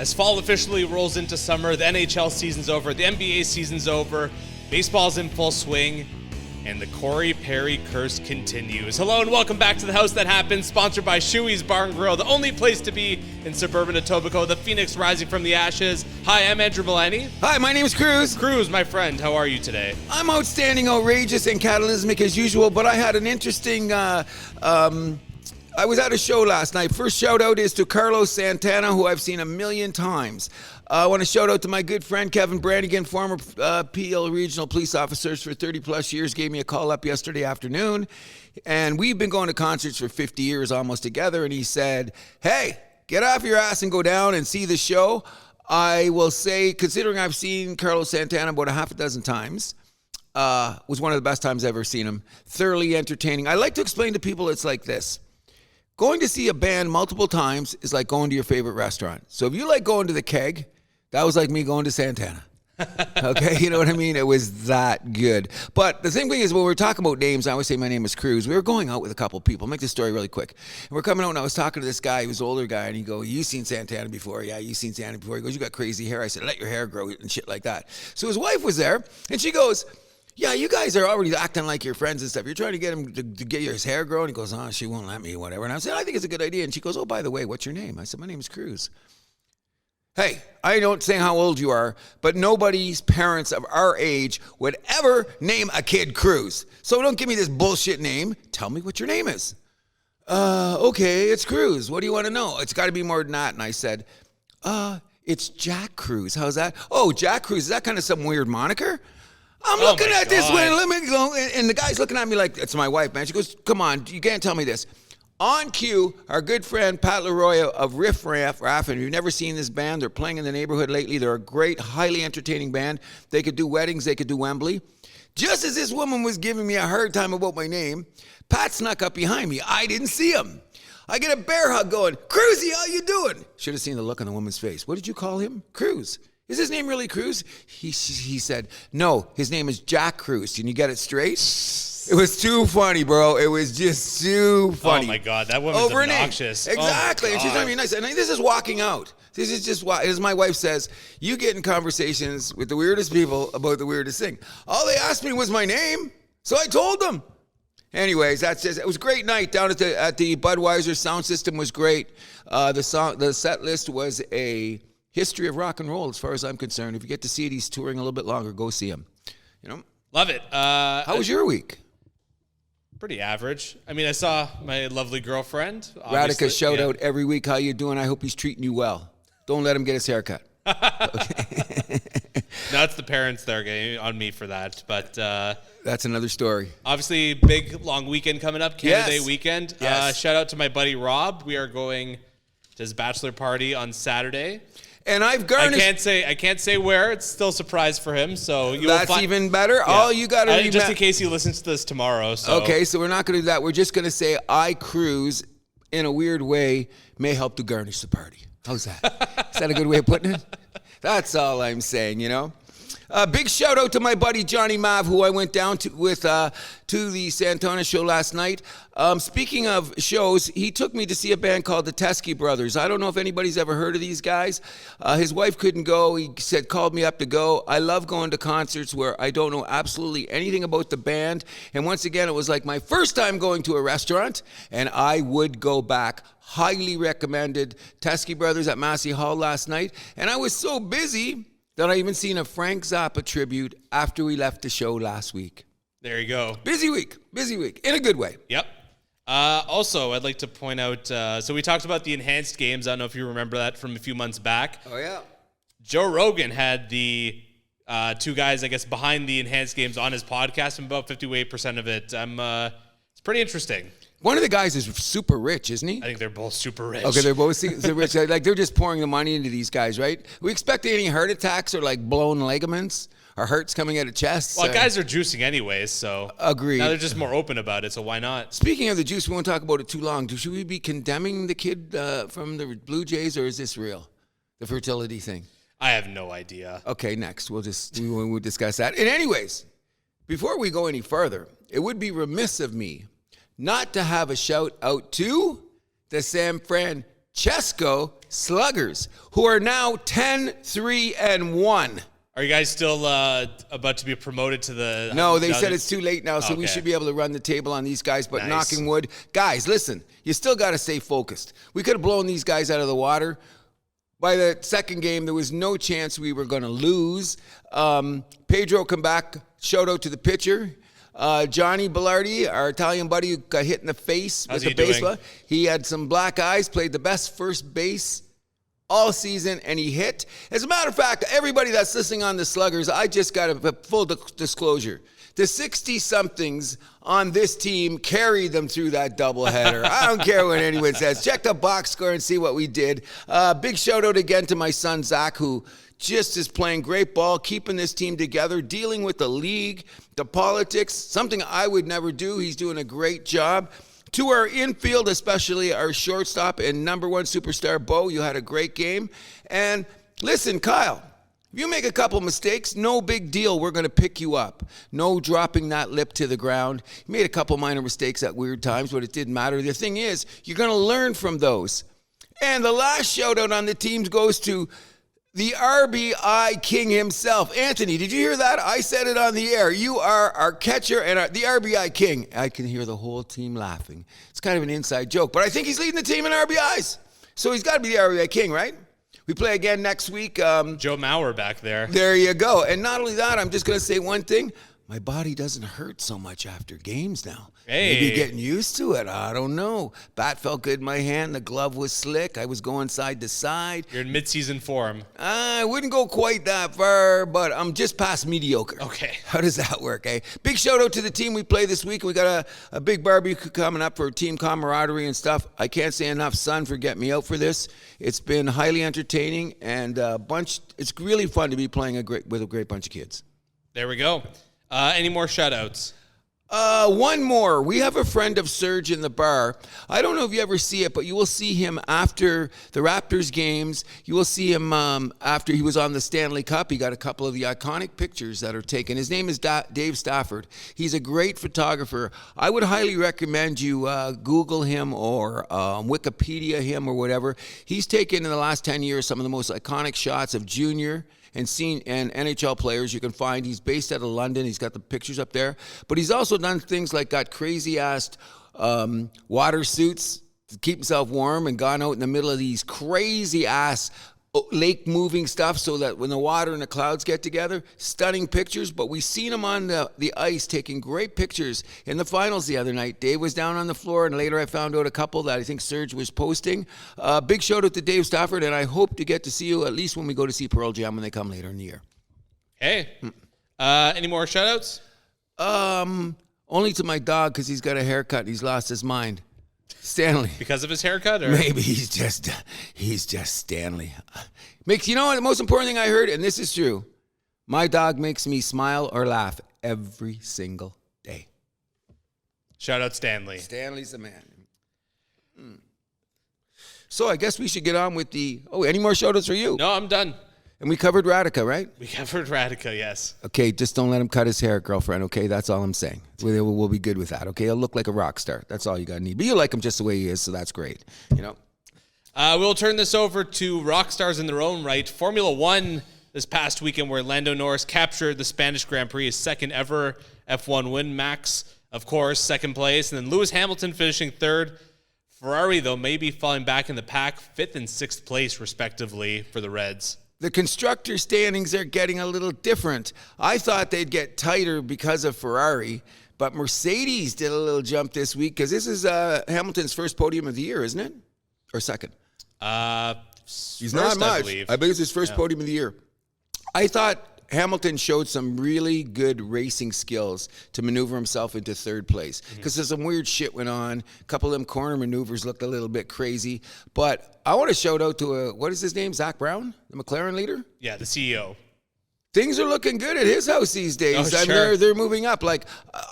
As fall officially rolls into summer, the NHL season's over, the NBA season's over, baseball's in full swing, and the Corey Perry curse continues. Hello and welcome back to The House That Happened, sponsored by Shoey's Bar & Grill, the only place to be in suburban Etobicoke, the phoenix rising from the ashes. Hi, I'm Andrew Milani. Hi, my name is Cruz. Cruz, my friend, how are you today? I'm outstanding, outrageous, and catalysmic as usual, but I had an interesting... I was at a show last night. First shout out is to Carlos Santana, who I've seen a million times. I want to shout out to my good friend Kevin Brannigan, former PL Regional Police Officers for 30 plus years, gave me a call up yesterday afternoon. And we've been going to concerts for 50 years almost together. And he said, hey, get off your ass and go down and see the show. I will say, considering I've seen Carlos Santana about a half a dozen times, was one of the best times I've ever seen him. Thoroughly entertaining. I like to explain to people it's like this. Going to see a band multiple times is like going to your favorite restaurant. So if you like going to the Keg, that was like me going to Santana. Okay, you know what I mean? It was that good. But the same thing is when we're talking about names, I always say my name is Cruz. We were going out with a couple of people. I'll make this story really quick. And we're coming out and I was talking to this guy, he was an older guy, and he goes, you seen Santana before? Yeah, you seen Santana before. He goes, you got crazy hair. I said, let your hair grow and shit like that. So his wife was there and she goes, yeah, you guys are already acting like your friends and stuff. You're trying to get him to get his hair grown. He goes, oh, she won't let me, whatever. And I said, I think it's a good idea. And she goes, oh, by the way, what's your name? I said, my name is Cruz. Hey, I don't say how old you are, but nobody's parents of our age would ever name a kid Cruz. So don't give me this bullshit name. Tell me what your name is. Okay, it's Cruz. What do you want to know? It's got to be more than that. And I said, it's Jack Cruz. How's that? Oh, Jack Cruz. Is that kind of some weird moniker? I'm looking at this way, and the guy's looking at me like, it's my wife, man. She goes, come on, you can't tell me this. On cue, our good friend Pat Leroy of Riff Raff, and if you've never seen this band, they're playing in the neighborhood lately. They're a great, highly entertaining band. They could do weddings, they could do Wembley. Just as this woman was giving me a hard time about my name, Pat snuck up behind me. I didn't see him. I get a bear hug going, Cruzy, how you doing? Should have seen the look on the woman's face. What did you call him? Cruz. Is his name really Cruz? He said, no, his name is Jack Cruz. Can you get it straight? It was too funny, bro. It was just too funny. Oh, my God. That woman's obnoxious. Exactly. Oh, and she's not being nice. And this is walking out. This is just, as my wife says, you get in conversations with the weirdest people about the weirdest thing. All they asked me was my name, so I told them. Anyways, that's just, it was a great night down at the Budweiser. Sound system was great. The set list was a history of rock and roll, as far as I'm concerned. If you get to see it, he's touring a little bit longer. Go see him. You know, love it. How was your week? Pretty average. I mean, I saw my lovely girlfriend. Radica, shout out every week. How you doing? I hope he's treating you well. Don't let him get his hair cut. Okay. No, it's the parents that are getting on me for that. But that's another story. Obviously, big long weekend coming up. Canada Day weekend. Yes. Shout out to my buddy Rob. We are going to his bachelor party on Saturday. And I've garnished. I can't say where. It's still a surprise for him. So that's even better. Yeah. All you got to just in case he listens to this tomorrow. So. Okay, so we're not going to do that. We're just going to say I Cruz, in a weird way, may help to garnish the party. How's that? Is that a good way of putting it? That's all I'm saying. You know. Big shout out to my buddy Johnny Mav, who I went down to with to the Santana show last night. Speaking of shows, he took me to see a band called the Teskey Brothers. I don't know if anybody's ever heard of these guys. His wife couldn't go. He called me up to go. I love going to concerts where I don't know absolutely anything about the band. And once again, it was like my first time going to a restaurant, and I would go back. Highly recommended. Teskey Brothers at Massey Hall last night. And I was so busy that I even seen a Frank Zappa tribute after we left the show last week. There you go. Busy week, in a good way. Yep. Also, I'd like to point out, so we talked about the enhanced games. I don't know if you remember that from a few months back. Oh, yeah. Joe Rogan had the two guys, I guess, behind the enhanced games on his podcast, and about 58% of it. It's pretty interesting. One of the guys is super rich, isn't he? I think they're both super rich. Okay, they're both super rich. Like, they're just pouring the money into these guys, right? We expect any heart attacks or, like, blown ligaments or hurts coming out of chests? Well, guys are juicing anyways, so. Agreed. Now they're just more open about it, so why not? Speaking of the juice, we won't talk about it too long. Should we be condemning the kid from the Blue Jays, or is this real? The fertility thing? I have no idea. Okay, next. We'll discuss that. And anyways, before we go any further, it would be remiss of me not to have a shout out to the San Francisco Sluggers, who are now 10-3-1. Are you guys still about to be promoted to the... No, they said it's too late now, so we Okay. should be able to run the table on these guys, but Nice. knocking wood. Guys, listen, you still got to stay focused. We could have blown these guys out of the water. By the second game, there was no chance we were going to lose. Pedro come back, shout out to the pitcher. Johnny Bellardi, our Italian buddy who got hit in the face How's with he the baseball. doing? He had some black eyes, played the best first base all season, and he hit. As a matter of fact, everybody that's listening on the Sluggers, I just got a full disclosure. The 60-somethings on this team carried them through that doubleheader. I don't care what anyone says. Check the box score and see what we did. Big shout-out again to my son, Zach, who just is playing great ball, keeping this team together, dealing with the league, the politics, something I would never do. He's doing a great job. To our infield, especially our shortstop and number one superstar, Bo, you had a great game. And listen, Kyle, if you make a couple mistakes, no big deal. We're going to pick you up. No dropping that lip to the ground. You made a couple minor mistakes at weird times, but it didn't matter. The thing is, you're going to learn from those. And the last shout out on the teams goes to the RBI king himself. Anthony, did you hear that? I said it on the air. You are our catcher and the RBI king. I can hear the whole team laughing. It's kind of an inside joke, but I think he's leading the team in RBIs. So he's got to be the RBI king, right? We play again next week. Joe Mauer back there. There you go. And not only that, I'm just going to say one thing. My body doesn't hurt so much after games now. Hey. Maybe getting used to it. I don't know. Bat felt good in my hand. The glove was slick. I was going side to side. You're in mid-season form. I wouldn't go quite that far, but I'm just past mediocre. Okay. How does that work, eh? Big shout out to the team we play this week. We got a big barbecue coming up for team camaraderie and stuff. I can't say enough, son, for getting me out for this. It's been highly entertaining and it's really fun to be playing with a great bunch of kids. There we go. Any more shout-outs? One more. We have a friend of Serge in the bar. I don't know if you ever see it, but you will see him after the Raptors games. You will see him after he was on the Stanley Cup. He got a couple of the iconic pictures that are taken. His name is Dave Stafford. He's a great photographer. I would highly recommend you Google him or Wikipedia him or whatever. He's taken in the last 10 years some of the most iconic shots of junior and NHL players you can find. He's based out of London. He's got the pictures up there. But he's also done things like got crazy-ass water suits to keep himself warm and gone out in the middle of these crazy-ass lake-moving stuff so that when the water and the clouds get together, stunning pictures. But we seen him on the ice taking great pictures in the finals the other night. Dave was down on the floor, and later I found out a couple that I think Serge was posting. Big shout out to Dave Stafford, and I hope to get to see you at least when we go to see Pearl Jam when they come later in the year. Hey. Any more shout-outs? Only to my dog because he's got a haircut and he's lost his mind. Stanley. Because of his haircut? Or? Maybe he's just Stanley. You know what, the most important thing I heard, and this is true, my dog makes me smile or laugh every single day. Shout out Stanley. Stanley's the man. So I guess we should get on with any more shout-outs for you? No, I'm done. And we covered Radica, right? We covered Radica, yes. Okay, just don't let him cut his hair, girlfriend, okay? That's all I'm saying. We'll be good with that, okay? He'll look like a rock star. That's all you got to need. But you like him just the way he is, so that's great, you know? We'll turn this over to rock stars in their own right. Formula One this past weekend where Lando Norris captured the Spanish Grand Prix, his second ever F1 win. Max, of course, second place. And then Lewis Hamilton finishing third. Ferrari, though, maybe falling back in the pack, fifth and sixth place, respectively, for the Reds. The constructor standings are getting a little different. I thought they'd get tighter because of Ferrari, but Mercedes did a little jump this week because this is Hamilton's first podium of the year, isn't it? Or second? He's not much. I believe it's his first podium of the year. I thought Hamilton showed some really good racing skills to maneuver himself into third place because there's some weird shit went on. A couple of them corner maneuvers looked a little bit crazy. But I want to shout out to, what is his name, Zach Brown, the McLaren leader? Yeah, the CEO. Things are looking good at his house these days. Oh, sure. They're moving up. Like,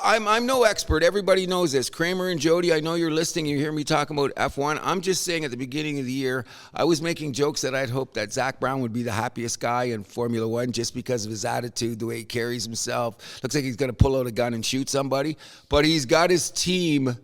I'm no expert. Everybody knows this. Kramer and Jody, I know you're listening. You hear me talking about F1. I'm just saying at the beginning of the year, I was making jokes that I'd hoped that Zach Brown would be the happiest guy in Formula One just because of his attitude, the way he carries himself. Looks like he's going to pull out a gun and shoot somebody. But he's got his team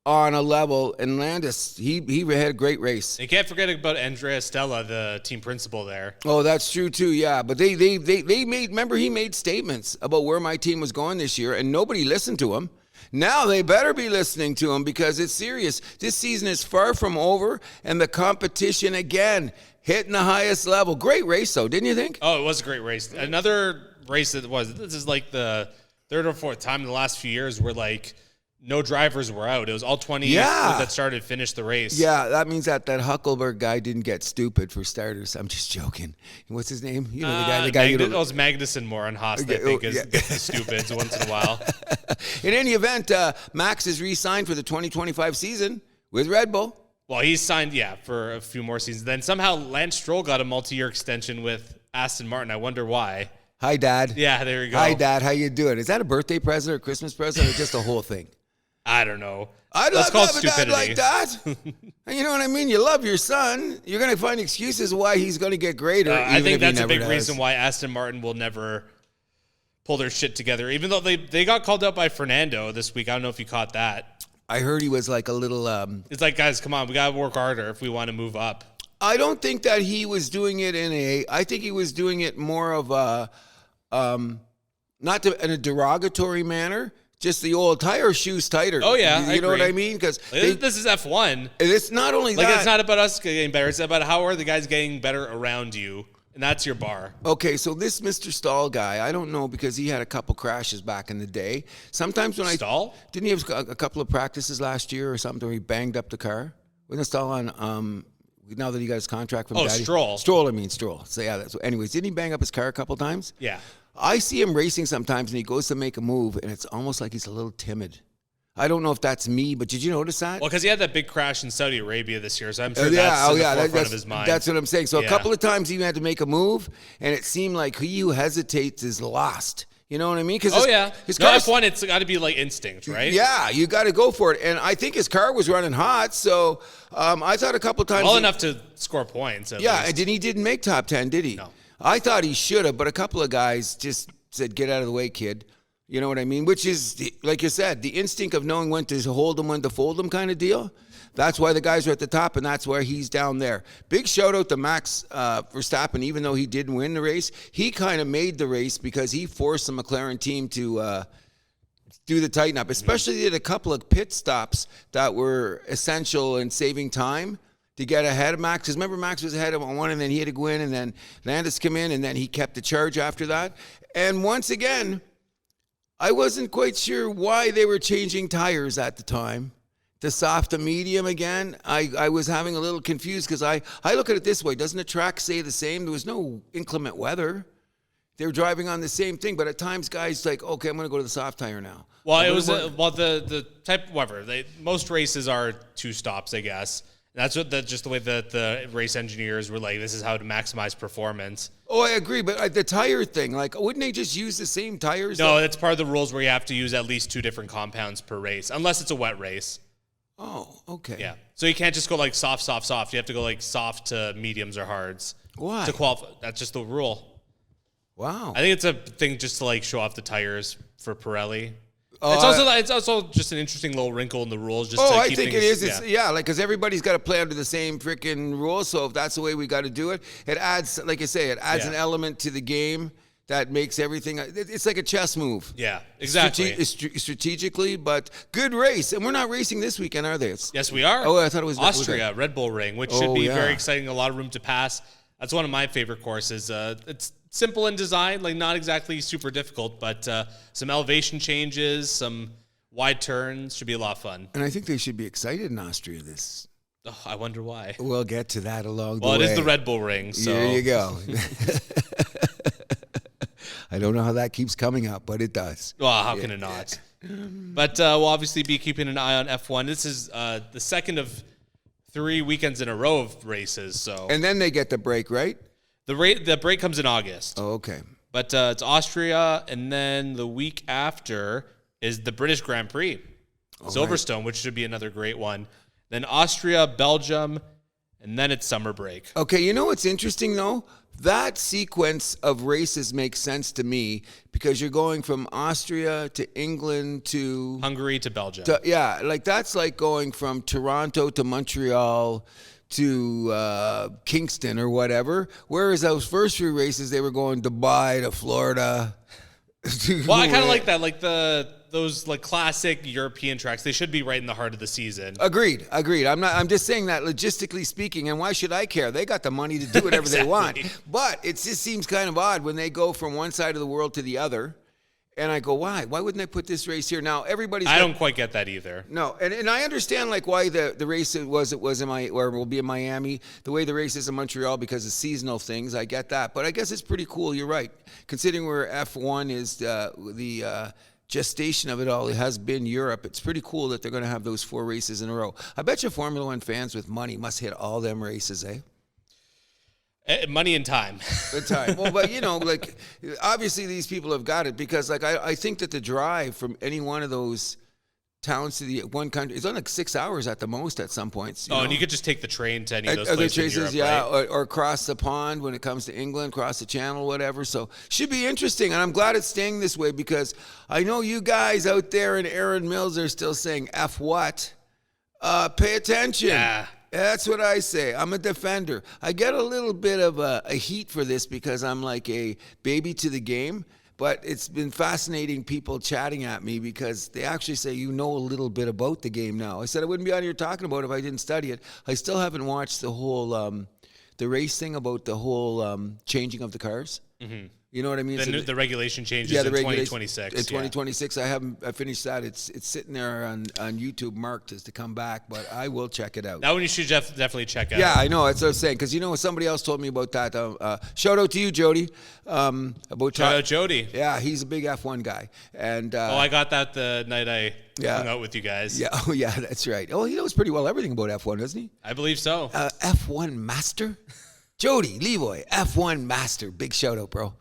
on a level. And Landis, he had a great race. You can't forget about Andrea Stella, the team principal there. Oh, that's true too. Yeah, but they made. Remember, he made statements about where my team was going this year, and nobody listened to him. Now they better be listening to him because it's serious. This season is far from over, and the competition again hitting the highest level. Great race, though, didn't you think? Oh, it was a great race. Another race that was. This is like the third or fourth time in the last few years where like no drivers were out. It was all 20 that started finished the race. Yeah, that means that Huckelberg guy didn't get stupid for starters. I'm just joking. What's his name? You know the guy. It was Magnuson more on Haas. I think gets the stupids once in a while. In any event, Max is re-signed for the 2025 season with Red Bull. Well, he's signed, for a few more seasons. Then somehow Lance Stroll got a multi-year extension with Aston Martin. I wonder why. Hi, Dad. Yeah, there you go. Hi, Dad. How you doing? Is that a birthday present or Christmas present or just a whole thing? I don't know. Let's call it stupidity. Like that. You know what I mean? You love your son. You're going to find excuses why he's going to get greater. I think that's a big reason why Aston Martin will never pull their shit together. Even though they got called out by Fernando this week. I don't know if you caught that. I heard he was like a little... It's like, guys, come on. We got to work harder if we want to move up. I don't think that he was doing it I think he was doing it more of a... in a derogatory manner. Just the old tire shoes tighter. Oh, yeah. You know what I mean? Because this is F1. It's not only that. It's not about us getting better. It's about how are the guys getting better around you. And that's your bar. Okay, so this Mr. Stahl guy, I don't know because he had a couple crashes back in the day. Sometimes when Stahl? Didn't he have a couple of practices last year or something where he banged up the car? Wasn't Stahl on, now that he got his contract from Daddy? Stroll. Stroll. So, yeah, anyways, didn't he bang up his car a couple times? Yeah. I see him racing sometimes, and he goes to make a move, and it's almost like he's a little timid. I don't know if that's me, but did you notice that? Well, because he had that big crash in Saudi Arabia this year, so I'm sure that's in the forefront of his mind. That's what I'm saying. So a couple of times he had to make a move, and it seemed like he who hesitates is lost. You know what I mean? His F1, it's got to be like instinct, right? Yeah, you got to go for it. And I think his car was running hot, so I thought a couple of times... Well enough to score points, at least. And he didn't make top 10, did he? No. I thought he should have, but a couple of guys just said, get out of the way, kid. You know what I mean? Which is, like you said, the instinct of knowing when to hold them, when to fold them kind of deal. That's why the guys are at the top, and that's where he's down there. Big shout out to Max Verstappen, even though he didn't win the race. He kind of made the race because he forced the McLaren team to do the tighten up, especially did a couple of pit stops that were essential in saving time to get ahead of Max. Because remember, Max was ahead of one, and then he had to go in, and then Landis came in, and then he kept the charge after that. And once again, I wasn't quite sure why they were changing tires at the time. The soft to medium again. I was having a little confused because I look at it this way. Doesn't the track say the same? There was no inclement weather. They were driving on the same thing, but at times guys like, okay, I'm going to go to the soft tire now. Well, it was the type, whatever. Most races are 2 stops, I guess. That's just the way that the race engineers were like, this is how to maximize performance. Oh, I agree, but the tire thing, like, wouldn't they just use the same tires? No, that's part of the rules where you have to use at least 2 different compounds per race, unless it's a wet race. Oh, okay. Yeah. So you can't just go like soft. You have to go like soft to mediums or hards. Why? To qualify. That's just the rule. Wow. I think it's a thing just to like show off the tires for Pirelli. It's also just an interesting little wrinkle in the rules. Just to I keep think things, it is. Like, because everybody's got to play under the same freaking rules. So if that's the way we got to do it, it adds, like I say, an element to the game that makes everything. It's like a chess move. Yeah, exactly. Strategically, but good race. And we're not racing this weekend, are they? Yes, we are. Oh, I thought it was Austria, Red Bull Ring, which should be very exciting. A lot of room to pass. That's one of my favorite courses. It's simple in design, like not exactly super difficult, but some elevation changes, some wide turns. Should be a lot of fun. And I think they should be excited in Austria I wonder why. We'll get to that along the way. Well, it is the Red Bull Ring, so. There you go. I don't know how that keeps coming up, but it does. Well, how can it not? But we'll obviously be keeping an eye on F1. This is the second of 3 weekends in a row of races. So. And then they get the break, right? The break comes in August. Oh, okay. But it's Austria, and then the week after is the British Grand Prix, Silverstone, which should be another great one. Then Austria, Belgium, and then it's summer break. Okay, you know what's interesting, though? That sequence of races makes sense to me because you're going from Austria to England to... Hungary to Belgium. That's like going from Toronto to Montreal to Kingston or whatever. Whereas those first few races, they were going Dubai to Florida. Well, I kind of like that, like those like classic European tracks. They should be right in the heart of the season. Agreed. I'm just saying that logistically speaking, and why should I care? They got the money to do whatever Exactly. they want. But it just seems kind of odd when they go from one side of the world to the other. And I go, why? Why wouldn't I put this race here? Now, I don't quite get that either. No, and I understand like why the race was in will be in Miami, the way the race is in Montreal because of seasonal things. I get that, but I guess it's pretty cool. You're right, considering where F1 is the gestation of it all. It has been Europe. It's pretty cool that they're going to have those 4 races in a row. I bet you Formula One fans with money must hit all them races, eh? Money and time. The time. Well, but like obviously these people have got it because like I think that the drive from any one of those towns to the one country, it's only like 6 hours at the most at some points. And you could just take the train to any of those other places places, in Europe, right? or cross the pond when it comes to England, cross the channel, whatever. So should be interesting, and I'm glad it's staying this way because I know you guys out there in Erin Mills are still saying F what? Pay attention. Yeah. That's what I say. I'm a defender. I get a little bit of a heat for this because I'm like a baby to the game, but it's been fascinating people chatting at me because they actually say, you know a little bit about the game now. I said I wouldn't be out here talking about it if I didn't study it. I still haven't watched the whole, the race thing about the whole changing of the cars. Mm-hmm. You know what I mean? The regulation changes in 2026. In 2026, I finished that. It's sitting there on YouTube marked as to come back, but I will check it out. That one you should definitely check out. Yeah, I know. That's what I was saying. Because, somebody else told me about that. Shout out to you, Jody. Shout out Jody. Yeah, he's a big F1 guy. And I got that the night I hung out with you guys. Yeah, that's right. Oh, he knows pretty well everything about F1, doesn't he? I believe so. F1 master? Jody, Leroy, F1 master. Big shout out, bro.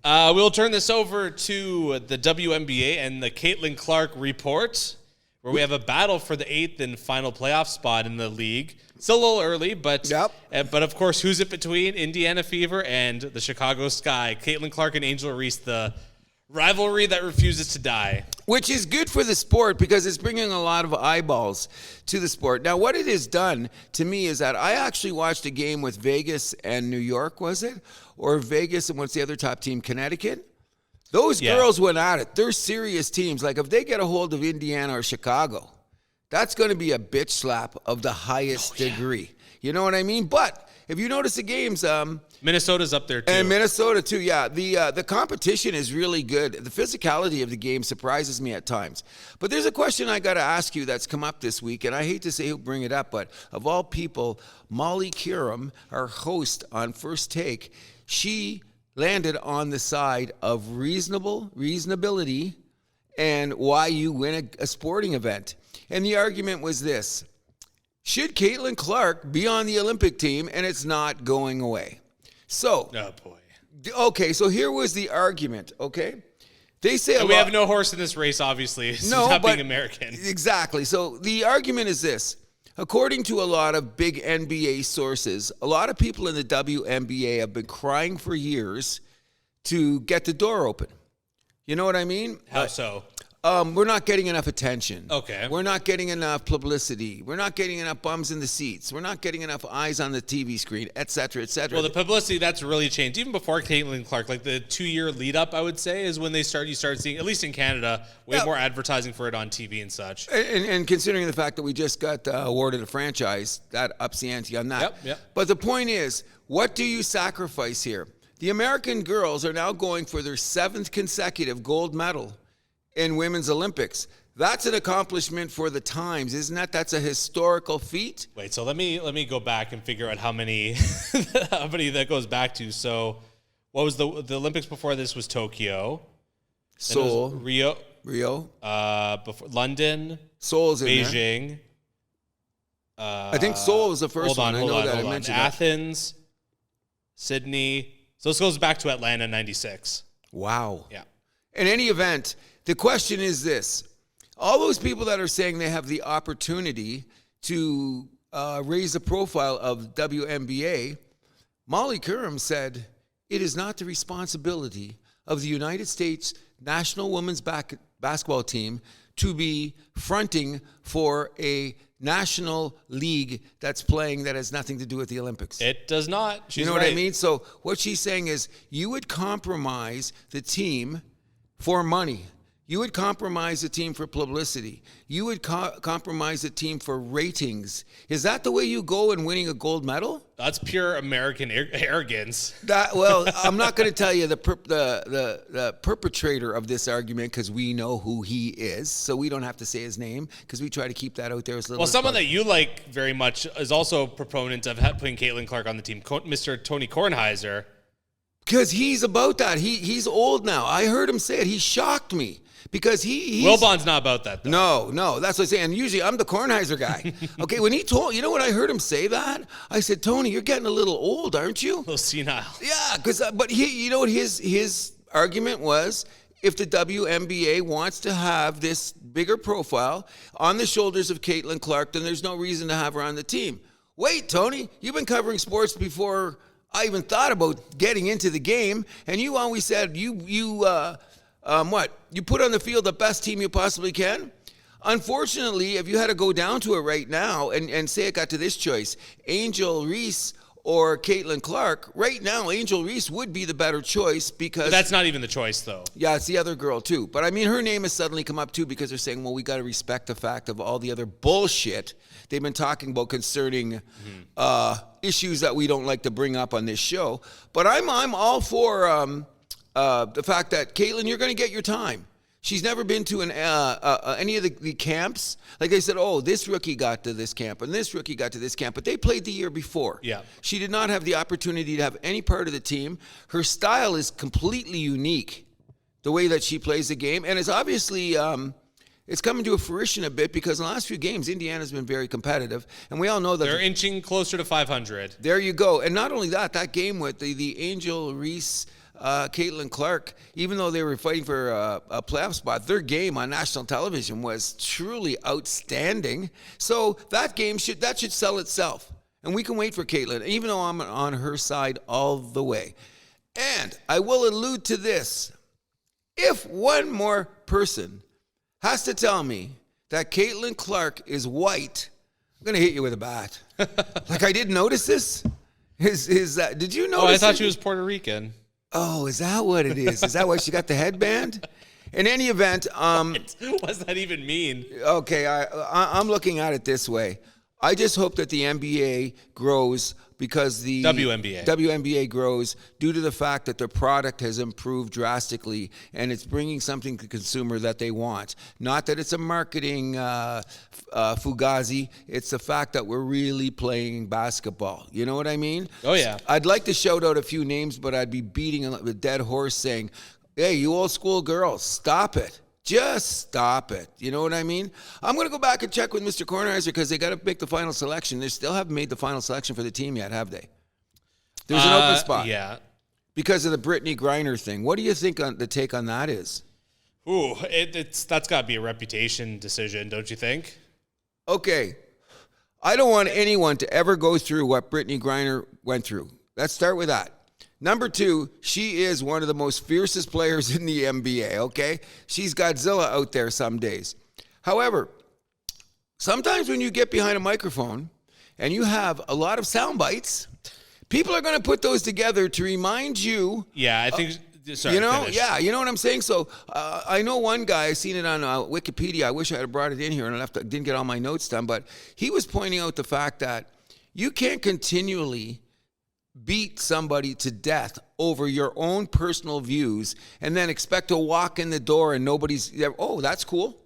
We'll turn this over to the WNBA and the Caitlyn Clark report, where we have a battle for the 8th and final playoff spot in the league. Still a little early, but of course, who's it between? Indiana Fever and the Chicago Sky. Caitlyn Clark and Angel Reese, the rivalry that refuses to die. Which is good for the sport because it's bringing a lot of eyeballs to the sport. Now, what it has done to me is that I actually watched a game with Vegas and New York, was it? Or Vegas and what's the other top team? Connecticut? Those girls went at it. They're serious teams. Like if they get a hold of Indiana or Chicago, that's going to be a bitch slap of the highest degree. You know what I mean? But if you notice the games, Minnesota's up there too. And Minnesota too, yeah. The competition is really good. The physicality of the game surprises me at times. But there's a question I got to ask you that's come up this week, and I hate to say who'll bring it up, but of all people, Molly Kiram, our host on First Take, she landed on the side of reasonability and why you win a sporting event. And the argument was this: should Caitlyn Clark be on the Olympic team and it's not going away? So, oh boy. Okay, so here was the argument, okay? They say we have no horse in this race, obviously. It's not being American. Exactly. So the argument is this. According to a lot of big NBA sources, a lot of people in the WNBA have been crying for years to get the door open. You know what I mean? How so? We're not getting enough attention. Okay. We're not getting enough publicity. We're not getting enough bums in the seats. We're not getting enough eyes on the TV screen, et cetera, et cetera. Well, the publicity, that's really changed. Even before Caitlyn Clark, like the 2-year lead up, I would say, is when you start seeing, at least in Canada, way more advertising for it on TV and such. And considering the fact that we just got awarded a franchise, that ups the ante on that. Yep. But the point is, what do you sacrifice here? The American girls are now going for their 7th consecutive gold medal in Women's Olympics. That's an accomplishment for the times, isn't that? That's a historical feat. Wait, so let me go back and figure out how many that goes back to. So, what was the Olympics before this was Tokyo, Seoul, Rio, before London, Seoul's in Beijing. I think Seoul was the first one. I know that. I mentioned Athens, Sydney. So this goes back to Atlanta '96. Wow. Yeah. In any event, the question is this. All those people that are saying they have the opportunity to raised the profile of WNBA, Molly Curran said, "It is not the responsibility of the United States national women's basketball team to be fronting for a national league that's playing that has nothing to do with the Olympics." It does not. She's you know right. what I mean? So what she's saying is you would compromise the team for money. You would compromise the team for publicity. You would compromise the team for ratings. Is that the way you go in winning a gold medal? That's pure American arrogance. Well, I'm not going to tell you the perpetrator of this argument because we know who he is, so we don't have to say his name because we try to keep that out there as little. Well, as someone possible. that you like very much is also a proponent of putting Caitlyn Clark on the team, Mr. Tony Kornheiser. Because he's about that. He's old now. I heard him say it. He shocked me. Because he's... Wilbon's not about that, though. No. That's what I'm saying. And usually I'm the Kornheiser guy. Okay, when he told... You know when I heard him say that? I said, Tony, you're getting a little old, aren't you? A little senile. Yeah, because... But you know what his argument was? If the WNBA wants to have this bigger profile on the shoulders of Caitlyn Clark, then there's no reason to have her on the team. Wait, Tony, you've been covering sports before I even thought about getting into the game, and you always said you put on the field the best team you possibly can. Unfortunately, if you had to go down to it right now and say it got to this choice, Angel Reese or Caitlyn Clark, right now Angel Reese would be the better choice because... But that's not even the choice, though. Yeah, it's the other girl, too. But, I mean, her name has suddenly come up, too, because they're saying, well, we got to respect the fact of all the other bullshit they've been talking about concerning issues that we don't like to bring up on this show. But I'm all for the fact that, Caitlyn, you're going to get your time. She's never been to any of the camps. Like they said, oh, this rookie got to this camp and this rookie got to this camp, but they played the year before. Yeah. She did not have the opportunity to have any part of the team. Her style is completely unique, the way that she plays the game, and it's obviously it's coming to a fruition a bit because in the last few games, Indiana's been very competitive, and we all know that they're inching closer to 500. There you go, and not only that game with the Angel Reese. Caitlyn Clark, even though they were fighting for a playoff spot, their game on national television was truly outstanding. So that game should sell itself. And we can wait for Caitlyn, even though I'm on her side all the way. And I will allude to this. If one more person has to tell me that Caitlyn Clark is white, I'm going to hit you with a bat. Like I didn't notice this? Is that, did you notice? Oh, I thought she was Puerto Rican. Oh, is that what it is? Is that why she got the headband? In any event, what does that even mean? Okay, I'm looking at it this way. I just hope that the NBA grows because the WNBA grows due to the fact that the product has improved drastically and it's bringing something to the consumer that they want. Not that it's a marketing fugazi. It's the fact that we're really playing basketball. You know what I mean? Oh, yeah. I'd like to shout out a few names, but I'd be beating a dead horse saying, hey, you old school girls, stop it. Just stop it. You know what I mean? I'm going to go back and check with Mr. Kornheiser because they got to make the final selection. They still haven't made the final selection for the team yet, have they? There's an open spot. Yeah. Because of the Brittany Griner thing. What do you think the take on that is? Ooh, that's got to be a reputation decision, don't you think? Okay. I don't want anyone to ever go through what Brittany Griner went through. Let's start with that. Number two, she is one of the most fiercest players in the NBA, okay? She's Godzilla out there some days. However, sometimes when you get behind a microphone and you have a lot of sound bites, people are going to put those together to remind you. Yeah, I think... Sorry, you know, finish. yeah, you know what I'm saying? So I know one guy, I've seen it on Wikipedia. I wish I had brought it in here and didn't get all my notes done, but he was pointing out the fact that you can't continually beat somebody to death over your own personal views and then expect to walk in the door and nobody's there. Oh, that's cool.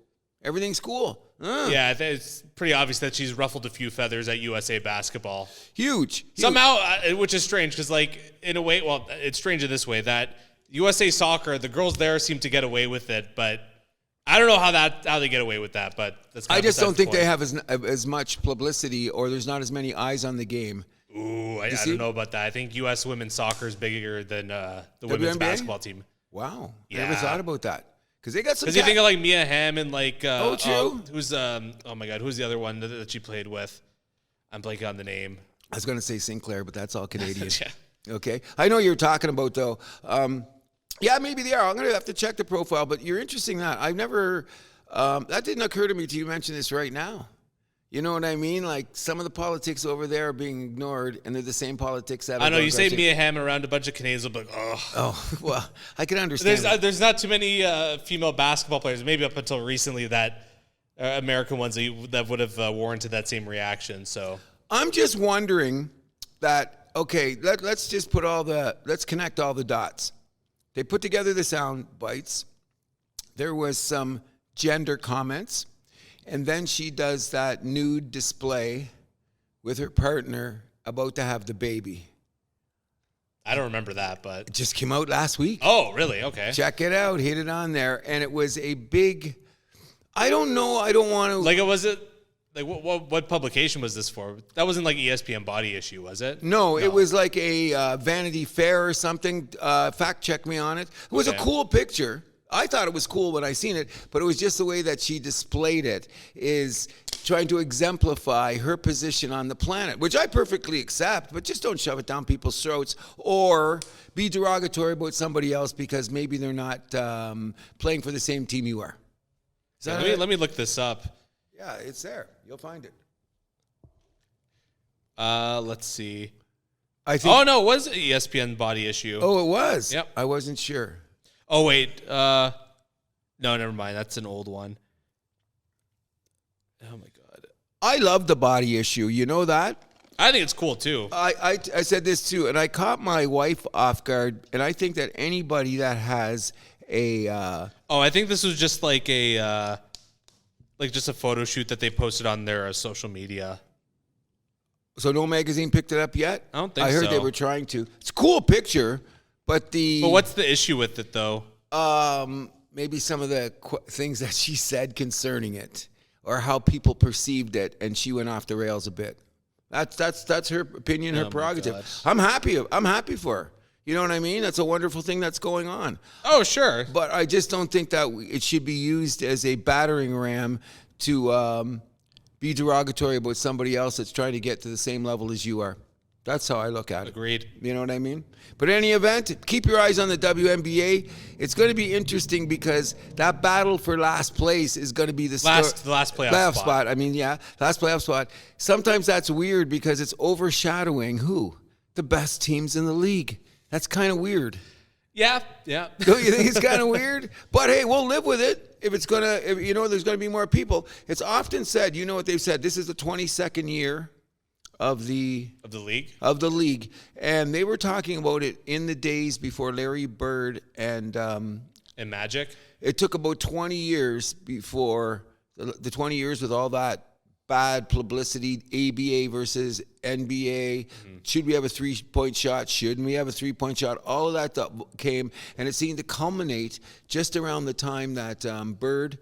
Everything's cool. Yeah, it's pretty obvious that she's ruffled a few feathers at USA basketball. Huge. Somehow, which is strange because, like, in a way, well, it's strange in this way that USA Soccer, the girls there seem to get away with it, but I don't know how they get away with that. But that's I just don't think they have as much publicity or there's not as many eyes on the game. Ooh, I don't know about that. I think U.S. women's soccer is bigger than the women's basketball team. Wow. Yeah. I never thought about that. Because they got some... Because you think of like Mia Hamm and like... true. who's, oh my God, who's the other one that she played with? I'm blanking on the name. I was going to say Sinclair, but that's all Canadian. Yeah. Okay. I know you're talking about, though. Yeah, maybe they are. I'm going to have to check the profile, but you're interesting that. I've never, that didn't occur to me till you mention this right now. You know what I mean? Like, some of the politics over there are being ignored, and they're the same politics that I know, you say Mia Hamm around a bunch of Canadians will be like, oh. Oh, well, I can understand. There's not too many female basketball players, maybe up until recently, that American ones that would have warranted that same reaction. So I'm just wondering that, okay, let's just let's connect all the dots. They put together the sound bites. There was some gender comments. And then she does that nude display with her partner about to have the baby. I don't remember that, but It just came out last week. Oh, really? Okay. Check it out. Hit it on there. And it was a big, I don't know. I don't want to. Like, what publication was this for? That wasn't like ESPN Body Issue, was it? No, it was like a Vanity Fair or something. Fact check me on it. It was a cool picture. I thought it was cool when I seen it, but it was just the way that she displayed it is trying to exemplify her position on the planet, which I perfectly accept, but just don't shove it down people's throats or be derogatory about somebody else because maybe they're not playing for the same team you are. Let me look this up. Yeah, it's there. You'll find it. Let's see. I think. Oh, no, it was an ESPN Body Issue. Oh, it was? Yep. I wasn't sure. Oh, wait. No, never mind. That's an old one. Oh, my God. I love the Body Issue. You know that? I think it's cool, too. I said this, too, and I caught my wife off guard, and I think that anybody that has a... I think this was just like a... just a photo shoot that they posted on their social media. So no magazine picked it up yet? I don't think so. I heard they were trying to. It's a cool picture, but But what's the issue with it, though? Maybe some of the things that she said concerning it, or how people perceived it, and she went off the rails a bit. That's her opinion, her prerogative. I'm happy for her. You know what I mean? That's a wonderful thing that's going on. Oh, sure. But I just don't think that it should be used as a battering ram to be derogatory about somebody else that's trying to get to the same level as you are. That's how I look at it. Agreed. You know what I mean? But in any event, keep your eyes on the WNBA. It's going to be interesting because that battle for last place is going to be the last playoff spot. I mean, yeah, last playoff spot. Sometimes that's weird because it's overshadowing who? The best teams in the league. That's kind of weird. Yeah. Don't you think it's kind of weird? But hey, we'll live with it. If it's gonna, there's going to be more people. It's often said, you know what they've said. This is the 22nd year of the league, and they were talking about it in the days before Larry Bird and Magic. It took about 20 years before the 20 years with all that bad publicity, ABA versus NBA. Mm-hmm. Should we have a 3-point shot? Shouldn't we have a 3-point shot? All of that came, and it seemed to culminate just around the time that Bird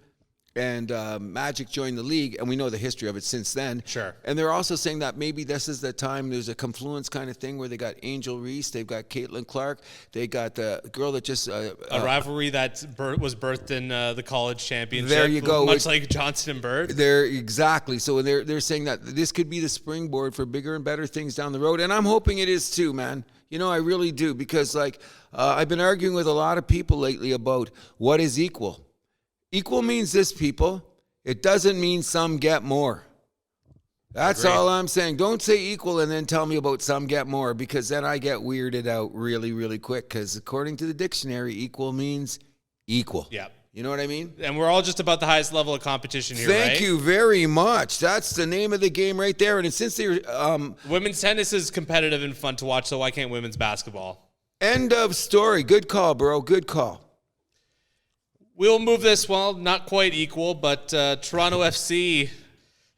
and Magic joined the league, and we know the history of it since then. Sure. And they're also saying that maybe this is the time there's a confluence kind of thing where they got Angel Reese, they've got Caitlyn Clark, they got the girl that just... a rivalry that was birthed in the college championship. There you go. Much like Johnson and Bird. Exactly. So they're saying that this could be the springboard for bigger and better things down the road, and I'm hoping it is too, man. You know, I really do, because I've been arguing with a lot of people lately about what is equal. Equal means this, people. It doesn't mean some get more. That's all I'm saying. Don't say equal and then tell me about some get more, because then I get weirded out really, really quick, because according to the dictionary, equal means equal. Yeah. You know what I mean? And we're all just about the highest level of competition here, Thank you very much. That's the name of the game right there. And since they're... women's tennis is competitive and fun to watch, so why can't women's basketball? End of story. Good call, bro. Good call. We'll move this, not quite equal, but Toronto FC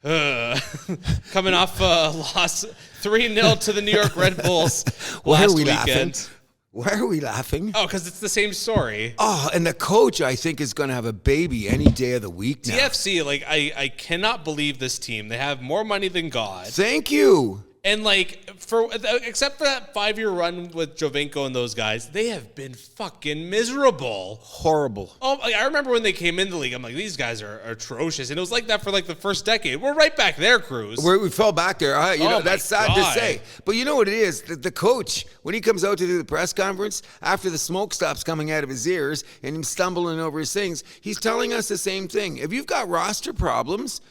coming off a loss 3-0 to the New York Red Bulls last weekend. Why are we laughing? Oh, because it's the same story. Oh, and the coach, I think, is going to have a baby any day of the week now. TFC, I cannot believe this team. They have more money than God. Thank you. And except for that 5-year run with Jovinko and those guys, they have been fucking miserable. Horrible. Oh, I remember when they came in the league, I'm like, these guys are atrocious. And it was like that for the first decade. We're right back there, Cruz. We fell back there. That's sad to say. But you know what it is? The coach, when he comes out to do the press conference, after the smoke stops coming out of his ears and him stumbling over his things, he's telling us the same thing. If you've got roster problems,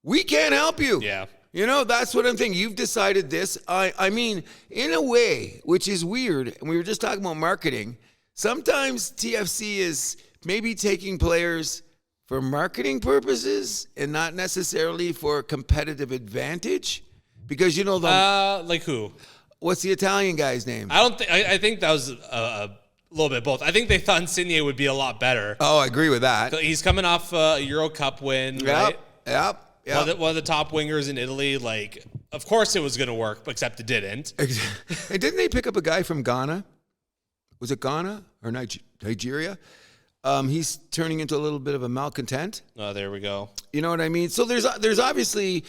we can't help you. Yeah. That's what I'm thinking. You've decided this. I mean, in a way, which is weird, and we were just talking about marketing, sometimes TFC is maybe taking players for marketing purposes and not necessarily for competitive advantage. Because, like who? What's the Italian guy's name? I think that was a little bit both. I think they thought Insigne would be a lot better. Oh, I agree with that. He's coming off a Euro Cup win, right? Yep. One of the top wingers in Italy. Of course it was going to work, except it didn't. And didn't they pick up a guy from Ghana? Was it Ghana or Nigeria? He's turning into a little bit of a malcontent. Oh, there we go. You know what I mean? So there's obviously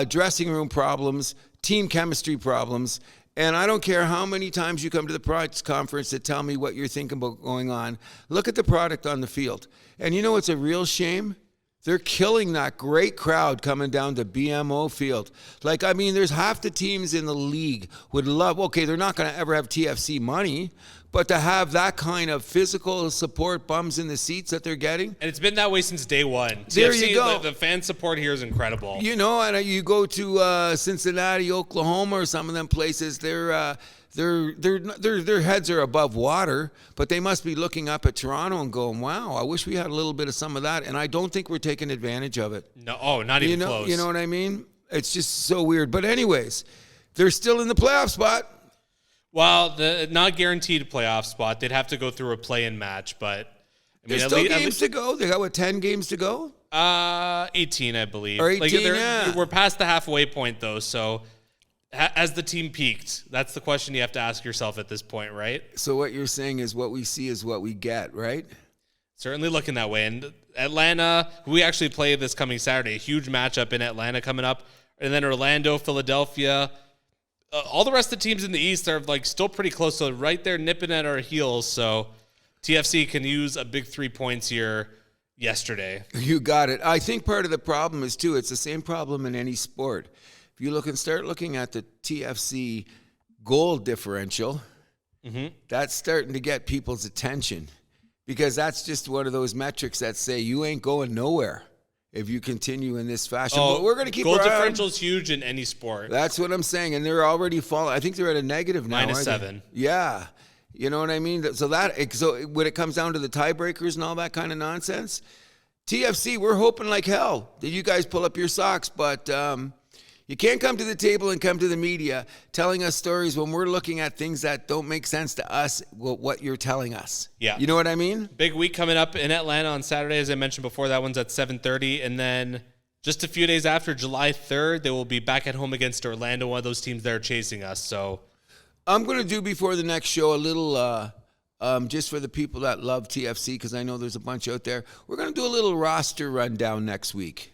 dressing room problems, team chemistry problems, and I don't care how many times you come to the press conference to tell me what you're thinking about going on. Look at the product on the field. And you know what's a real shame? They're killing that great crowd coming down to BMO Field. There's half the teams in the league would love, they're not going to ever have TFC money, but to have that kind of physical support, bums in the seats that they're getting. And it's been that way since day one. There TFC, you go. The fan support here is incredible. And you go to Cincinnati, Oklahoma, or some of them places, their heads are above water, but they must be looking up at Toronto and going, wow, I wish we had a little bit of some of that. And I don't think we're taking advantage of it. No, not even close. You know what I mean? It's just so weird. But anyways, they're still in the playoff spot. Well, the not guaranteed playoff spot. They'd have to go through a play-in match, but there's still games to go. They got 10 games to go? 18, I believe. Or 18, We're past the halfway point, though, so has the team peaked? That's the question you have to ask yourself at this point, right? So what you're saying is what we see is what we get, right? Certainly looking that way. And Atlanta, we actually play this coming Saturday, a huge matchup in Atlanta coming up. And then Orlando, Philadelphia. All the rest of the teams in the East are still pretty close, so right there nipping at our heels. So TFC can use a big 3 points here yesterday. You got it. I think part of the problem is, too, it's the same problem in any sport. If you start looking at the TFC goal differential, that's starting to get people's attention because that's just one of those metrics that say you ain't going nowhere if you continue in this fashion. But we're going to keep goal differential is huge in any sport. That's what I'm saying, and they're already falling. I think they're at a negative now. -7. Yeah. You know what I mean? So when it comes down to the tiebreakers and all that kind of nonsense, TFC, we're hoping like hell that you guys pull up your socks, but you can't come to the table and come to the media telling us stories when we're looking at things that don't make sense to us, what you're telling us. Yeah. You know what I mean? Big week coming up in Atlanta on Saturday, as I mentioned before. That one's at 7:30. And then just a few days after, July 3rd, they will be back at home against Orlando, one of those teams that are chasing us. So I'm going to do before the next show a little, just for the people that love TFC, because I know there's a bunch out there. We're going to do a little roster rundown next week.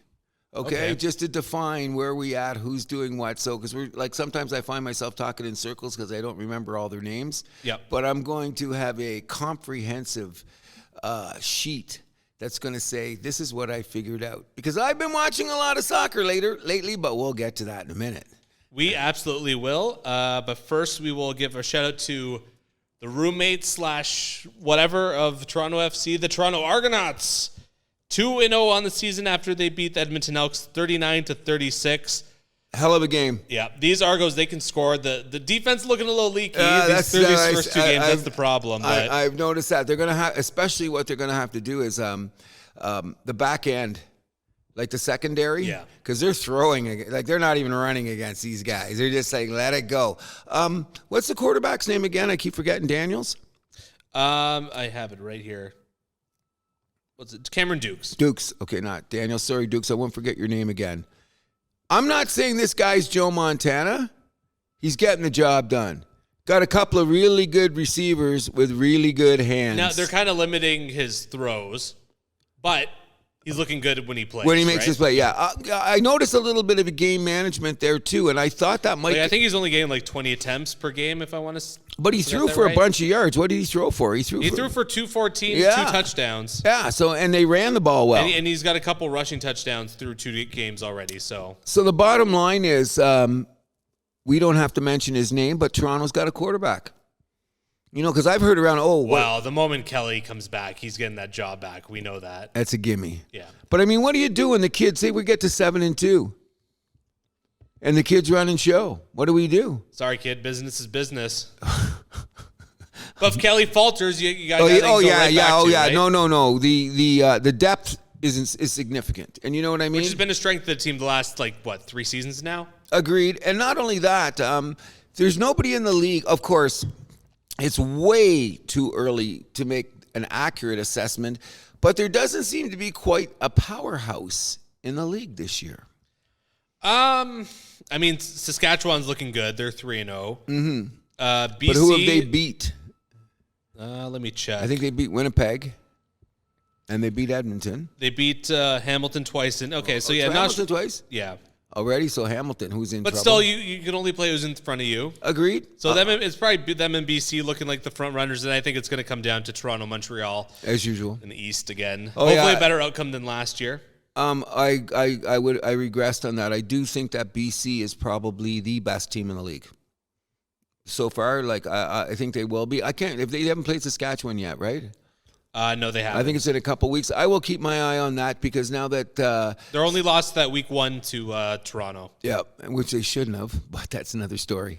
Okay, just to define where we at, who's doing what. So, because we're sometimes I find myself talking in circles because I don't remember all their names. Yeah. But I'm going to have a comprehensive sheet that's going to say this is what I figured out, because I've been watching a lot of soccer lately. But we'll get to that in a minute. We absolutely will. But first, we will give a shout out to the roommates / whatever of Toronto FC, the Toronto Argonauts. 2-0 on the season after they beat the Edmonton Elks 39-36. Hell of a game. Yeah, these Argos, they can score. The defense looking a little leaky. These first two games, that's the problem. I've noticed that. They're going to have, especially what they're going to have to do is the back end, like the secondary. Yeah. Because they're throwing, they're not even running against these guys. They're just let it go. What's the quarterback's name again? I keep forgetting. Daniels? I have it right here. What's it? Cameron Dukes. Dukes. Okay, not Daniel. Sorry, Dukes. I won't forget your name again. I'm not saying this guy's Joe Montana. He's getting the job done. Got a couple of really good receivers with really good hands. Now, they're kind of limiting his throws, but He's looking good when he plays. When he makes right? his play, yeah. I noticed a little bit of a game management there too, and I thought that might. I think he's only getting like 20 attempts per game, if I want to. But he threw for a bunch of yards. What did he throw for? He threw for 214, 2 touchdowns. Yeah. So and they ran the ball well, and he's got a couple rushing touchdowns through 2 games already. So the bottom line is, we don't have to mention his name, but Toronto's got a quarterback. You know, because I've heard around, well, the moment Kelly comes back, he's getting that job back. We know that. That's a gimme. Yeah. But, I mean, what do you do when the kids say we get to 7-2? And the kids run and show. What do we do? Sorry, kid. Business is business. But if Kelly falters, you got to right? No. The depth is significant. And you know what I mean? Which has been a strength of the team the last, 3 seasons now? Agreed. And not only that, there's nobody in the league, of course. It's way too early to make an accurate assessment, but there doesn't seem to be quite a powerhouse in the league this year. I mean, Saskatchewan's looking good. They're 3-0. Mm-hmm. BC, but who have they beat? Let me check. I think they beat Winnipeg, and they beat Edmonton. They beat Hamilton twice. Hamilton twice? Yeah. Already, so Hamilton, who's in trouble. But still, you can only play who's in front of you. Agreed. So it's probably them and BC looking like the front runners, and I think it's going to come down to Toronto, Montreal, as usual, in the East again. Hopefully, a better outcome than last year. I regressed on that. I do think that BC is probably the best team in the league so far. I think they will be. If they haven't played Saskatchewan yet, right? No, they haven't. I think it's in a couple weeks. I will keep my eye on that because now that they're only lost that week 1 to Toronto. Yeah, which they shouldn't have, but that's another story.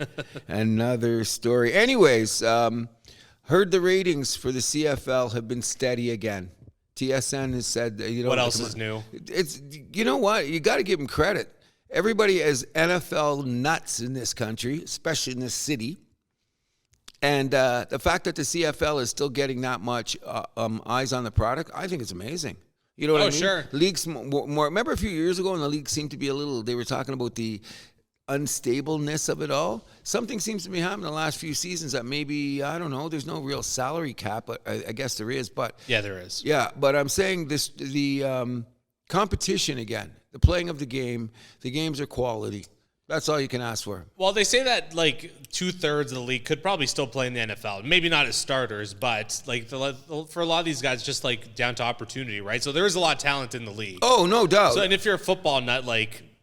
Anyways, heard the ratings for the CFL have been steady again. TSN has said, what else is new? It's you know what, you got to give them credit. Everybody is NFL nuts in this country, especially in this city. And the fact that the CFL is still getting that much eyes on the product, I think it's amazing. You know what I mean? Sure. Leagues more. Remember a few years ago when the league seemed to be they were talking about the unstableness of it all? Something seems to be happening the last few seasons that maybe, I don't know, there's no real salary cap, but I guess there is. But yeah, there is. Yeah, but I'm saying the competition again, the playing of the games are quality. That's all you can ask for. Well, they say that 2/3 of the league could probably still play in the NFL. Maybe not as starters, but for a lot of these guys, just down to opportunity, right? So there is a lot of talent in the league. Oh, no doubt. So, and if you're a football nut,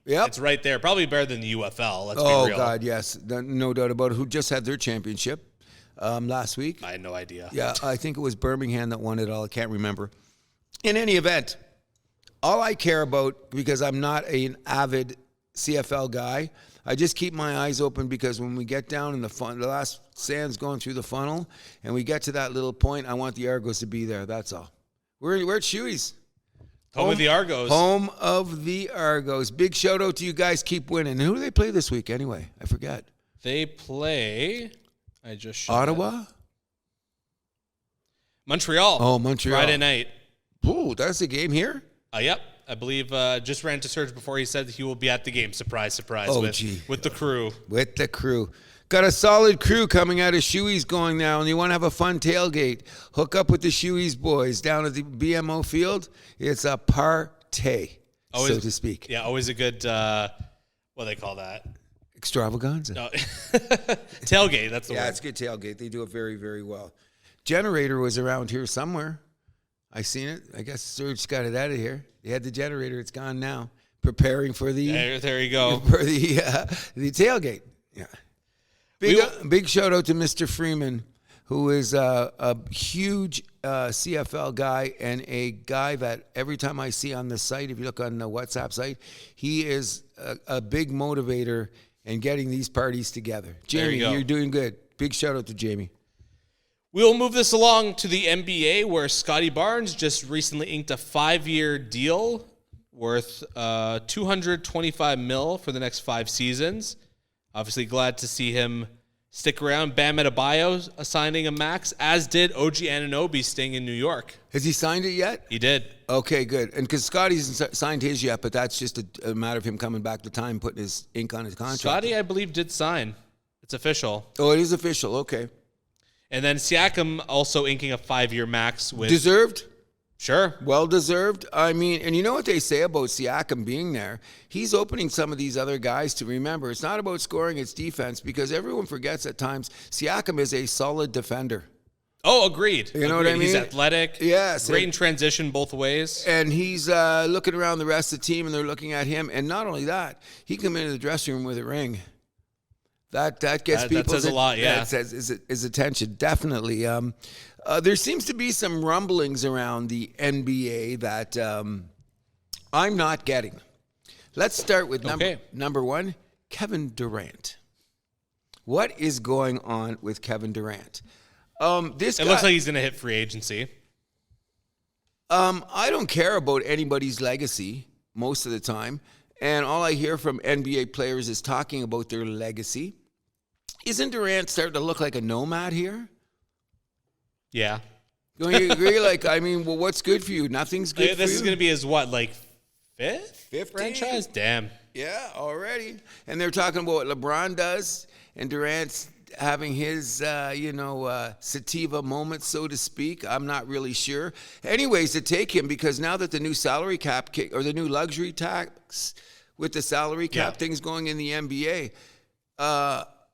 it's right there. Probably better than the UFL. Let's be real. Oh God, yes, no doubt about it. Who just had their championship last week? I had no idea. Yeah, I think it was Birmingham that won it all. I can't remember. In any event, all I care about, because I'm not an avid CFL guy, I just keep my eyes open because when we get down in the last sand's going through the funnel, and we get to that little point, I want the Argos to be there. That's all. We're at Shoey's. Home of the Argos. Home of the Argos. Big shout out to you guys. Keep winning. And who do they play this week anyway? I forget. They play. I just Ottawa. Montreal. Oh, Montreal. Friday night. Ooh, that's a game here. Yep. I believe just ran to Serge before he said he will be at the game. Surprise, surprise. With the crew. With the crew. Got a solid crew coming out of Shoey's going now, and you want to have a fun tailgate. Hook up with the Shoey's boys down at the BMO field. It's a party, so to speak. Yeah, always a good, what do they call that? Extravaganza. No. Tailgate, that's the word. Yeah, it's a good tailgate. They do it very, very well. Generator was around here somewhere. I seen it. I guess Serge got it out of here. They had the generator. It's gone now. Preparing for the there you go for the tailgate. Yeah. Big shout out to Mr. Freeman, who is a huge CFL guy and a guy that every time I see on the site, if you look on the WhatsApp site, he is a big motivator in getting these parties together. Jamie, you're doing good. Big shout out to Jamie. We'll move this along to the NBA, where Scotty Barnes just recently inked a 5-year deal worth $225 million for the next 5 seasons. Obviously glad to see him stick around. Bam Adebayo signing a max, as did OG Anunoby staying in New York. Has he signed it yet? He did. Okay, good. And because Scotty hasn't signed his yet, but that's just a matter of him coming back to time, putting his ink on his contract. Scotty, I believe, did sign. It's official. Oh, it is official. Okay. And then Siakam also inking a 5-year max with... Deserved? Sure. Well deserved. I mean, and you know what they say about Siakam being there? He's opening some of these other guys to remember it's not about scoring, it's defense, because everyone forgets at times Siakam is a solid defender. Oh, agreed. You know what I mean? He's athletic. Yes. Great in transition both ways. And he's looking around the rest of the team, and they're looking at him. And not only that, he come into the dressing room with a ring. That gets people. That says a lot, yeah. That says his attention, definitely. There seems to be some rumblings around the NBA that I'm not getting. Let's start with number one, Kevin Durant. What is going on with Kevin Durant? It looks like he's going to hit free agency. I don't care about anybody's legacy most of the time. And all I hear from NBA players is talking about their legacy. Isn't Durant starting to look like a nomad here? Yeah. Don't you agree? Well, what's good for you? Nothing's good for you? This is going to be his, fifth franchise? Damn. Yeah, already. And they're talking about what LeBron does, and Durant's having his, sativa moment, so to speak. I'm not really sure. Anyways, to take him, because now that the new salary cap or the new luxury tax with the salary cap things going in the NBA,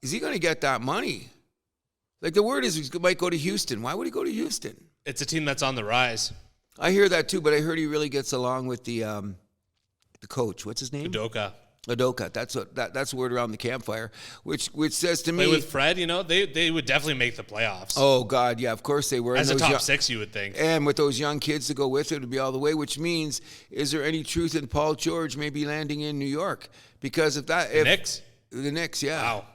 is he going to get that money? Like, the word is he might go to Houston. Why would he go to Houston? It's a team that's on the rise. I hear that too, but I heard he really gets along with the coach. What's his name? Udoka. That's word around the campfire, which says to me. Play with Fred, they would definitely make the playoffs. Oh God, yeah, of course they were. As a top six, you would think. And with those young kids to go with it, would be all the way. Which means, is there any truth in Paul George maybe landing in New York? Because if the Knicks, yeah. Wow.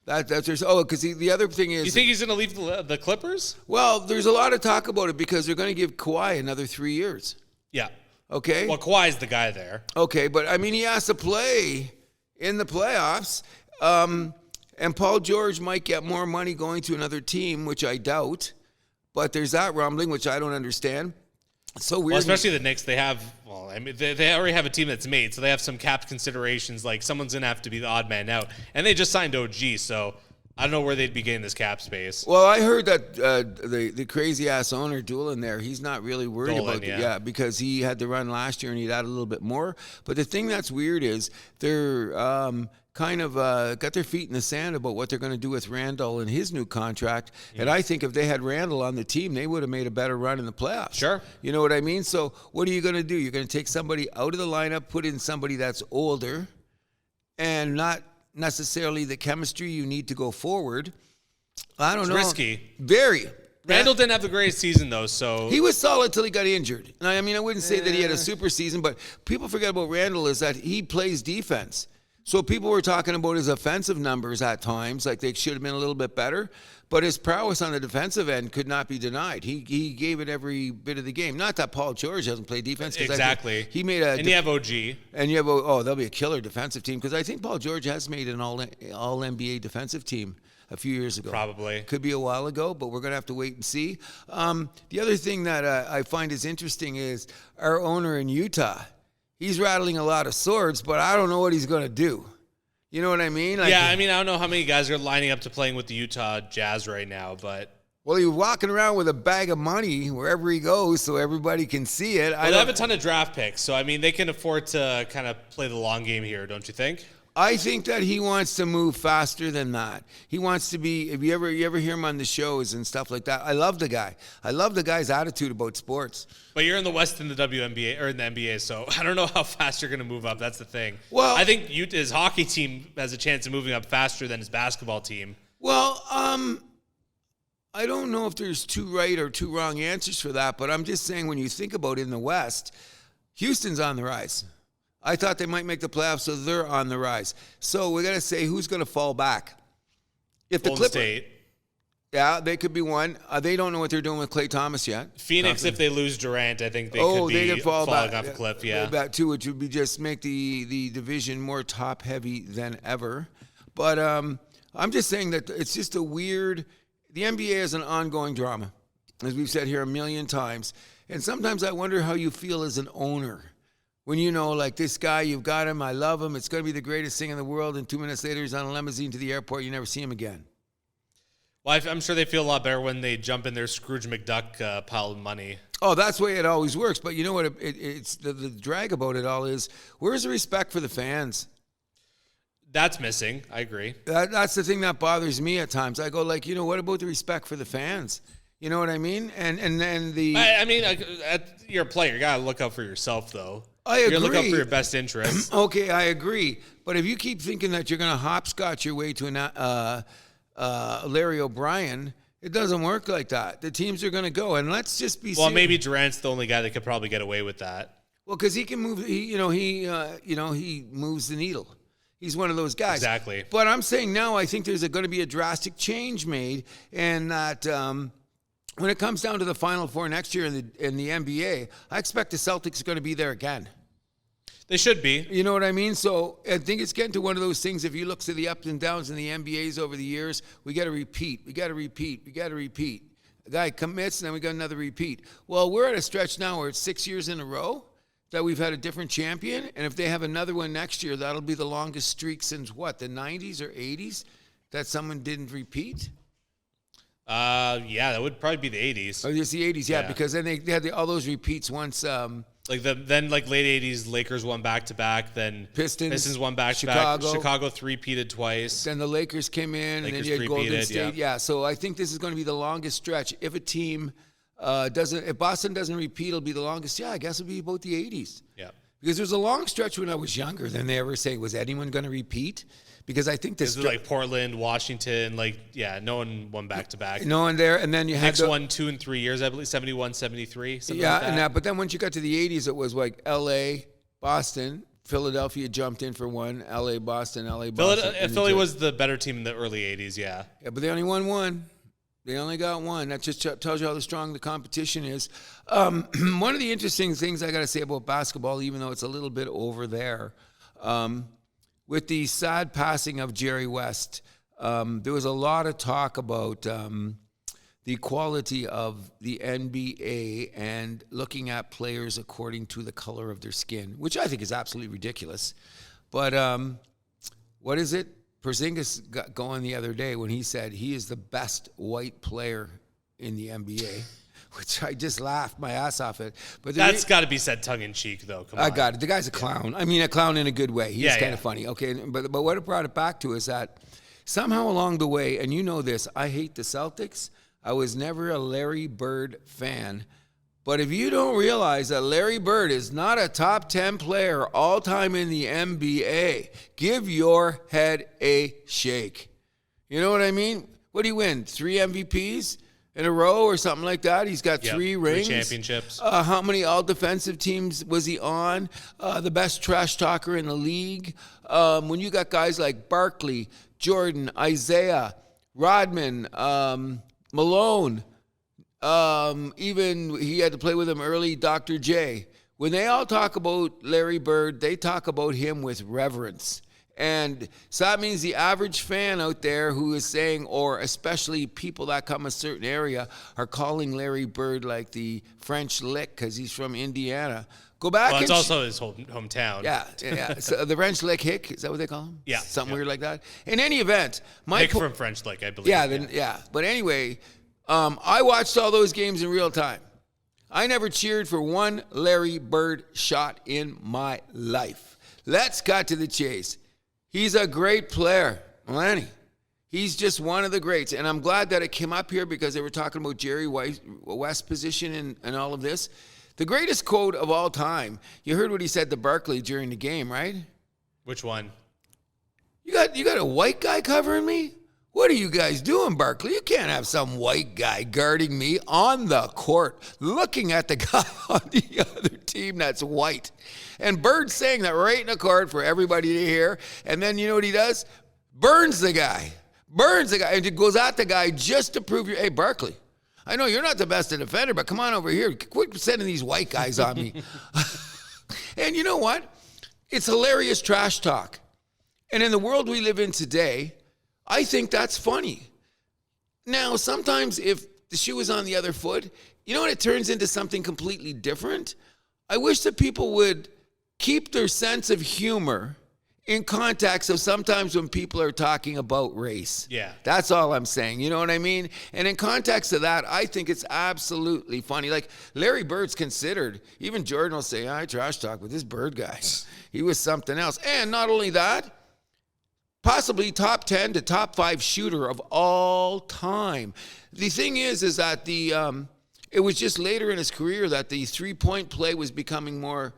Because the other thing is... You think he's going to leave the Clippers? Well, there's a lot of talk about it because they're going to give Kawhi another 3 years. Yeah. Okay? Well, Kawhi's the guy there. Okay, but he has to play in the playoffs. And Paul George might get more money going to another team, which I doubt. But there's that rumbling, which I don't understand. It's so weird. Well, especially the Knicks, they already have a team that's made, so they have some cap considerations, like someone's going to have to be the odd man out. And they just signed OG, so I don't know where they'd be getting this cap space. Well, I heard that the crazy-ass owner, Doolin there, he's not really worried about it. Because he had to run last year and he'd add a little bit more. But the thing that's weird is they're kind of got their feet in the sand about what they're going to do with Randall and his new contract. Yeah. And I think if they had Randall on the team, they would have made a better run in the playoffs. Sure. You know what I mean? So what are you going to do? You're going to take somebody out of the lineup, put in somebody that's older and not necessarily the chemistry you need to go forward. I don't know. Risky. Very. Randall didn't have the greatest season, though, so... He was solid till he got injured. And I wouldn't say that he had a super season, but people forget about Randall is that he plays defense. So people were talking about his offensive numbers at times, like they should have been a little bit better. But his prowess on the defensive end could not be denied. He gave it every bit of the game. Not that Paul George hasn't played defense. Exactly. He made and you have OG. And you have, they'll be a killer defensive team. Because I think Paul George has made an all-NBA defensive team a few years ago. Probably. Could be a while ago, but we're going to have to wait and see. The other thing that I find is interesting is our owner in Utah. He's rattling a lot of swords, but I don't know what he's going to do. You know what I mean? I don't know how many guys are lining up to playing with the Utah Jazz right now, but... Well, he's walking around with a bag of money wherever he goes so everybody can see it. Well, they have a ton of draft picks, so, they can afford to kind of play the long game here, don't you think? I think that he wants to move faster than that. He wants to be, if you ever hear him on the shows and stuff like that, I love the guy. I love the guy's attitude about sports. But you're in the West in the WNBA, or in the NBA, so I don't know how fast you're going to move up. That's the thing. Well, I think his hockey team has a chance of moving up faster than his basketball team. Well, I don't know if there's two right or two wrong answers for that, but I'm just saying when you think about it in the West, Houston's on the rise. I thought they might make the playoffs, so they're on the rise. So we got to say who's going to fall back. If the Golden State. Yeah, they could be one. They don't know what they're doing with Klay Thomas yet. Phoenix, if they lose Durant, I think they could be falling off a cliff. Yeah, that too, which would be just make the division more top heavy than ever. But I'm just saying that it's just a weird. The NBA is an ongoing drama, as we've said here a million times. And sometimes I wonder how you feel as an owner. When you know, like this guy, you've got him, I love him, it's going to be the greatest thing in the world, and 2 minutes later he's on a limousine to the airport, you never see him again. Well, I'm sure they feel a lot better when they jump in their Scrooge McDuck pile of money. Oh, that's the way it always works. But you know what? It's the drag about it all is, where's the respect for the fans? That's missing. I agree. That's the thing that bothers me at times. I go like, what about the respect for the fans? You know what I mean? And then I mean, you're a player. You got to look out for yourself, though. I agree. You got to look out for your best interests. Okay, I agree. But if you keep thinking that you're going to hopscotch your way to Larry O'Brien, it doesn't work like that. The teams are going to go, and let's just be. Well, serious. maybe Durant's the only guy that could probably get away with that. Well, because he can move. He moves the needle. He's one of those guys. Exactly. But I'm saying now, I think there's going to be a drastic change made, and that when it comes down to the Final Four next year in the NBA, I expect the Celtics are going to be there again. They should be. You know what I mean? So I think it's getting to one of those things. If you look to the ups and downs in the NBAs over the years, we got to repeat. We got to repeat. We got to repeat. A guy commits, and then we got another repeat. Well, we're at a stretch now where it's 6 years in a row that we've had a different champion. And if they have another one next year, that'll be the longest streak since what, the 90s or 80s that someone didn't repeat? Yeah, that would probably be the 80s. Oh, it's the 80s, yeah. Because then they had all those repeats once. Late 80s, Lakers won back-to-back, then Pistons won back-to-back. Chicago three-peated twice. Then the Lakers came in, and then you had Golden State. Yeah, so I think this is going to be the longest stretch. If a team if Boston doesn't repeat, it'll be the longest. Yeah, I guess it'll be about the 80s. Yeah. Because there's a long stretch when I was younger than they ever say, was anyone going to repeat? Because I think this is like Portland, Washington, no one won back-to-back. No one there, and then you had Knicks won 2 and 3 years, I believe, 71, 73, something like that. Yeah, but then once you got to the 80s, it was like L.A., Boston, Philadelphia jumped in for one, L.A., Boston, Boston. Philly was the better team in the early 80s, yeah. Yeah, but they only won one. They only got one. That just tells you how strong the competition is. One of the interesting things I got to say about basketball, even though it's a little bit over there, with the sad passing of Jerry West, there was a lot of talk about the quality of the NBA and looking at players according to the color of their skin, which I think is absolutely ridiculous. But what is it? Porzingis got going the other day when he said he is the best white player in the NBA, which I just laughed my ass off at. But that's got to be said tongue-in-cheek, though. Come on. I got it. The guy's a clown. I mean, a clown in a good way. He's kind of funny. Okay, but what it brought it back to is that somehow along the way, and you know this, I hate the Celtics. I was never a Larry Bird fan. But if you don't realize that Larry Bird is not a top 10 player all time in the NBA, give your head a shake. You know what I mean? What did he win? 3 MVPs in a row or something like that? He's got 3 rings. 3 championships. How many all-defensive teams was he on? The best trash talker in the league. When you got guys like Barkley, Jordan, Isaiah, Rodman, Malone, even he had to play with him early, Dr. J. When they all talk about Larry Bird, they talk about him with reverence. And so that means the average fan out there who is saying, or especially people that come a certain area, are calling Larry Bird like the French lick because he's from Indiana. Go back. Well, it's also his hometown. Yeah. So the French lick hick, is that what they call him? Yeah. Something weird like that. In any event, Hick from French lick, I believe. Yeah. But anyway, I watched all those games in real time. I never cheered for one Larry Bird shot in my life. Let's cut to the chase. He's a great player, Lenny. He's just one of the greats. And I'm glad that it came up here because they were talking about Jerry West's position and all of this. The greatest quote of all time, you heard what he said to Barkley during the game, right? Which one? You got a white guy covering me? What are you guys doing, Barkley? You can't have some white guy guarding me on the court, looking at the guy on the other team that's white. And Bird's saying that right in the court for everybody to hear. And then you know what he does? Burns the guy. And it goes at the guy just to prove hey, Barkley, I know you're not the best defender, but come on over here. Quit sending these white guys on me. And you know what? It's hilarious trash talk. And in the world we live in today, I think that's funny. Now, sometimes if the shoe is on the other foot, you know what? It turns into something completely different. I wish that people would keep their sense of humor in context of sometimes when people are talking about race. Yeah. That's all I'm saying. You know what I mean? And in context of that, I think it's absolutely funny. Like, Larry Bird's considered, even Jordan will say, I trash talk with this Bird guy. He was something else. And not only that, possibly top 10 to top 5 shooter of all time. The thing is that it was just later in his career that the three-point play was becoming more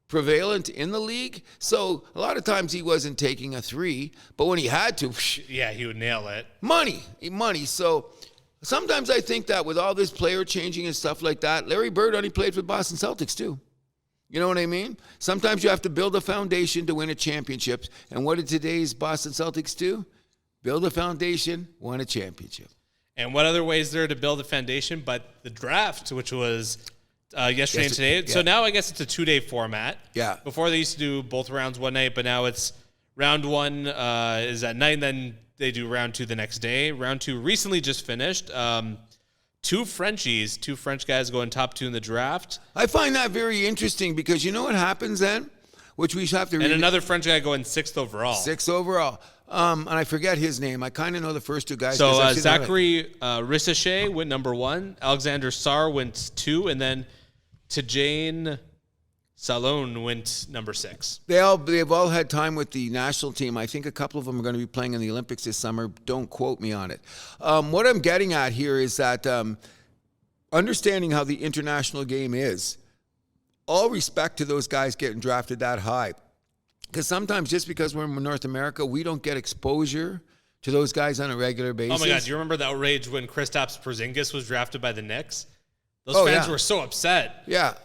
prevalent in the league. So a lot of times he wasn't taking a three, but when he had to, yeah, he would nail it. Money. So sometimes I think that with all this player changing and stuff like that, Larry Bird only played for Boston Celtics too. You know what I mean? Sometimes you have to build a foundation to win a championship. And what did today's Boston Celtics do? Build a foundation, won a championship. And what other ways there to build a foundation but the draft, which was yesterday and today. Yeah. So now I guess it's a 2-day format. Yeah. Before they used to do both rounds one night, but now it's round one is at night, and then they do round 2 the next day. Round 2 recently just finished. 2 French guys going top 2 in the draft. I find that very interesting because you know what happens then? Which we have to read. And another French guy going 6th overall. 6th overall. And I forget his name. I kind of know the first 2 guys. So Zachary Rissachet went number 1. Alexander Sarr went 2. And then Tijane Salone went number 6. They've all had time with the national team. I think a couple of them are going to be playing in the Olympics this summer. Don't quote me on it. What I'm getting at here is that understanding how the international game is, all respect to those guys getting drafted that high. Because sometimes just because we're in North America, we don't get exposure to those guys on a regular basis. Oh, my God. Do you remember the outrage when Kristaps Porzingis was drafted by the Knicks? Those fans were so upset. Yeah.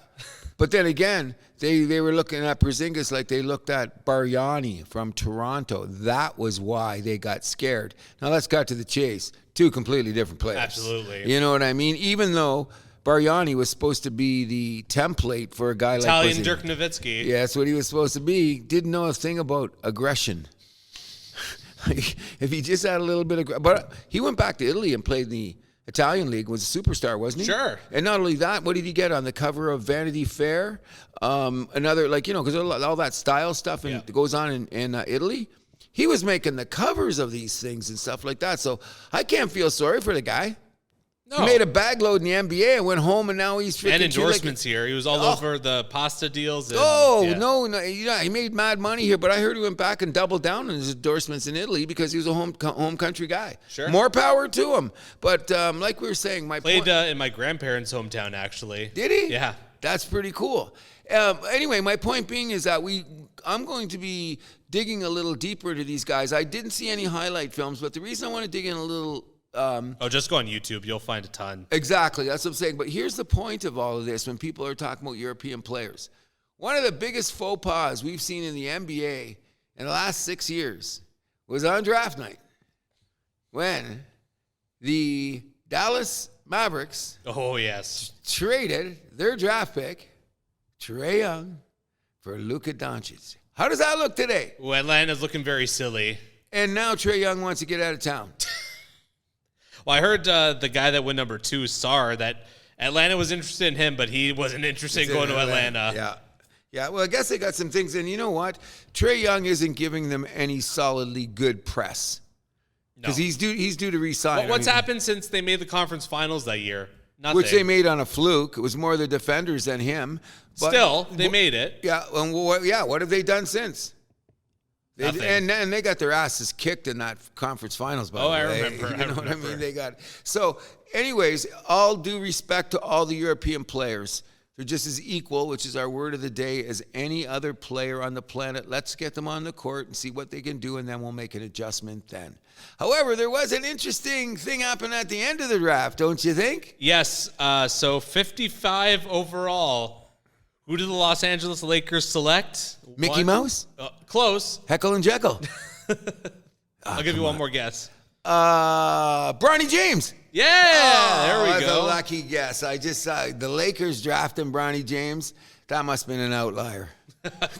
But then again, they were looking at Porzingis like they looked at Bargnani from Toronto. That was why they got scared. Now let's cut to the chase. 2 completely different players. Absolutely. You know what I mean? Even though Bargnani was supposed to be the template for a guy Italian like Dirk Nowitzki. Yeah, that's what he was supposed to be. Didn't know a thing about aggression. If he just had a little bit of... But he went back to Italy and played in the Italian League, was a superstar, wasn't he? Sure. And not only that, what did he get on the cover of Vanity Fair? Another, because all that style stuff goes on in Italy. He was making the covers of these things and stuff like that. So I can't feel sorry for the guy. No. He made a bag load in the NBA and went home, and now he's freaking... And endorsements here. He was all over the pasta deals. And, no. Yeah, he made mad money here, but I heard he went back and doubled down on his endorsements in Italy because he was a home country guy. Sure. More power to him. But like we were saying, played in my grandparents' hometown, actually. Did he? Yeah. That's pretty cool. Anyway, my point being is that I'm going to be digging a little deeper into these guys. I didn't see any highlight films, but the reason I want to dig in a little... just go on YouTube. You'll find a ton. Exactly. That's what I'm saying. But here's the point of all of this when people are talking about European players. One of the biggest faux pas we've seen in the NBA in the last 6 years was on draft night when the Dallas Mavericks traded their draft pick, Trae Young, for Luka Doncic. How does that look today? Well, Atlanta's looking very silly. And now Trae Young wants to get out of town. Well, I heard the guy that went number 2, Sarr, that Atlanta was interested in him, but he wasn't interested in going to Atlanta. Yeah. Well, I guess they got some things. And you know what? Trae Young isn't giving them any solidly good press. Because he's due to resign. What's happened since they made the conference finals that year? Nothing. Which they made on a fluke. It was more the defenders than him. But, still, they made it. Yeah. What have they done since? And they got their asses kicked in that conference finals, by the way. I remember. You know what I mean? They got... So, anyways, all due respect to all the European players. They're just as equal, which is our word of the day, as any other player on the planet. Let's get them on the court and see what they can do, and then we'll make an adjustment then. However, there was an interesting thing happen at the end of the draft, don't you think? Yes. So 55 overall. Who did the Los Angeles Lakers select? Mickey Mouse? Close. Heckle and Jekyll. I'll give you one more guess. Bronny James. Yeah, there we that's go. A lucky guess. I just saw the Lakers drafting Bronny James. That must have been an outlier.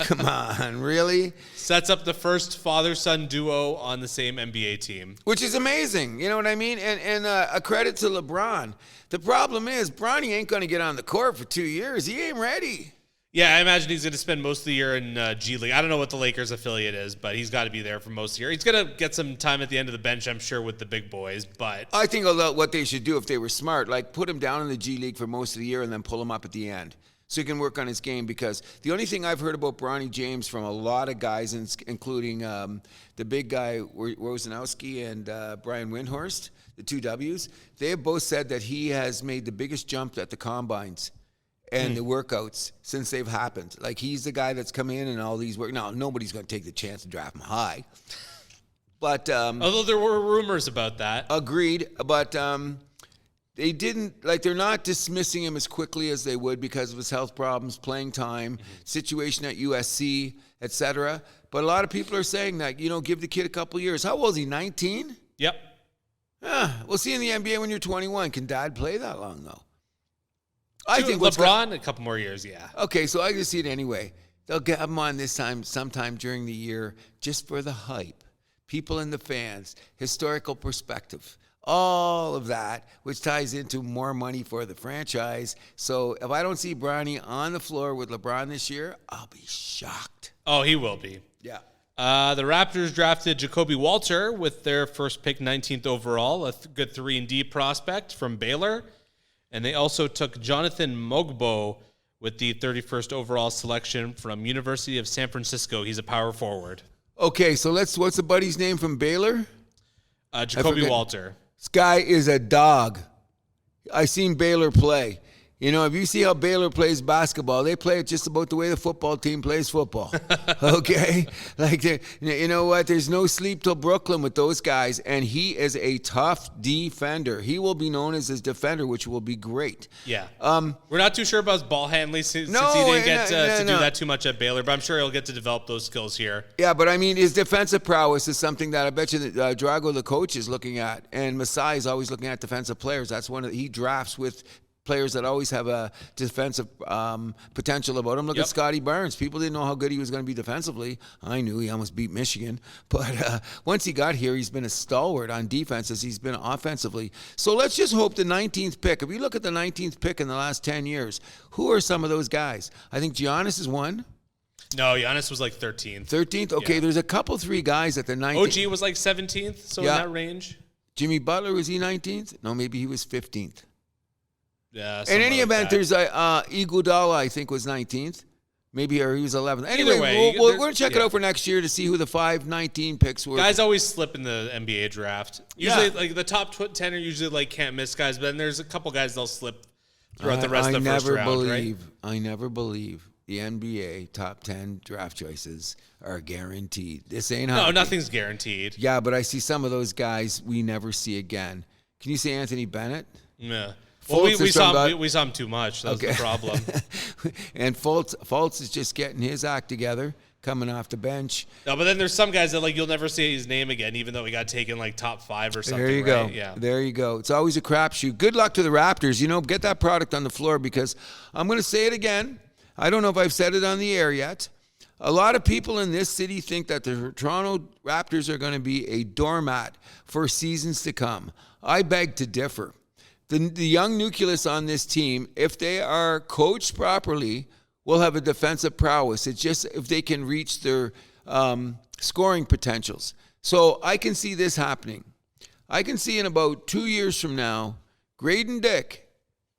Come on, really? Sets up the first father-son duo on the same NBA team. Which is amazing, you know what I mean? And a credit to LeBron. The problem is, Bronny ain't going to get on the court for 2 years. He ain't ready. Yeah, I imagine he's going to spend most of the year in G League. I don't know what the Lakers affiliate is, but he's got to be there for most of the year. He's going to get some time at the end of the bench, I'm sure, with the big boys. But I think what they should do if they were smart, like put him down in the G League for most of the year and then pull him up at the end so he can work on his game. Because the only thing I've heard about Bronny James from a lot of guys, including the big guy Woznowski and Brian Windhorst, the two W's, they have both said that he has made the biggest jump at the combines and the workouts since they've happened. Like, he's the guy that's come in and all these work. Now, nobody's going to take the chance to draft him high. But although there were rumors about that. Agreed. But they didn't, like, they're not dismissing him as quickly as they would because of his health problems, playing time, situation at USC, etc. But a lot of people are saying that, give the kid a couple years. How old is he, 19? Yep. We'll see in the NBA when you're 21. Can dad play that long, though? I think LeBron, a couple more years, yeah. Okay, so I just see it anyway. They'll get him on this time, sometime during the year, just for the hype. People and the fans, historical perspective, all of that, which ties into more money for the franchise. So if I don't see Bronny on the floor with LeBron this year, I'll be shocked. Oh, he will be. Yeah. The Raptors drafted Jacoby Walter with their first pick, 19th overall, a good 3-and-D prospect from Baylor. And they also took Jonathan Mogbo with the 31st overall selection from University of San Francisco. He's a power forward. Okay, so what's the buddy's name from Baylor? Jacoby Walter. This guy is a dog. I seen Baylor play. If you see how Baylor plays basketball, they play it just about the way the football team plays football. Okay? Like, you know what? There's no sleep till Brooklyn with those guys, and he is a tough defender. He will be known as his defender, which will be great. Yeah. We're not too sure about his ball handling since he didn't get to do that too much at Baylor, but I'm sure he'll get to develop those skills here. Yeah, but I mean, his defensive prowess is something that I bet you that Drago, the coach, is looking at, and Masai is always looking at defensive players. That's he drafts with players that always have a defensive potential about him. Look at Scotty Barnes. People didn't know how good he was going to be defensively. I knew he almost beat Michigan. But once he got here, he's been a stalwart on defense as he's been offensively. So let's just hope the 19th pick. If you look at the 19th pick in the last 10 years, who are some of those guys? I think Giannis is one. No, Giannis was like 13th. 13th? Okay, yeah. There's a couple, 3 guys at the 19th. OG was like 17th, so in that range. Jimmy Butler, was he 19th? No, maybe he was 15th. Yeah, in any event, there's Iguodala, I think, was 19th. Maybe or he was 11th. Anyway, we're going to check it out for next year to see who the 5-19 picks were. Guys always slip in the NBA draft. Usually, like the top 10 are usually like can't miss guys, but then there's a couple guys that'll slip throughout the rest of the first round, right? I never believe the NBA top 10 draft choices are guaranteed. This ain't hockey. No, nothing's guaranteed. Yeah, but I see some of those guys we never see again. Can you say Anthony Bennett? Yeah. Well, we saw him too much. That was the problem. And Fultz is just getting his act together, coming off the bench. No, but then there's some guys that you'll never see his name again, even though he got taken top 5 or something. There you go. Yeah. There you go. It's always a crapshoot. Good luck to the Raptors. Get that product on the floor because I'm going to say it again. I don't know if I've said it on the air yet. A lot of people in this city think that the Toronto Raptors are going to be a doormat for seasons to come. I beg to differ. The young nucleus on this team, if they are coached properly, will have a defensive prowess. It's just if they can reach their scoring potentials. So I can see this happening. I can see in about 2 years from now, Graydon Dick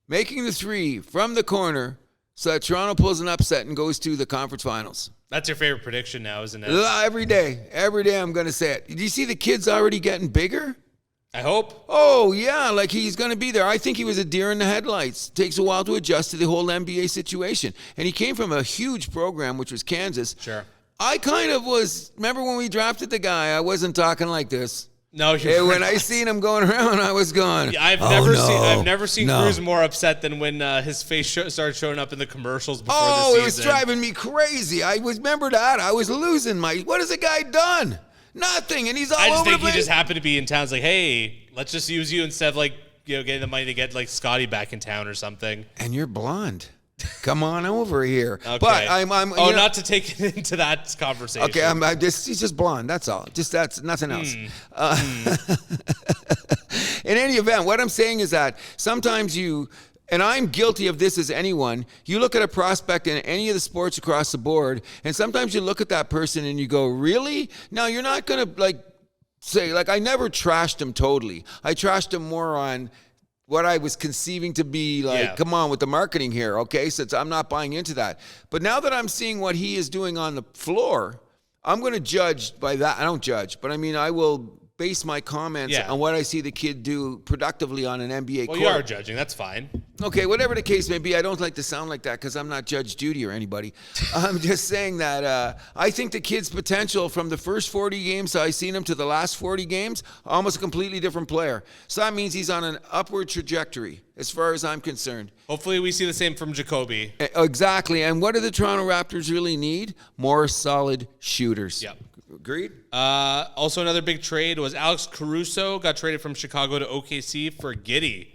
making the 3 from the corner so that Toronto pulls an upset and goes to the conference finals. That's your favorite prediction now, isn't it? Every day I'm going to say it. Do you see the kid's already getting bigger? I hope. Oh, yeah, like he's going to be there. I think he was a deer in the headlights. Takes a while to adjust to the whole NBA situation. And he came from a huge program, which was Kansas. Sure. I kind of was, remember when we drafted the guy, I wasn't talking like this. No, when I seen him going around, I was going. Yeah, I've never seen Cruz more upset than when his face started showing up in the commercials before the season. Oh, it was driving me crazy. Remember that. I was losing what has the guy done? Nothing, and he's all over the place. I just think he just happened to be in town. It's like, hey, let's just use you instead of getting the money to get Scotty back in town or something. And you're blonde. Come on over here. Okay. But I'm not to take it into that conversation. Okay, he's just blonde. That's all. That's nothing else. In any event, what I'm saying is that sometimes you and I'm guilty of this as anyone, you look at a prospect in any of the sports across the board, and sometimes you look at that person and you go, really? Now, you're not going to, say, I never trashed him totally. I trashed him more on what I was conceiving to be come on with the marketing here, okay? So I'm not buying into that. But now that I'm seeing what he is doing on the floor, I'm going to judge by that. I don't judge, but I will base my comments on what I see the kid do productively on an NBA court. Well, you are judging. That's fine. Okay, whatever the case may be, I don't like to sound like that because I'm not Judge Judy or anybody. I'm just saying that I think the kid's potential from the first 40 games I seen him to the last 40 games, almost a completely different player. So that means he's on an upward trajectory as far as I'm concerned. Hopefully we see the same from Jacoby. Exactly. And what do the Toronto Raptors really need? More solid shooters. Yep. Agreed? Also, another big trade was Alex Caruso got traded from Chicago to OKC for Giddey.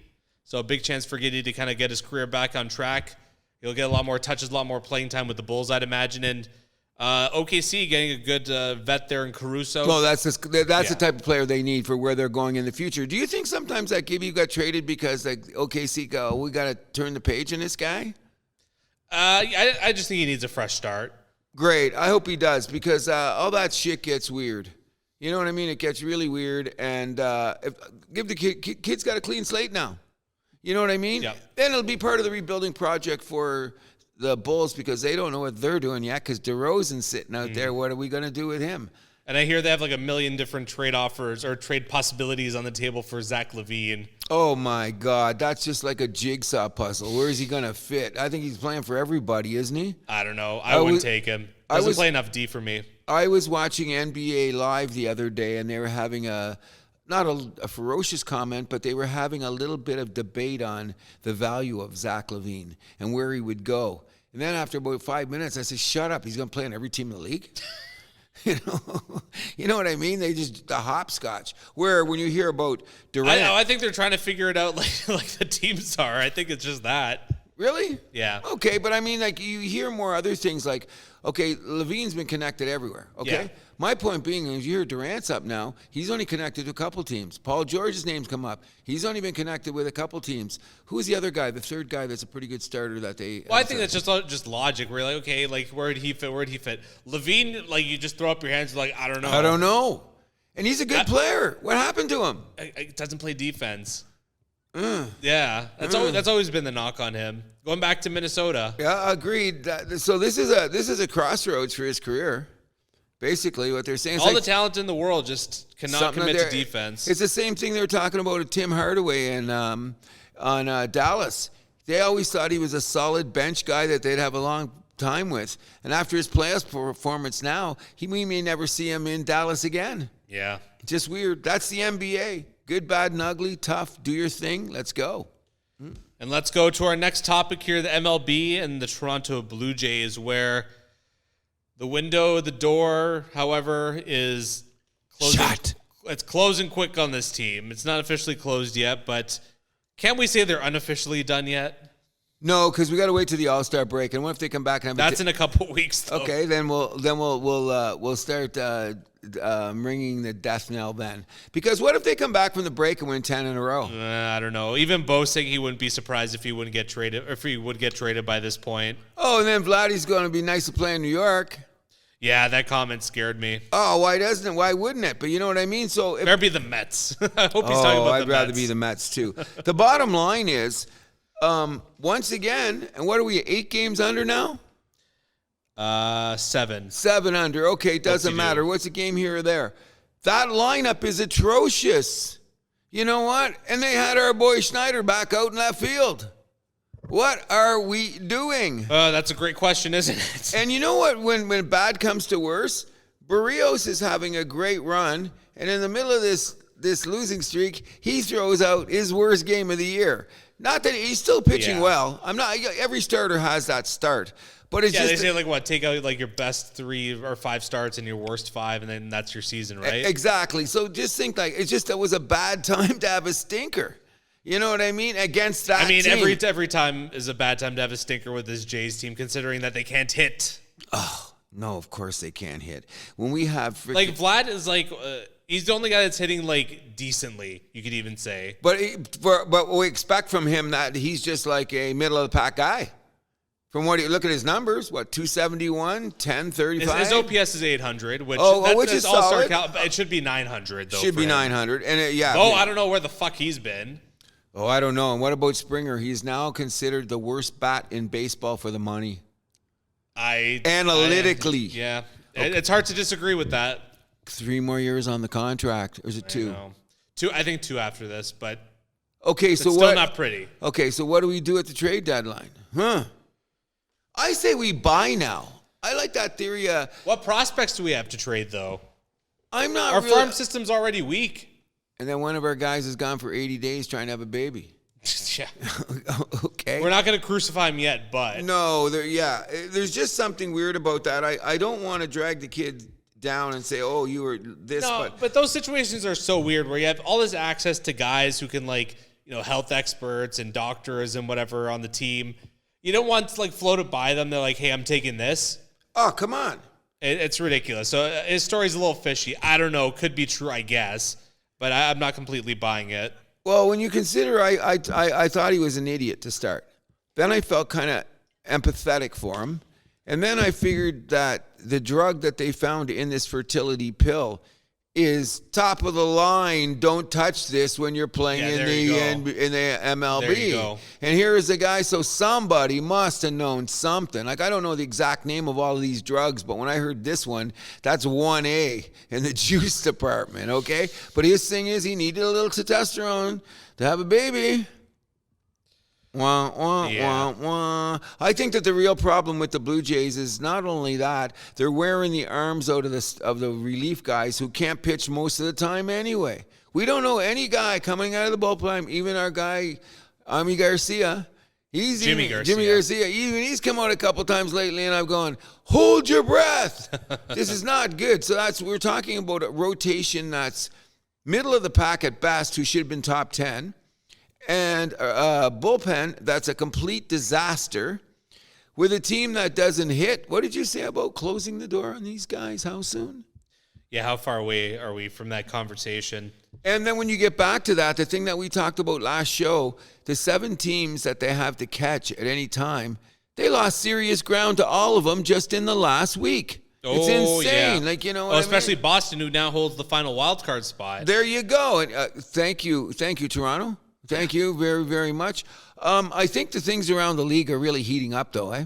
So a big chance for Giddey to kind of get his career back on track. He'll get a lot more touches, a lot more playing time with the Bulls, I'd imagine. And OKC getting a good vet there in Caruso. Well, that's the type of player they need for where they're going in the future. Do you think sometimes that Giddey got traded because OKC go, we got to turn the page on this guy? I just think he needs a fresh start. Great. I hope he does because all that shit gets weird. You know what I mean? It gets really weird. And give the kid's got a clean slate now. You know what I mean? Yep. Then it'll be part of the rebuilding project for the Bulls because they don't know what they're doing yet because DeRozan's sitting out there. What are we going to do with him? And I hear they have a million different trade offers or trade possibilities on the table for Zach LaVine. Oh, my God. That's just like a jigsaw puzzle. Where is he going to fit? I think he's playing for everybody, isn't he? I don't know. I wouldn't take him. Doesn't play enough D for me. I was watching NBA Live the other day, and they were having not a ferocious comment, but they were having a little bit of debate on the value of Zach LaVine and where he would go. And then after about 5 minutes, I said, shut up. He's going to play on every team in the league? You know what I mean? They just the hopscotch. Where when you hear about Durant, I think they're trying to figure it out like the teams are. I think it's just that. Really? Yeah. Okay, but you hear more other things okay, LaVine's been connected everywhere. Okay. Yeah. My point being is you hear Durant's up now. He's only connected to a couple teams. Paul George's name's come up. He's only been connected with a couple teams. Who's the other guy? The third guy that's a pretty good starter that they. Well, I think that's just logic. We're okay, where did he fit? Where did he fit? LaVine, you just throw up your hands I don't know. I don't know. And he's a good player. What happened to him? He doesn't play defense. Yeah, that's always been the knock on him. Going back to Minnesota. Yeah, agreed. So this is a crossroads for his career. Basically, what they're saying is all the talent in the world just cannot commit to defense. It's the same thing they were talking about with Tim Hardaway on Dallas. They always thought he was a solid bench guy that they'd have a long time with. And after his playoff performance now, we may never see him in Dallas again. Yeah. Just weird. That's the NBA. Good, bad, and ugly, tough. Do your thing. Let's go. And let's go to our next topic here, the MLB and the Toronto Blue Jays, where the door, however, is closing. Shut. It's closing quick on this team. It's not officially closed yet, but can't we say they're unofficially done yet? No, because we got to wait till the All-Star break. And what if they come back and have That's in a couple weeks, though. Okay, then we'll start ringing the death knell then. Because what if they come back from the break and win 10 in a row? I don't know. Even Bo saying he wouldn't be surprised if he wouldn't get traded, or if he would get traded by this point. Oh, and then Vladdy's going to be nice to play in New York. Yeah, that comment scared me. Oh, why doesn't it? Why wouldn't it? But you know what I mean? So better be the Mets. I hope he's talking about the Mets. I'd rather be the Mets too. The bottom line is, once again, and what are we, 8 games under now? 7. 7 under. Okay, doesn't matter. What's a game here or there? That lineup is atrocious. You know what? And they had our boy Schneider back out in left field. What are we doing? That's a great question, isn't it? And you know what? When bad comes to worse, Barrios is having a great run, and in the middle of this losing streak, he throws out his worst game of the year. Not that he's still pitching well. Every starter has that start. But it's just they say take out your best 3 or 5 starts and your worst 5, and then that's your season, right? Exactly. So just think it was a bad time to have a stinker. You know what I mean? Against that team. Every time is a bad time to have a stinker with this Jays team, considering that they can't hit. Oh, no, of course they can't hit. When we have... Vlad is He's the only guy that's hitting like decently, you could even say. But we expect from him that he's just like a middle of the pack guy. From what you look at his numbers, 271, 1035. His OPS is 800, which which is all-star solid. It should be 900 though. Should be 900, and I don't know where the fuck he's been. Oh, I don't know. And what about Springer? He's now considered the worst bat in baseball for the money. Analytically. Okay. It's hard to disagree with that. 3 more years on the contract, or is it 2? I think 2 after this, but okay, so it's what? Still not pretty. Okay, so what do we do at the trade deadline? I say we buy now. I like that theory. What prospects do we have to trade, though? Our farm system's already weak. And then one of our guys is gone for 80 days trying to have a baby. Yeah. Okay. We're not going to crucify him yet, but... No, there's just something weird about that. I don't want to drag the kid down and say, oh, you were this. No, but those situations are so weird where you have all this access to guys who can, like, health experts and doctors and whatever on the team. You don't want to, like, float it by them. They're like, hey, I'm taking this. Oh, come on. It's ridiculous. So his story's a little fishy. I don't know. Could be true, I guess. But I'm not completely buying it. Well, when you consider I thought he was an idiot to start. Then I felt kind of empathetic for him. And then I figured that the drug that they found in this fertility pill is top of the line. Don't touch this when you're playing in the MLB. There you go. And here is the guy. So somebody must have known something. Like, I don't know the exact name of all of these drugs, but when I heard this one, that's 1A in the juice department. Okay, but his thing is he needed a little testosterone to have a baby. Wah, wah, wah, wah. I think that the real problem with the Blue Jays is not only that, they're wearing the arms out of the relief guys who can't pitch most of the time anyway. We don't know any guy coming out of the bullpen, even our guy, Jimmy Garcia. Even he's come out a couple times lately, and I've gone, hold your breath. This is not good. So we're talking about a rotation that's middle of the pack at best, who should have been top 10. And a bullpen that's a complete disaster with a team that doesn't hit. What did you say about closing the door on these guys? How soon? Yeah, how far away are we from that conversation? And then when you get back to that, the thing that we talked about last show, the 7 teams that they have to catch at any time, they lost serious ground to all of them just in the last week. It's insane. Yeah. Like, especially Boston, who now holds the final wild card spot. There you go. And thank you, Toronto. Thank you very, very much. I think the things around the league are really heating up, though, eh?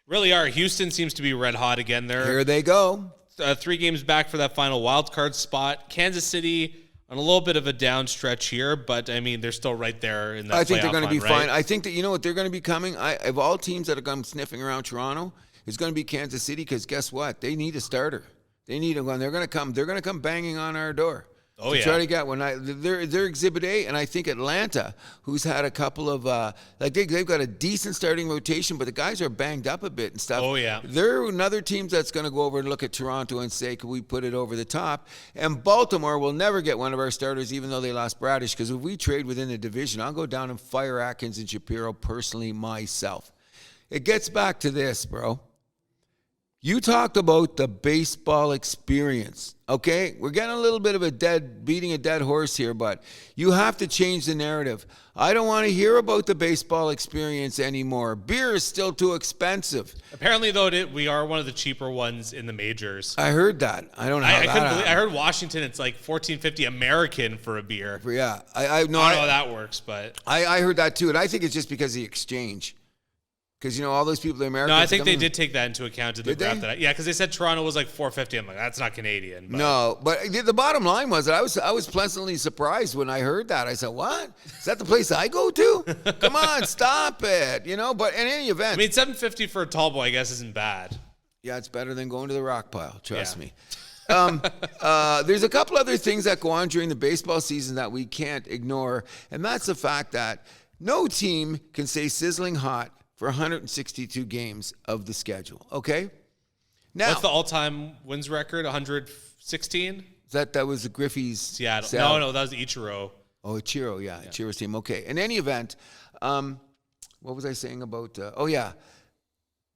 Really are. Houston seems to be red hot again. Here they go. 3 games back for that final wild card spot. Kansas City on a little bit of a down stretch here, but, I mean, they're still right there in that playoff. I think they're going to be fine. Right? I think that, what they're going to be coming? Of all teams that are going sniffing around Toronto, it's going to be Kansas City, because guess what? They need a starter. They need one. They're going to come banging on our door. Try to get one. They're Exhibit A, and I think Atlanta, who's had a couple of they've got a decent starting rotation, but the guys are banged up a bit and stuff. Oh yeah, they're another team that's going to go over and look at Toronto and say, "Can we put it over the top?" And Baltimore will never get one of our starters, even though they lost Bradish, because if we trade within the division, I'll go down and fire Atkins and Shapiro personally myself. It gets back to this, bro. You talked about the baseball experience, okay? We're getting a little bit of beating a dead horse here, but you have to change the narrative. I don't want to hear about the baseball experience anymore. Beer is still too expensive. Apparently, though, we are one of the cheaper ones in the majors. I heard that. I don't know how I heard Washington, it's like $14.50 American for a beer. Yeah. I don't know how that works, but... I heard that, too, and I think it's just because of the exchange. Because, all those people, the Americans... No, I think they did take that into account. Yeah, because they said Toronto was like $4.50. I'm like, that's not Canadian. But. No, but the bottom line was that I was pleasantly surprised when I heard that. I said, what? Is that the place I go to? Come on, stop it. But in any event... I mean, $7.50 for a tall boy, I guess, isn't bad. Yeah, it's better than going to the rock pile. Trust me. There's a couple other things that go on during the baseball season that we can't ignore, and that's the fact that no team can stay sizzling hot for 162 games of the schedule, okay? Now, what's the all-time wins record? 116? That was the Griffey's Seattle. No, that was Ichiro. Oh, Ichiro, yeah. Ichiro's team. Okay. In any event, what was I saying about...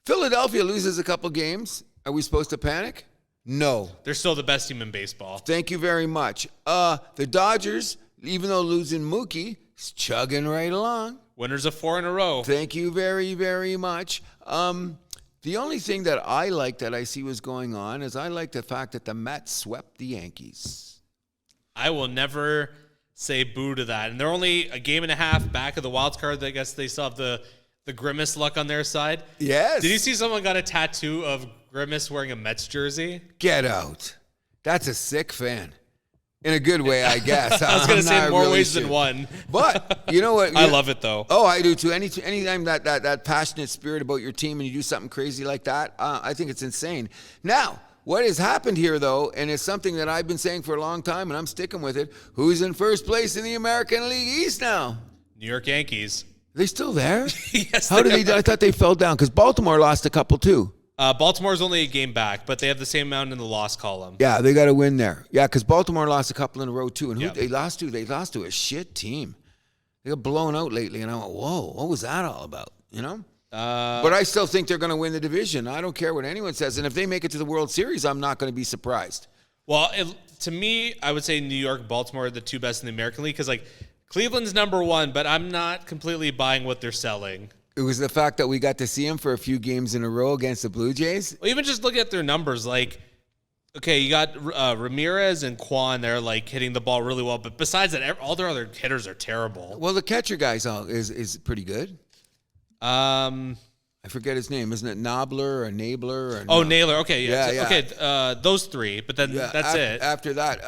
Philadelphia loses a couple games. Are we supposed to panic? No. They're still the best team in baseball. Thank you very much. The Dodgers, even though losing Mookie, is chugging right along. Winners of 4 in a row. Thank you very, very much. The only thing that I like that I see was going on is I like the fact that the Mets swept the Yankees. I will never say boo to that. And they're only a game and a half back of the wild card. I guess they still have the Grimace luck on their side. Yes. Did you see someone got a tattoo of Grimace wearing a Mets jersey? Get out. That's a sick fan. In a good way, I guess. I was going to say more really ways than one. But you know what? I love it, though. Oh, I do, too. Anytime that passionate spirit about your team and you do something crazy like that, I think it's insane. Now, what has happened here, though, and it's something that I've been saying for a long time, and I'm sticking with it, who's in first place in the American League East now? New York Yankees. Are they still there? Yes, How did they? I thought they fell down because Baltimore lost a couple, too. Baltimore's only a game back, but they have the same amount in the loss column. Yeah, they got to win there. Yeah, because Baltimore lost a couple in a row, too. And who Yep. they lost to? They lost to a shit team. They got blown out lately, and I went, whoa, what was that all about? You know? But I still think they're going to win the division. I don't care what anyone says. And if they make it to the World Series, I'm not going to be surprised. Well, to me, I would say New York, Baltimore are the two best in the American League because, like, Cleveland's number one, but I'm not completely buying what they're selling. It was the fact that we got to see him for a few games in a row against the Blue Jays. Well, even just look at their numbers. Like, okay, you got Ramirez and Kwan. They're, like, hitting the ball really well. But besides that, all their other hitters are terrible. Well, the catcher guy is pretty good. I forget his name. Isn't it Nobler or Nabler? Or Naylor. Okay, yeah. Yeah. Okay, those three. But then that's it. After that.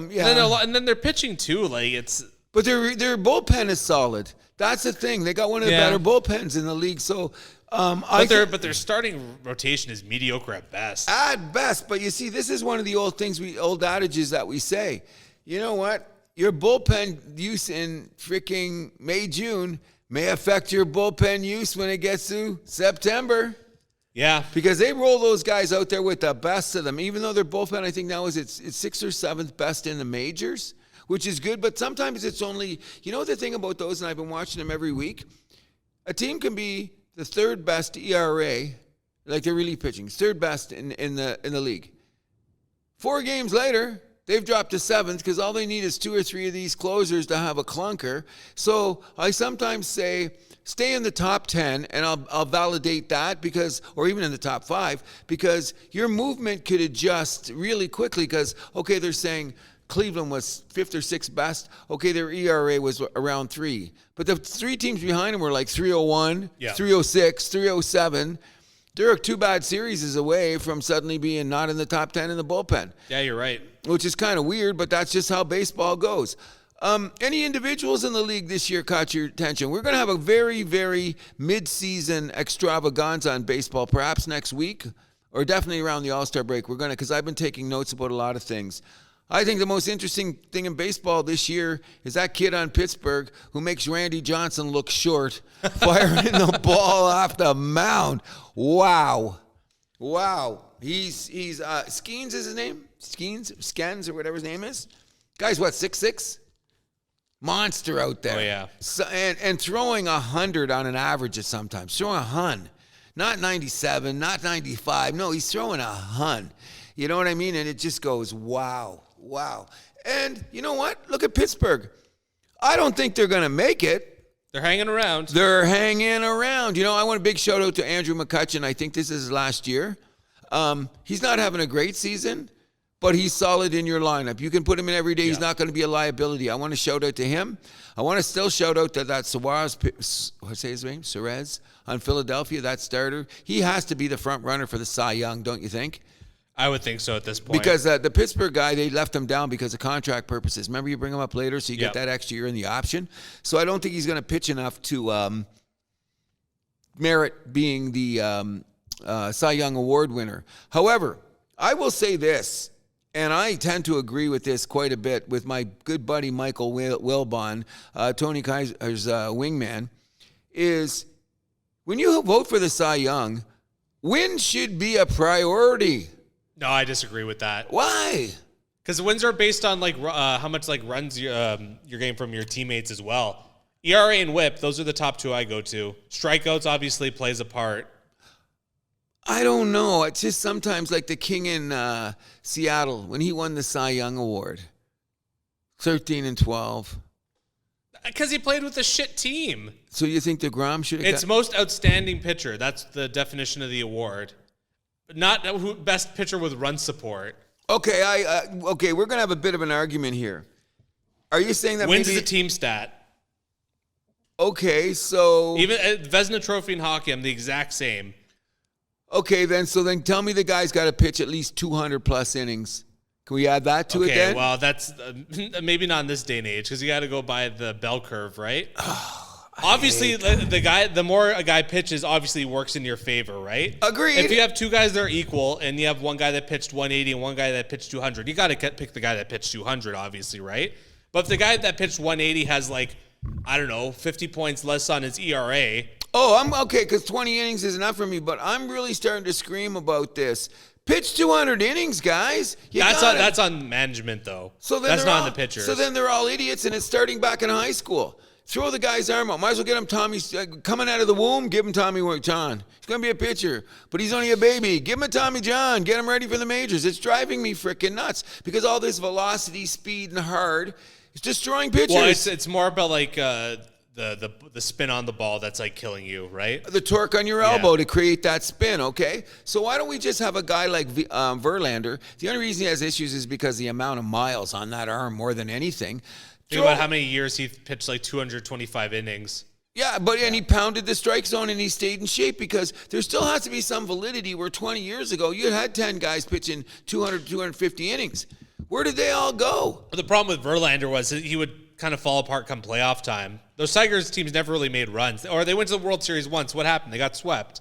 Yeah. And then they're pitching, too. Like, it's... But their bullpen is solid. That's the thing. They got one of the better bullpens in the league. So, but their starting rotation is mediocre at best. At best. But you see, this is one of the old adages that we say. You know what? Your bullpen use in freaking May, June may affect your bullpen use when it gets to September. Yeah. Because they roll those guys out there with the best of them. Even though their bullpen, I think now it's 6th or 7th best in the majors, which is good, but sometimes it's only, you know the thing about those, and I've been watching them every week, a team can be the 3rd best ERA, like they're really pitching, 3rd best in the league. 4 games later, they've dropped to 7th because all they need is 2 or 3 of these closers to have a clunker. So I sometimes say, stay in the top 10, and I'll validate that or even in the top 5, because your movement could adjust really quickly because, okay, they're saying Cleveland was 5th or 6th best. Okay, their ERA was around 3. But the 3 teams behind them were like 301, 306, 307. They're 2 bad series away from suddenly being not in the top 10 in the bullpen. Yeah, you're right. Which is kind of weird, but that's just how baseball goes. Any individuals in the league this year caught your attention? We're going to have a very, very mid-season extravaganza on baseball, perhaps next week, or definitely around the All-Star break. Because I've been taking notes about a lot of things. I think the most interesting thing in baseball this year is that kid on Pittsburgh who makes Randy Johnson look short, firing the ball off the mound. Wow. He's Skeens is his name? Skens or whatever his name is. Guy's what, 6'6"? Monster out there. Oh, yeah. So, and throwing 100 on an average at sometimes. Throwing 100. Not 97, not 95. No, he's throwing 100. You know what I mean? And it just goes, wow. And you know what? Look at Pittsburgh. I don't think they're going to make it. They're hanging around. You know, I want a big shout out to Andrew McCutcheon. I think this is his last year. He's not having a great season, but he's solid in your lineup. You can put him in every day. He's not going to be a liability. I want to shout out to him. I want to still shout out to that what's his name? Suarez on Philadelphia, that starter. He has to be the front runner for the Cy Young, don't you think? I would think so at this point. Because the Pittsburgh guy, they left him down because of contract purposes. Remember, you bring him up later, so you get that extra year in the option. So I don't think he's going to pitch enough to merit being the Cy Young Award winner. However, I will say this, and I tend to agree with this quite a bit with my good buddy Michael Wilbon, Tony Kaiser's wingman, is when you vote for the Cy Young, wins should be a priority. No, I disagree with that. Why? Because the wins are based on how much runs you're getting from your teammates as well. ERA and WHIP, those are the top 2 I go to. Strikeouts obviously plays a part. I don't know. It's just sometimes like the king in Seattle when he won the Cy Young Award. 13 and 12. Because he played with a shit team. So you think DeGrom should have It's most outstanding pitcher. That's the definition of the award. Not best pitcher with run support. Okay, okay, we're going to have a bit of an argument here. Are you saying that Wins maybe... is a team stat. Okay, so... Even Vezina Trophy in hockey, I'm the exact same. Okay, then tell me the guy's got to pitch at least 200-plus innings. Can we add that to it then? Okay, well, that's maybe not in this day and age because you got to go by the bell curve, right? Obviously, the more a guy pitches, obviously works in your favor, right? Agreed. If you have two guys that are equal and you have one guy that pitched 180 and one guy that pitched 200, you got to pick the guy that pitched 200, obviously, right? But if the guy that pitched 180 has 50 points less on his ERA. Oh, I'm okay because 20 innings is enough for me, but I'm really starting to scream about this. Pitch 200 innings, guys. That's on management, though. That's not on the pitchers. So then they're all idiots, and it's starting back in high school. Throw the guy's arm out. Might as well get him Tommy coming out of the womb. Give him Tommy John. He's going to be a pitcher, but he's only a baby. Give him a Tommy John. Get him ready for the majors. It's driving me freaking nuts because all this velocity, speed, and hard is destroying pitchers. Well, it's more about the spin on the ball that's killing you, right? The torque on your elbow to create that spin, okay? So why don't we just have a guy like Verlander? The only reason he has issues is because the amount of miles on that arm more than anything. Think about how many years he pitched 225 innings. Yeah, and he pounded the strike zone and he stayed in shape because there still has to be some validity where 20 years ago you had 10 guys pitching 200, 250 innings. Where did they all go? The problem with Verlander was he would kind of fall apart come playoff time. Those Tigers teams never really made runs. Or they went to the World Series once. What happened? They got swept.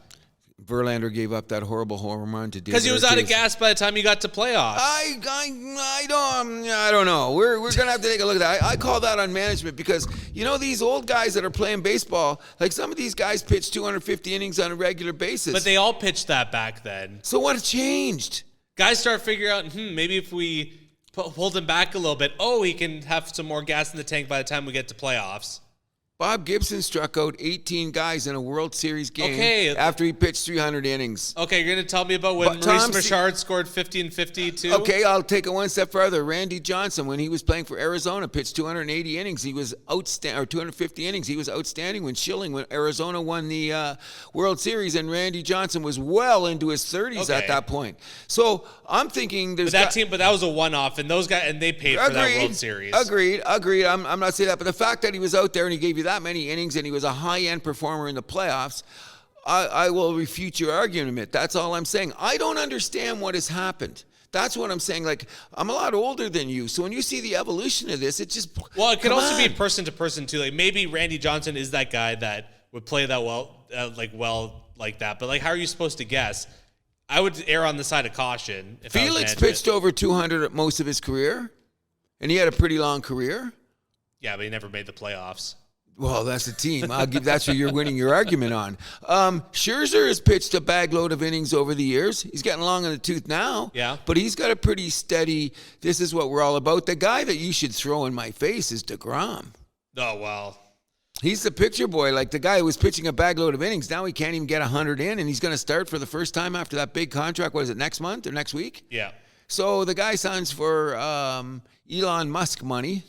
Verlander gave up that horrible home run to David because he was out of gas by the time he got to playoffs. I don't know. We're going to have to take a look at that. I call that on management because, these old guys that are playing baseball, some of these guys pitch 250 innings on a regular basis. But they all pitched that back then. So what changed? Guys start figuring out, maybe if we pulled him back a little bit, he can have some more gas in the tank by the time we get to playoffs. Bob Gibson struck out 18 guys in a World Series game after he pitched 300 innings. Okay, you're going to tell me about when Maurice Richard scored 50 and 50 too? Okay, I'll take it one step further. Randy Johnson, when he was playing for Arizona, pitched 280 innings. He was outstanding, or 250 innings. He was outstanding when Arizona won the World Series, and Randy Johnson was well into his 30s at that point. So I'm thinking there's but that was a one-off, and those guys and they paid for that World Series. Agreed. I'm not saying that, but the fact that he was out there and he gave you that many innings and he was a high-end performer in the playoffs, I will refute your argument. That's all I'm saying. I don't understand what has happened. That's what I'm saying. I'm a lot older than you, so when you see the evolution of this, it just... Well, it could also be person to person, too. Maybe Randy Johnson is that guy that would play that well like that, but how are you supposed to guess? I would err on the side of caution. Felix pitched over 200 at most of his career, and he had a pretty long career. Yeah, but he never made the playoffs. Well, that's a team. That's what you're winning your argument on. Scherzer has pitched a bag load of innings over the years. He's getting long in the tooth now. Yeah. But he's got a pretty steady, this is what we're all about. The guy that you should throw in my face is DeGrom. Oh, well. He's the picture boy. The guy who was pitching a bag load of innings, now he can't even get 100 in, and he's going to start for the first time after that big contract. What is it, next month or next week? Yeah. So the guy signs for Elon Musk money.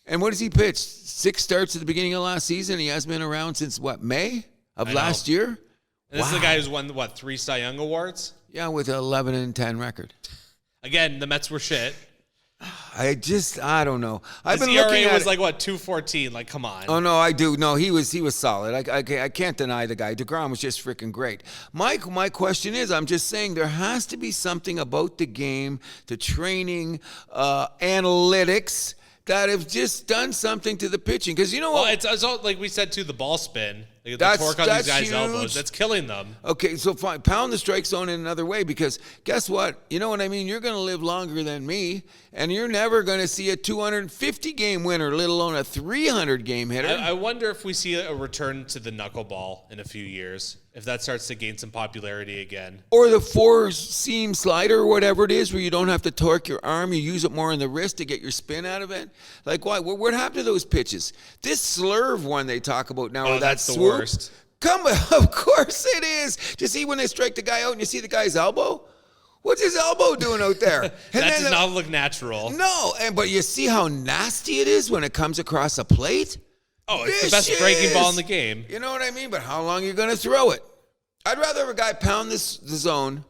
And what has he pitched? 6 starts at the beginning of last season. He hasn't been around since, May of last year? And this is the guy who's won, 3 Cy Young Awards? Yeah, with an 11-10 record. Again, the Mets were shit. I don't know. I've been looking at it. Was 214. Come on. Oh, no, I do. No, he was solid. I can't deny the guy. DeGrom was just freaking great. My question is, I'm just saying there has to be something about the game, the training, analytics, that have just done something to the pitching. Because you know what? Well, it's all, like we said, too, the ball spin. The torque on these guys' elbows. That's killing them. Okay, so fine. Pound the strike zone in another way because guess what? You know what I mean? You're going to live longer than me, and you're never going to see a 250-game winner, let alone a 300-game hitter. I wonder if we see a return to the knuckleball in a few years, if that starts to gain some popularity again. Or the 4-seam slider or whatever it is where you don't have to torque your arm. You use it more in the wrist to get your spin out of it. What happened to those pitches? This slurve one they talk about now, or that swoop. Worst. Of course it is. Do you see when they strike the guy out and you see the guy's elbow? What's his elbow doing out there? And that does not look natural. No, but you see how nasty it is when it comes across a plate? Oh, it's the best breaking ball in the game. You know what I mean? But how long are you going to throw it? I'd rather have a guy pound the zone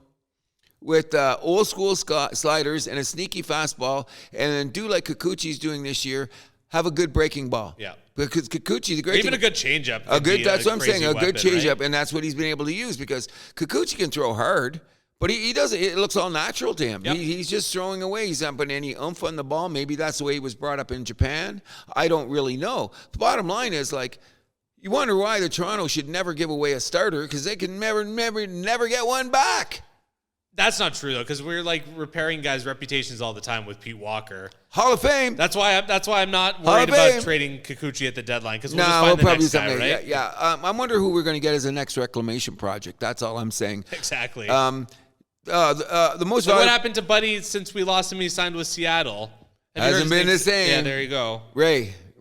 with old school sliders and a sneaky fastball and then do like Kikuchi's doing this year, have a good breaking ball. Yeah. Because Kikuchi, the great even thing, a good changeup. that's what I'm saying. A good changeup, right? and that's what he's been able to use because Kikuchi can throw hard. But he doesn't. It looks all natural to him. Yep. He's just throwing away. He's not putting any oomph on the ball. Maybe that's the way he was brought up in Japan. I don't really know. The bottom line is, like, you wonder why the Toronto should never give away a starter because they can never get one back. That's not true though, because we're like repairing guys' reputations all the time with Pete Walker. Hall of Fame. That's why I'm not worried about trading Kikuchi at the deadline because we'll just find the next guy, right? Yeah. I wonder who we're going to get as the next reclamation project. That's all I'm saying. Exactly. The most. So what happened to Buddy since we lost him? He signed with Seattle. Hasn't been the same. Yeah, there you go.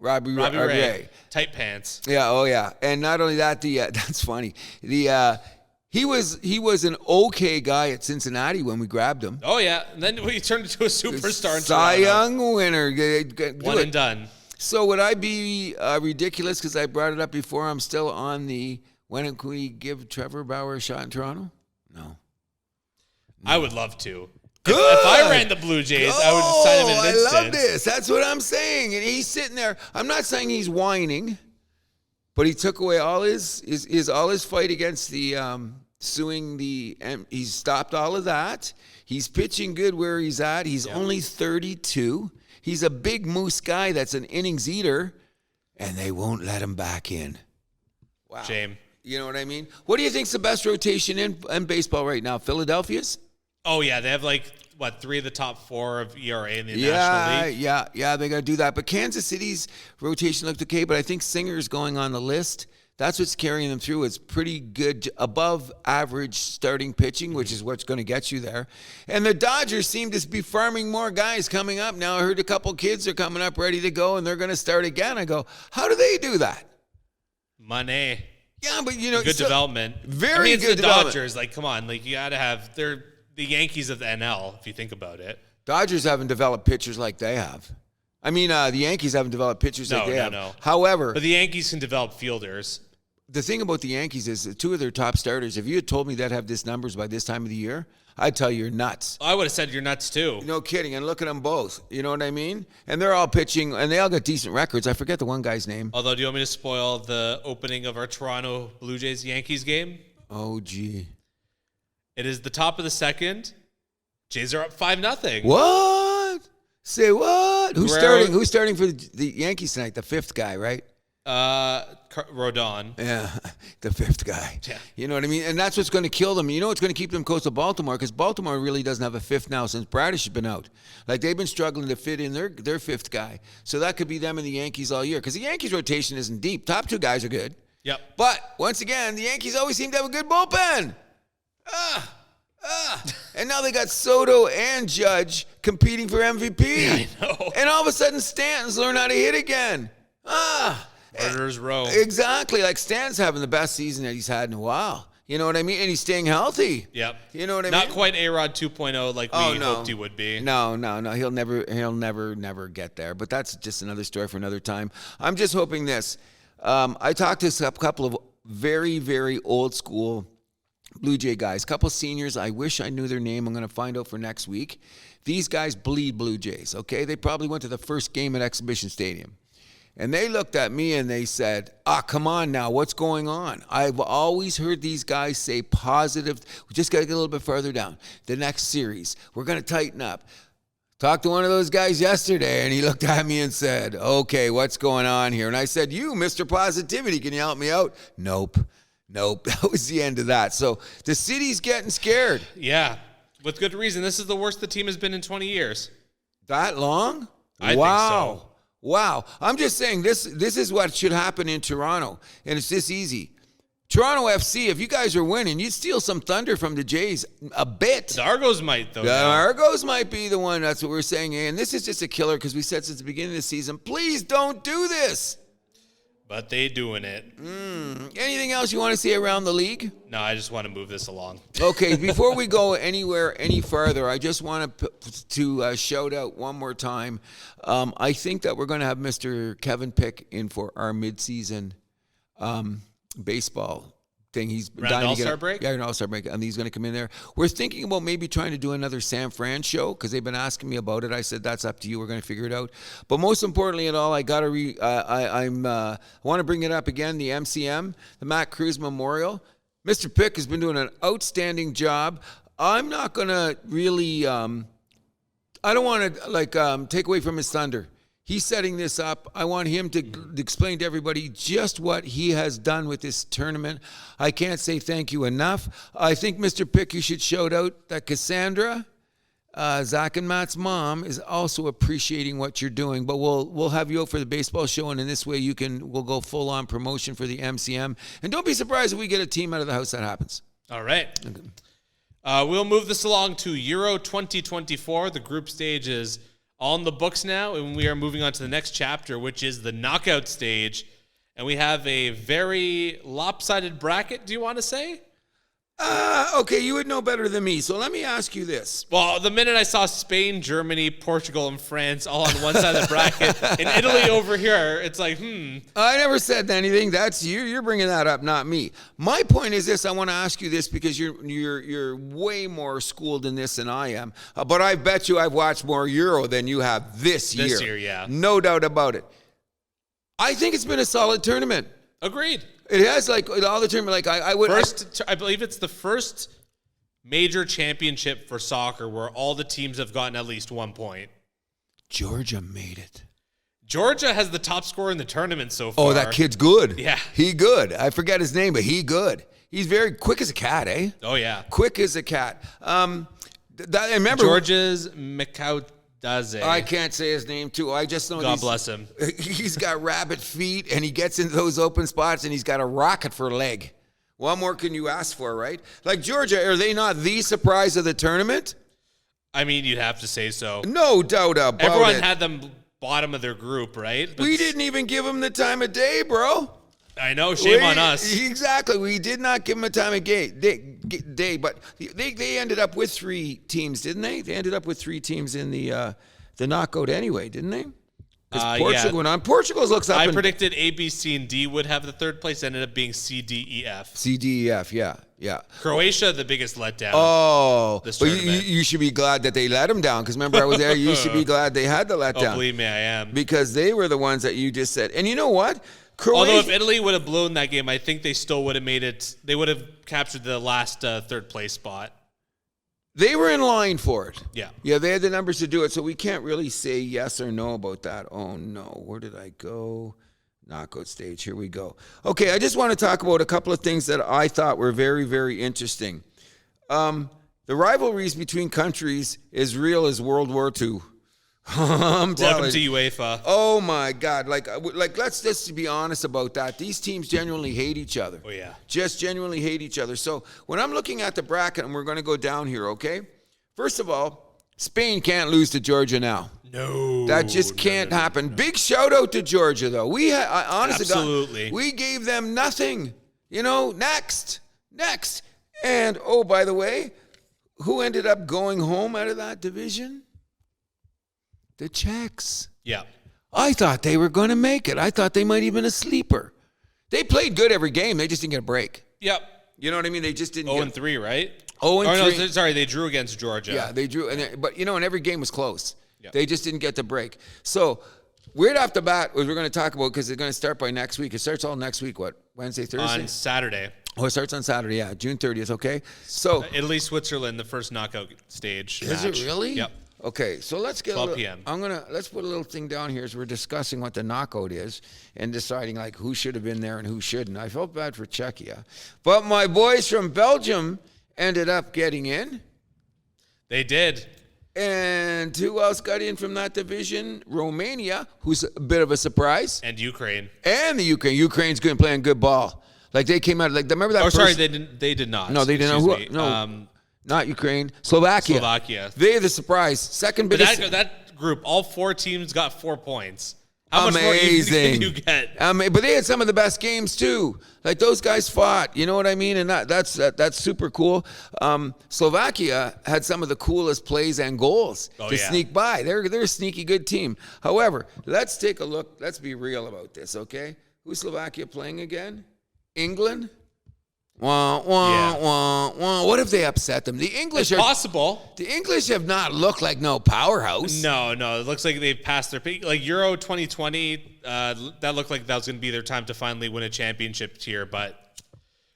Robbie Ray. Tight pants. Yeah. Oh yeah. And not only that, that's funny. He was an okay guy at Cincinnati when we grabbed him. Oh yeah. And then we turned into a superstar in Cy Toronto. Young winner. One and done. So would I be ridiculous because I brought it up before? I'm still on the when can we give Trevor Bauer a shot in Toronto? No. I would love to. Good. If I ran the Blue Jays, I would sign him in an instant. I love this. That's what I'm saying. And he's sitting there. I'm not saying he's whining, but he took away all his fight against the suing the. He's stopped all of that. He's pitching good where he's at. He's only 32. He's a big moose guy that's an innings eater, and they won't let him back in. Wow. Shame. You know what I mean? What do you think's the best rotation in baseball right now? Philadelphia's? Oh, yeah. They have, 3 of the top 4 of ERA in the National League? Yeah. They got to do that. But Kansas City's rotation looked okay, but I think Singer's going on the list. That's what's carrying them through. It's pretty good, above average starting pitching, which is what's going to get you there. And the Dodgers seem to be farming more guys coming up. Now I heard a couple kids are coming up ready to go, and they're going to start again. I go, how do they do that? Money. Yeah, but, good development. Very it's good the development. Dodgers. Come on. You got to have... They're the Yankees of the NL, if you think about it. Dodgers haven't developed pitchers like they have. I mean, the Yankees haven't developed pitchers like they have. No. However... But the Yankees can develop fielders. The thing about the Yankees is 2 of their top starters, if you had told me they'd have this numbers by this time of the year, I'd tell you you're nuts. I would have said you're nuts too. No kidding. And look at them both. You know what I mean? And they're all pitching, and they all got decent records. I forget the one guy's name. Although, do you want me to spoil the opening of our Toronto Blue Jays-Yankees game? Oh, gee. It is the top of the second. Jays are up 5-0. What? Say what? Who's starting for the Yankees tonight? The 5th guy, right? Rodon. Yeah, the 5th guy. Yeah. You know what I mean? And that's what's going to kill them. You know what's going to keep them close to Baltimore? Because Baltimore really doesn't have a 5th now since Bradish has been out. They've been struggling to fit in their 5th guy. So that could be them and the Yankees all year. Because the Yankees rotation isn't deep. Top 2 guys are good. Yep. But, once again, the Yankees always seem to have a good bullpen. And now they got Soto and Judge competing for MVP. Yeah, I know. And all of a sudden, Stanton's learned how to hit again. Murderer's row. Exactly. Stanton's having the best season that he's had in a while. You know what I mean? And he's staying healthy. Yep. You know what I mean? mean? Not quite A-Rod 2.0 like we hoped he would be. No. He'll never get there. But that's just another story for another time. I'm just hoping this. I talked to a couple of very, very old school Blue Jay guys, a couple seniors. I wish I knew their name. I'm going to find out for next week. These guys bleed Blue Jays, okay? They probably went to the first game at Exhibition Stadium. And they looked at me and they said, come on now, what's going on? I've always heard these guys say positive. We just got to get a little bit further down. The next series, we're going to tighten up. Talked to one of those guys yesterday, and he looked at me and said, okay, what's going on here? And I said, you, Mr. Positivity, can you help me out? Nope. That was the end of that. So the city's getting scared. Yeah, with good reason. This is the worst the team has been in 20 years. That long? I think so. Wow. I'm just saying this is what should happen in Toronto, and it's this easy. Toronto FC, if you guys are winning, you'd steal some thunder from the Jays a bit. The Argos might, though. The Argos might be the one. That's what we're saying. And this is just a killer because we said since the beginning of the season, please don't do this. But they doing it. Anything else you want to say around the league? No, I just want to move this along. Okay, before we go anywhere any further, I just want to shout out one more time. I think that we're going to have Mr. Kevin Pick in for our midseason baseball thing. He's around All-Star break? Yeah, an All-Star break, and he's going to come in there. We're thinking about maybe trying to do another San Fran show because they've been asking me about it. I said that's up to you. We're going to figure it out. But most importantly at all, I got to I want to bring it up again. The MCM, the Matt Cruz Memorial. Mr. Pick has been doing an outstanding job. I'm not going to really. I don't want to take away from his thunder. He's setting this up. I want him to explain to everybody just what he has done with this tournament. I can't say thank you enough. I think, Mr. Pick, you should shout out that Cassandra, Zach and Matt's mom, is also appreciating what you're doing. But we'll have you out for the baseball show, and in this way we'll go full on promotion for the MCM. And don't be surprised if we get a team out of the house that happens. All right. Okay. We'll move this along to Euro 2024. The group stage is on the books now, and we are moving on to the next chapter, which is the knockout stage. And we have a very lopsided bracket, do you want to say? Okay, you would know better than me, so let me ask you this. Well, the minute I saw Spain, Germany, Portugal, and France all on one side of the bracket, and Italy over here, it's like, I never said anything. That's you. You're bringing that up, not me. My point is this. I want to ask you this because you're way more schooled in this than I am. But I bet you I've watched more Euro than you have this year. This year, yeah. No doubt about it. I think it's been a solid tournament. Agreed. It has, all the tournament. I believe it's the first major championship for soccer where all the teams have gotten at least 1 point. Georgia made it. Georgia has the top scorer in the tournament so far. Oh, that kid's good. Yeah. He good. I forget his name, but he good. He's very quick as a cat, eh? Oh, yeah. Quick as a cat. Remember George's Mikaudaze. I can't say his name, too. I just know God bless him. He's got rabbit feet, and he gets into those open spots, and he's got a rocket for a leg. What more can you ask for, right? Like Georgia, are they not the surprise of the tournament? I mean, you'd have to say so. No doubt about it. Everyone had them bottom of their group, right? But we didn't even give them the time of day, bro. I know, shame on us. Exactly. We did not give them a time of day, but they ended up with 3 teams, didn't they? They ended up with 3 teams in the knockout anyway, didn't they? Because Portugal went on. Portugal looks up. I predicted A, B, C, and D would have the third place. Ended up being C, D, E, F. C, D, E, F, yeah. Croatia, the biggest letdown. Oh, this but tournament. you should be glad that they let them down. Because remember, I was there. You should be glad they had the letdown. Oh, believe me, I am. Because they were the ones that you just said. And you know what? Croatia, although if Italy would have blown that game, I think they still would have made it. They would have captured the last third place spot. They were in line for it. Yeah, they had the numbers to do it, so we can't really say yes or no about that. Oh, no. Where did I go? Knockout stage. Here we go. Okay, I just want to talk about a couple of things that I thought were very, very interesting. The rivalries between countries is real as World War II. Welcome to UEFA. Oh, my God. Like, let's just be honest about that. These teams genuinely hate each other. Oh, yeah. Just genuinely hate each other. So when I'm looking at the bracket, and we're going to go down here, okay? First of all, Spain can't lose to Georgia now. No. That just can't happen. No. Big shout out to Georgia, though. Honestly, absolutely. God, we gave them nothing. Next. And, oh, by the way, who ended up going home out of that division? The Czechs. Yeah. I thought they were going to make it. I thought they might even a sleeper. They played good every game. They just didn't get a break. Yep. You know what I mean? They just didn't 0-3, right? 0-3. No, sorry, they drew against Georgia. Yeah, they drew. But, and every game was close. Yep. They just didn't get the break. So, right off the bat, what we're going to talk about, because they're going to start by next week. It starts all next week, what? Wednesday, Thursday? On Saturday. Oh, it starts on Saturday, yeah. June 30th, okay? So Italy, Switzerland, the first knockout stage. Is it really? Yep. Okay, so let's get 12 p.m. Let's put a little thing down here as we're discussing what the knockout is and deciding who should have been there and who shouldn't. I felt bad for Czechia, but my boys from Belgium ended up getting in. They did. And who else got in from that division? Romania, who's a bit of a surprise, and Ukraine. And the Ukraine. Ukraine's good, playing good ball. They came out remember that. Oh, sorry, they didn't. They did not. No, they didn't. No. Not Ukraine. Slovakia. They're the surprise. Second biggest. But that group, all 4 teams got 4 points. How much more easy Amazing. can you get? But they had some of the best games too. Like those guys fought, you know what I mean? And that's super cool. Slovakia had some of the coolest plays and goals to sneak by. They're a sneaky good team. However, let's take a look. Let's be real about this, okay? Who's Slovakia playing again? England? Wah, wah, wah, wah. What if they upset them? The English It's possible. The English have not looked like no powerhouse. No. It looks like they've passed their peak. Like Euro 2020, that looked like that was going to be their time to finally win a championship here. But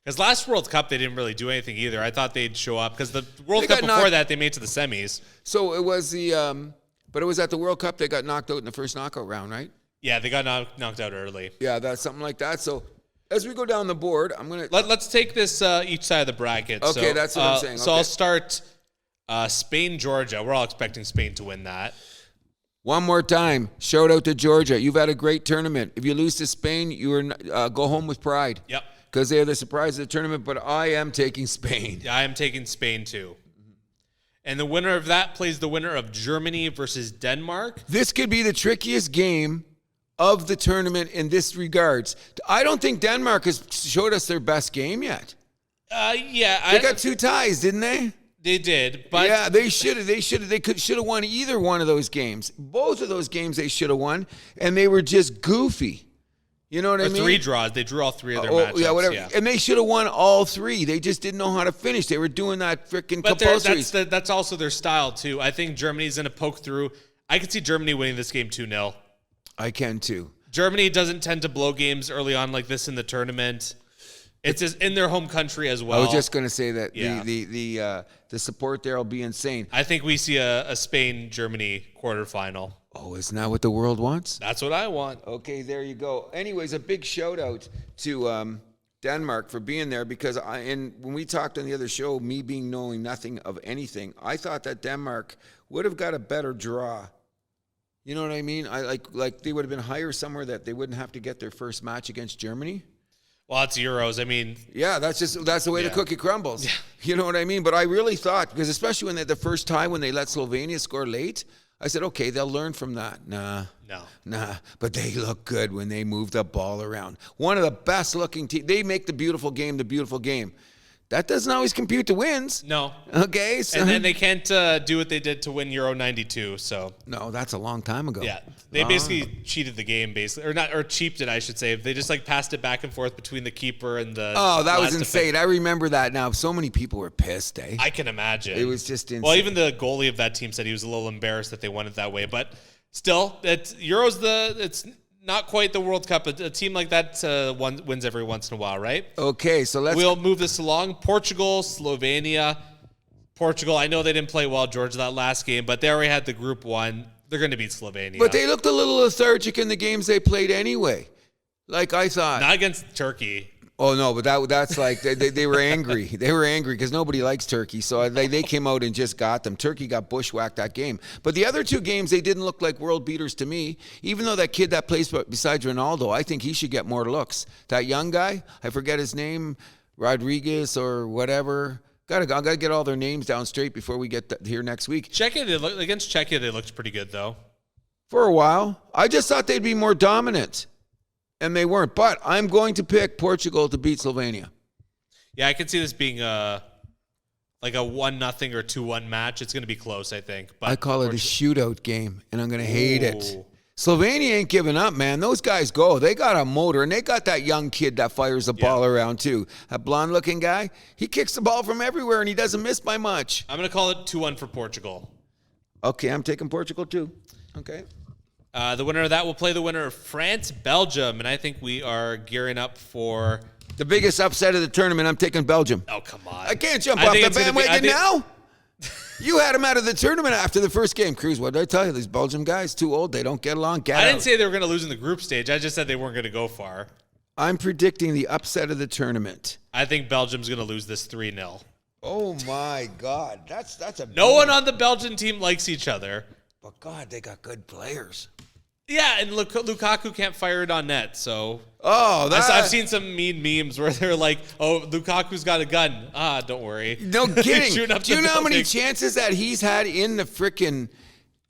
because last World Cup, they didn't really do anything either. I thought they'd show up because the World Cup before that, they made it to the semis. So it was but it was at the World Cup they got knocked out in the first knockout round, right? Yeah, they got knocked out early. Yeah, that's something like that. So as we go down the board, I'm going to... Let's take this each side of the bracket. Okay, that's what I'm saying. So I'll start Spain-Georgia. We're all expecting Spain to win that. One more time, shout out to Georgia. You've had a great tournament. If you lose to Spain, go home with pride. Yep. Because they're the surprise of the tournament, but I am taking Spain. Yeah, I am taking Spain too. And the winner of that plays the winner of Germany versus Denmark. This could be the trickiest game of the tournament in this regards. I don't think Denmark has showed us their best game yet. Yeah. They got 2 ties, didn't they? They did, but... Yeah, they should have won either one of those games. Both of those games they should have won, and they were just goofy. You know what I mean? 3 draws. They drew all 3 of their matchups. Yeah, whatever. Yeah. And they should have won all 3. They just didn't know how to finish. They were doing that freaking compulsory. That's also their style, too. I think Germany's going to poke through. I could see Germany winning this game 2-0. I can, too. Germany doesn't tend to blow games early on like this in the tournament. It's just in their home country as well. I was just going to say that the support there will be insane. I think we see a Spain-Germany quarterfinal. Oh, isn't that what the world wants? That's what I want. Okay, there you go. Anyways, a big shout out to Denmark for being there because when we talked on the other show, me knowing nothing of anything, I thought that Denmark would have got a better draw. You know what I mean? I like they would have been higher somewhere that they wouldn't have to get their first match against Germany. Well, it's Euros. I mean, yeah, that's the way the cookie crumbles. Yeah. You know what I mean? But I really thought because especially when the first time when they let Slovenia score late, I said, okay, they'll learn from that. Nah. But they look good when they move the ball around. One of the best looking teams. They make the beautiful game the beautiful game. That doesn't always compute to wins. No. Okay. So. And then they can't do what they did to win Euro 92. So no, that's a long time ago. Yeah. They basically cheated the game, basically. Or cheaped it, I should say. They just passed it back and forth between the keeper and the... Oh, that was insane. I remember that now. So many people were pissed, eh? I can imagine. It was just insane. Well, even the goalie of that team said he was a little embarrassed that they won it that way. But still, it's not quite the World Cup. A team like that wins every once in a while, right? Okay, so we'll move this along. Portugal, Slovenia. Portugal, I know they didn't play well, Georgia, that last game, but they already had the group 1. They're going to beat Slovenia. But they looked a little lethargic in the games they played anyway. Like I thought. Not against Turkey. Oh, no, but that's like they were angry. They were angry because nobody likes Turkey. So they came out and just got them. Turkey got bushwhacked that game. But the other 2 games, they didn't look like world beaters to me. Even though that kid that plays besides Ronaldo, I think he should get more looks. That young guy, I forget his name, Rodriguez or whatever. I got to get all their names down straight before we get here next week. Against Czechia, they looked pretty good, though. For a while. I just thought they'd be more dominant. And they weren't. But I'm going to pick Portugal to beat Slovenia. Yeah, I can see this being a 1-0 or 2-1 match. It's going to be close, I think. But I call it a shootout game, and I'm going to hate it. Slovenia ain't giving up, man. Those guys go. They got a motor, and they got that young kid that fires the ball around, too. That blonde-looking guy, he kicks the ball from everywhere, and he doesn't miss by much. I'm going to call it 2-1 for Portugal. Okay, I'm taking Portugal, too. Okay. The winner of that will play the winner of France-Belgium, and I think we are gearing up for... The biggest upset of the tournament, I'm taking Belgium. Oh, come on. I can't jump off the bandwagon now. You had them out of the tournament after the first game. Cruz, what did I tell you? These Belgium guys, too old. They don't get along. I didn't say they were going to lose in the group stage. I just said they weren't going to go far. I'm predicting the upset of the tournament. I think Belgium's going to lose this 3-0. Oh, my God. That's a... No one on the Belgian team likes each other. But, God, they got good players. Yeah, and Lukaku can't fire it on net, so... Oh, I've seen some mean memes where they're like, oh, Lukaku's got a gun. Don't worry. No kidding. Do you know how many building. chances that he's had in the frickin'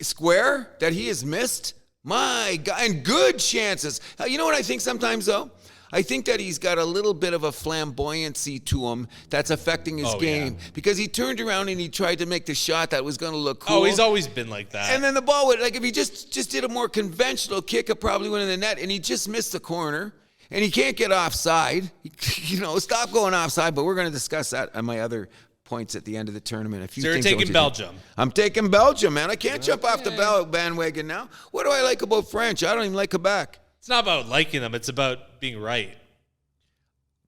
square that he has missed? My God, and good chances. You know what I think sometimes, though? I think that he's got a little bit of a flamboyancy to him that's affecting his game. Because he turned around and he tried to make the shot that was going to look cool. Oh, he's always been like that. And then the ball would, like, if he just did a more conventional kick, it probably went in the net, and he just missed the corner. And he can't get offside. Stop going offside, but we're going to discuss that on my other points at the end of the tournament. So you're taking Belgium. I'm taking Belgium, man. I can't jump off the bandwagon now. What do I like about French? I don't even like Quebec. It's not about liking them. It's about being right.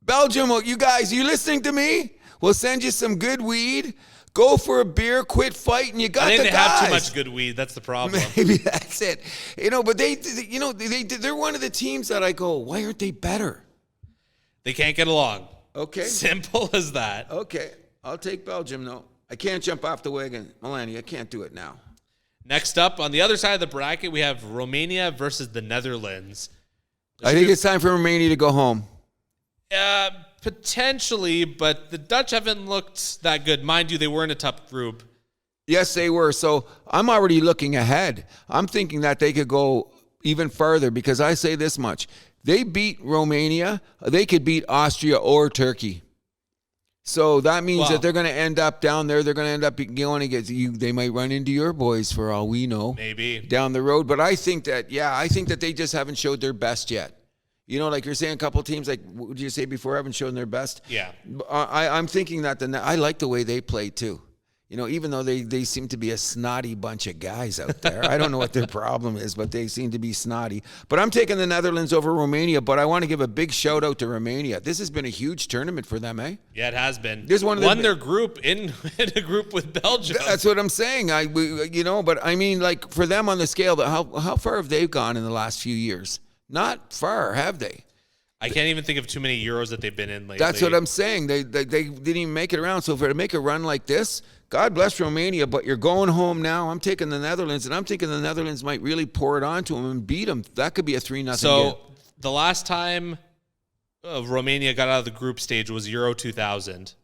Belgium, you guys, you listening to me? We'll send you some good weed. Go for a beer, quit fighting. You got the guys. They have too much good weed. That's the problem. Maybe that's it. But they're one of the teams that I go, why aren't they better? They can't get along. Okay. Simple as that. Okay. I'll take Belgium, though. I can't jump off the wagon. Melanie, I can't do it now. Next up, on the other side of the bracket, we have Romania versus the Netherlands. I think it's time for Romania to go home. Potentially, but the Dutch haven't looked that good. Mind you, they were in a tough group. Yes, they were. So I'm already looking ahead. I'm thinking that they could go even further because I say this much. They beat Romania. They could beat Austria or Turkey. So that means that they're going to end up down there. They're going to end up going against you. They might run into your boys for all we know. Maybe. Down the road. But I think that they just haven't showed their best yet. Like you're saying, a couple of teams, like, what did you say before, haven't shown their best? Yeah. I'm thinking that I like the way they play, too. Even though they seem to be a snotty bunch of guys out there. I don't know what their problem is, but they seem to be snotty. But I'm taking the Netherlands over Romania, but I want to give a big shout-out to Romania. This has been a huge tournament for them, eh? Yeah, it has been. Won their group in a group with Belgium. That's what I'm saying. But I mean, like, for them on the scale, how far have they gone in the last few years? Not far, have they? I can't even think of too many Euros that they've been in lately. That's what I'm saying. They didn't even make it around. So for to make a run like this, God bless Romania, but you're going home now. I'm taking the Netherlands, and I'm thinking the Netherlands might really pour it onto them and beat them. That could be a 3-0 So the last time Romania got out of the group stage was Euro 2000.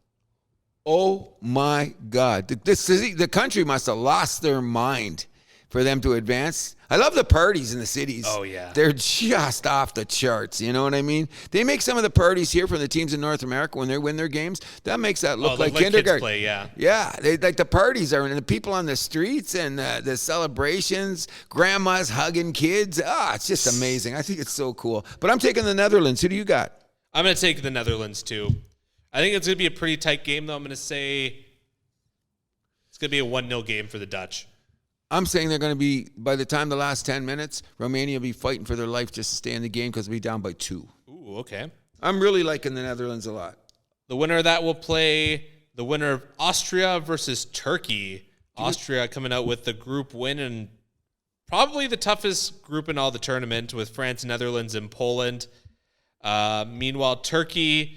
Oh, my God. The country must have lost their mind for them to advance. I love the parties in the cities. Oh, yeah. They're just off the charts. You know what I mean? They make some of the parties here from the teams in North America when they win their games. That makes that look like kindergarten. Kids play, yeah. Yeah. The parties are, and the people on the streets and the celebrations, grandmas hugging kids. It's just amazing. I think it's so cool. But I'm taking the Netherlands. Who do you got? I'm going to take the Netherlands, too. I think it's going to be a pretty tight game, though. I'm going to say it's going to be a 1-0 game for the Dutch. I'm saying they're going to be, by the time the last 10 minutes, Romania will be fighting for their life just to stay in the game because they'll be down by 2. Ooh, okay. I'm really liking the Netherlands a lot. The winner of that will play the winner of Austria versus Turkey. Austria coming out with the group win and probably the toughest group in all the tournament with France, Netherlands, and Poland. Meanwhile, Turkey,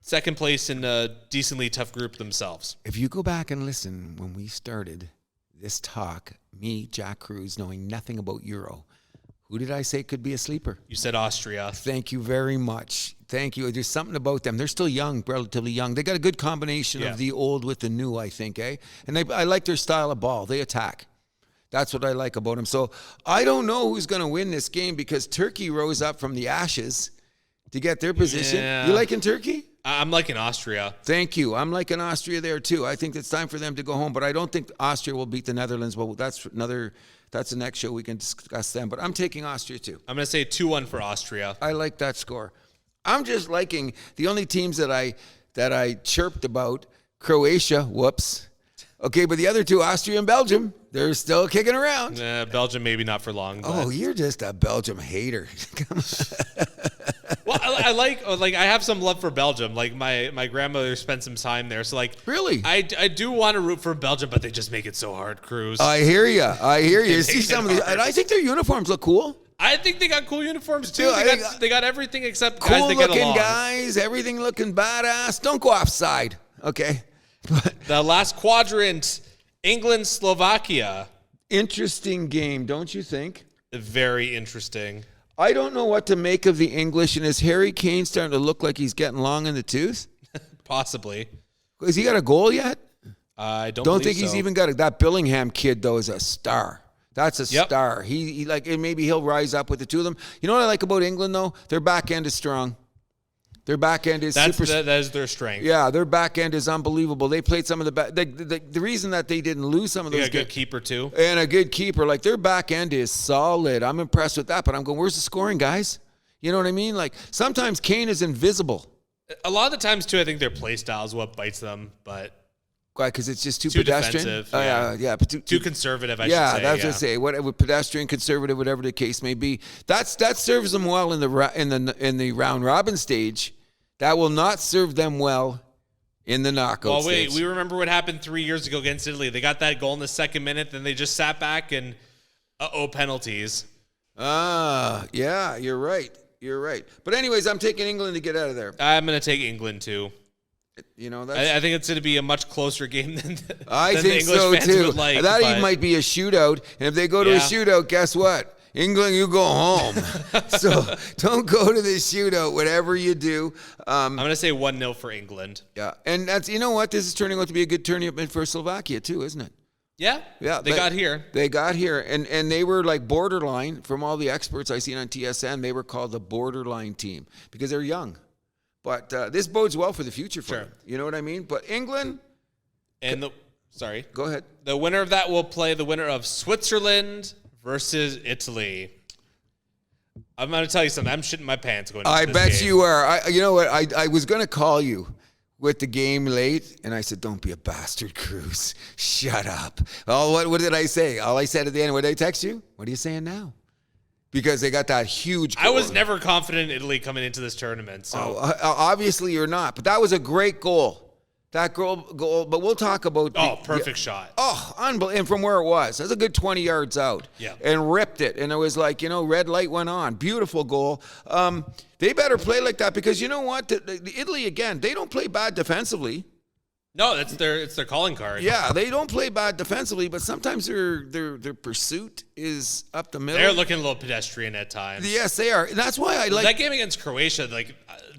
second place in a decently tough group themselves. If you go back and listen when we started this talk, me, Jack Cruz, knowing nothing about Euro, who did I say could be a sleeper? You said Austria. Thank you very much. Thank you. There's something about them. They're still young, relatively young. They got a good combination of the old with the new, I think, eh? And I like their style of ball. They attack. That's what I like about them. So I don't know who's going to win this game because Turkey rose up from the ashes to get their position. Yeah. You liking Turkey? I'm liking Austria. Thank you. I'm liking Austria there, too. I think it's time for them to go home, but I don't think Austria will beat the Netherlands. Well, that's the next show. We can discuss them, but I'm taking Austria, too. I'm going to say 2-1 for Austria. I like that score. I'm just liking the only teams that I chirped about, Croatia, whoops. Okay, but the other two, Austria and Belgium, they're still kicking around. Belgium maybe not for long. But. Oh, you're just a Belgium hater. Well, I have some love for Belgium. Like my grandmother spent some time there, so like really, I do want to root for Belgium, but they just make it so hard, Cruz. I hear you. See some of these, and I think their uniforms look cool. I think they got cool uniforms too. They got everything except cool guys that get looking along. guys, everything looking badass. Don't go offside, okay? The last quadrant, England, Slovakia. Interesting game, don't you think? Very interesting. I don't know what to make of the English, and is Harry Kane starting to look like he's getting long in the tooth? Possibly. Has he got a goal yet? I don't think he's even got that Billingham kid, though, is a star. That's a star. He like, and maybe he'll rise up with the two of them. You know what I like about England though? Their back end is strong. Their back end is that is their strength. Yeah, their back end is unbelievable. They played some of the reason that they didn't lose some of those. A good keeper too. And a good keeper. Like their back end is solid. I'm impressed with that. But I'm going, where's the scoring, guys? You know what I mean? Like sometimes Kane is invisible. A lot of the times too, I think their play style is what bites them. But why? Because it's just too pedestrian. Defensive. Too conservative. I should say. Yeah, that's what I say. Whatever, pedestrian, conservative, whatever the case may be. That serves them well in the round robin stage. That will not serve them well in the knockout stage. We remember what happened 3 years ago against Italy. They got that goal in the second minute, then they just sat back and penalties. Yeah, you're right. But anyways, I'm taking England to get out of there. I'm going to take England too. You know, I think it's going to be a much closer game than I than think the English so fans too. would like. That even might be a shootout, and if they go to a shootout, guess what? England, you go home. So don't go to the shootout, whatever you do. I'm going to say 1-0 for England. Yeah, and that's, you know what? This is turning out to be a good tournament for Slovakia too, isn't it? Yeah. They got here. They got here, and they were like borderline. From all the experts I seen on TSN, they were called the borderline team because they're young. But this bodes well for the future for them. You know what I mean? But England. And go ahead. The winner of that will play the winner of Switzerland versus Italy. I'm going to tell you something. I'm shitting my pants going into this bet game. you are. You know what? I was going to call you with the game late, and I said, don't be a bastard, Cruz. Shut up. Oh, what did I say? All I said at the end, what did I text you? What are you saying now? Because they got that huge goal. I was never confident in Italy coming into this tournament. So obviously you're not. But that was a great goal. That goal, but we'll talk about... perfect shot. Oh, unbelievable. And from where it was. That was a good 20 yards out. Yeah. And ripped it. And it was like, red light went on. Beautiful goal. They better play like that because you know what? The Italy, again, they don't play bad defensively. No, it's their calling card. Yeah, they don't play bad defensively, but sometimes their pursuit is up the middle. They're looking a little pedestrian at times. Yes, they are. And that's why I like... That game against Croatia,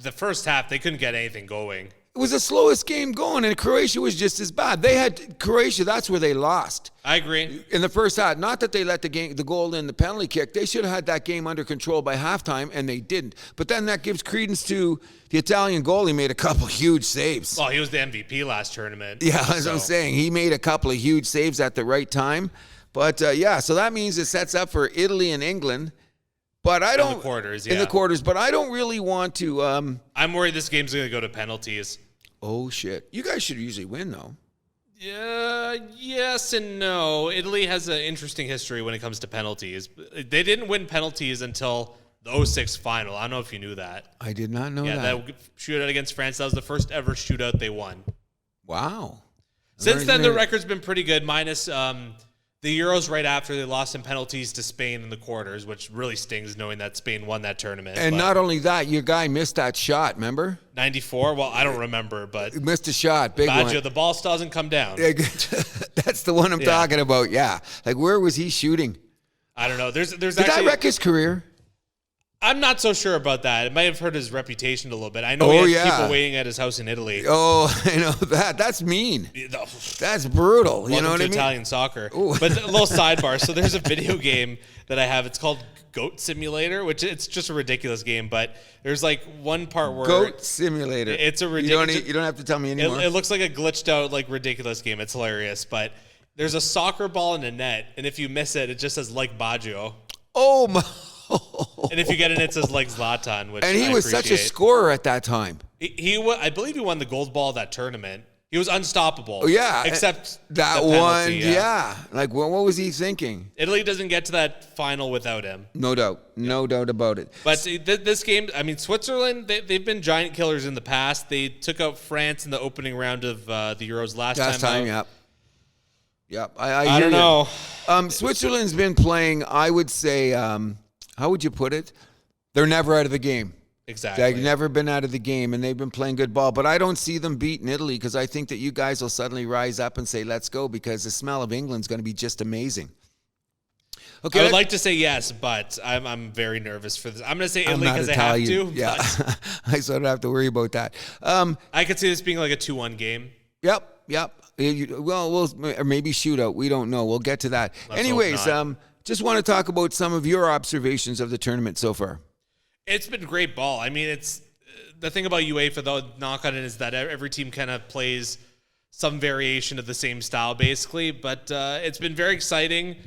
the first half, they couldn't get anything going. It was the slowest game going, and Croatia was just as bad. They had Croatia, that's where they lost. I agree. In the first half, not that they let the goal in the penalty kick. They should have had that game under control by halftime, and they didn't. But then that gives credence to the Italian goalie made a couple huge saves. Well, he was the MVP last tournament. Yeah, as I'm saying. He made a couple of huge saves at the right time. But, so that means it sets up for Italy and England. But I don't... In the quarters, In the quarters, but I don't really want to... I'm worried this game's going to go to penalties. Oh, shit. You guys should usually win, though. Yeah, yes and no. Italy has an interesting history when it comes to penalties. They didn't win penalties until the 06 final. I don't know if you knew that. I did not know that. Yeah, that shootout against France, that was the first ever shootout they won. Wow. Since then, the record's been pretty good, minus the Euros right after they lost in penalties to Spain in the quarters, which really stings knowing that Spain won that tournament. And not only that, your guy missed that shot, remember? 94? Well, I don't remember, but... He missed a shot, big Baggio, one. the ball still doesn't come down. That's the one I'm talking about, yeah. Like, where was he shooting? I don't know. There's Did that wreck his career? I'm not so sure about that. It might have hurt his reputation a little bit. I know he had people waiting at his house in Italy. Oh, I know that. That's mean. That's brutal. You know what I mean? Italian soccer. But a little sidebar. So there's a video game that I have. It's called Goat Simulator, which it's just a ridiculous game. But there's like one part where Goat Simulator. It's a ridiculous. You don't have to tell me anymore. It looks like a glitched out, like ridiculous game. It's hilarious. But there's a soccer ball in a net, and if you miss it, it just says like Baggio. Oh my. And if you get in, it says like Zlatan, which and he was such a scorer at that time. I believe he won the gold ball of that tournament. He was unstoppable. Oh, yeah. Except that the penalty, one, yeah. Like, what was he thinking? Italy doesn't get to that final without him. No doubt. No doubt about it. But this game, I mean, Switzerland, they've been giant killers in the past. They took out France in the opening round of the Euros last time. Yep. Yep. I don't know. Switzerland's been playing, I would say, how would you put it? They're never out of the game. Exactly. They've never been out of the game, and they've been playing good ball. But I don't see them beating Italy because I think that you guys will suddenly rise up and say, let's go, because the smell of England's going to be just amazing. Okay, I would like to say yes, but I'm very nervous for this. I'm going to say Italy because I have to. Yeah, I sort of have to worry about that. I could see this being like a 2-1 game. Yep. Well, or maybe shootout. We don't know. We'll get to that. Anyways, just want to talk about some of your observations of the tournament so far. It's been great ball. I mean, it's the thing about UEFA, though, knock on it, is that every team kind of plays some variation of the same style, basically. But it's been very exciting.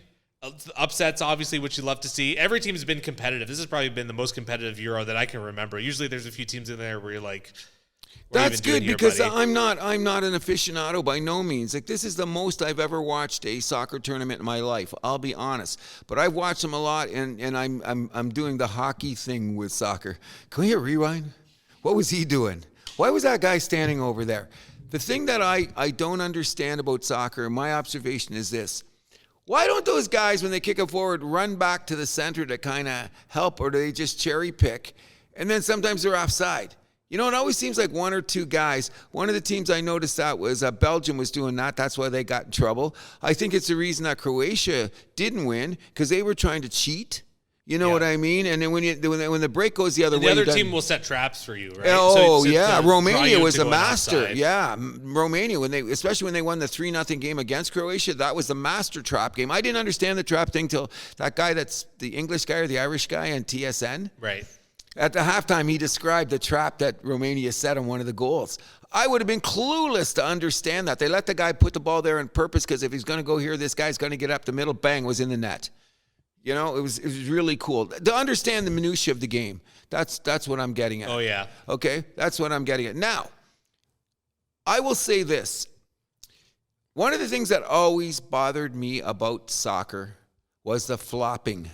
Upsets, obviously, which you love to see. Every team's been competitive. This has probably been the most competitive Euro that I can remember. Usually there's a few teams in there where you're like, that's good, because I'm not an aficionado by no means. Like, this is the most I've ever watched a soccer tournament in my life. I'll be honest, but I've watched them a lot, and I'm doing the hockey thing with soccer. Can we hear rewind? What was he doing? Why was that guy standing over there? The thing that I don't understand about soccer, my observation is this. Why don't those guys, when they kick it forward, run back to the center to kind of help, or do they just cherry pick? And then sometimes they're offside. You know, it always seems like one or two guys. One of the teams I noticed that was Belgium was doing that. That's why they got in trouble. I think it's the reason that Croatia didn't win, because they were trying to cheat. You know what I mean? And then when the break goes the other way, the other team will set traps for you, right? Oh, yeah. Romania was a master. Outside. Yeah, Romania, especially when they won the 3-0 game against Croatia, that was the master trap game. I didn't understand the trap thing till that guy, that's the English guy or the Irish guy on TSN. Right. At the halftime, he described the trap that Romania set on one of the goals. I would have been clueless to understand that. They let the guy put the ball there on purpose, because if he's going to go here, this guy's going to get up the middle, bang, was in the net. You know, it was really cool to understand the minutia of the game. That's what I'm getting at. Oh, yeah. Okay, that's what I'm getting at. Now, I will say this. One of the things that always bothered me about soccer was the flopping.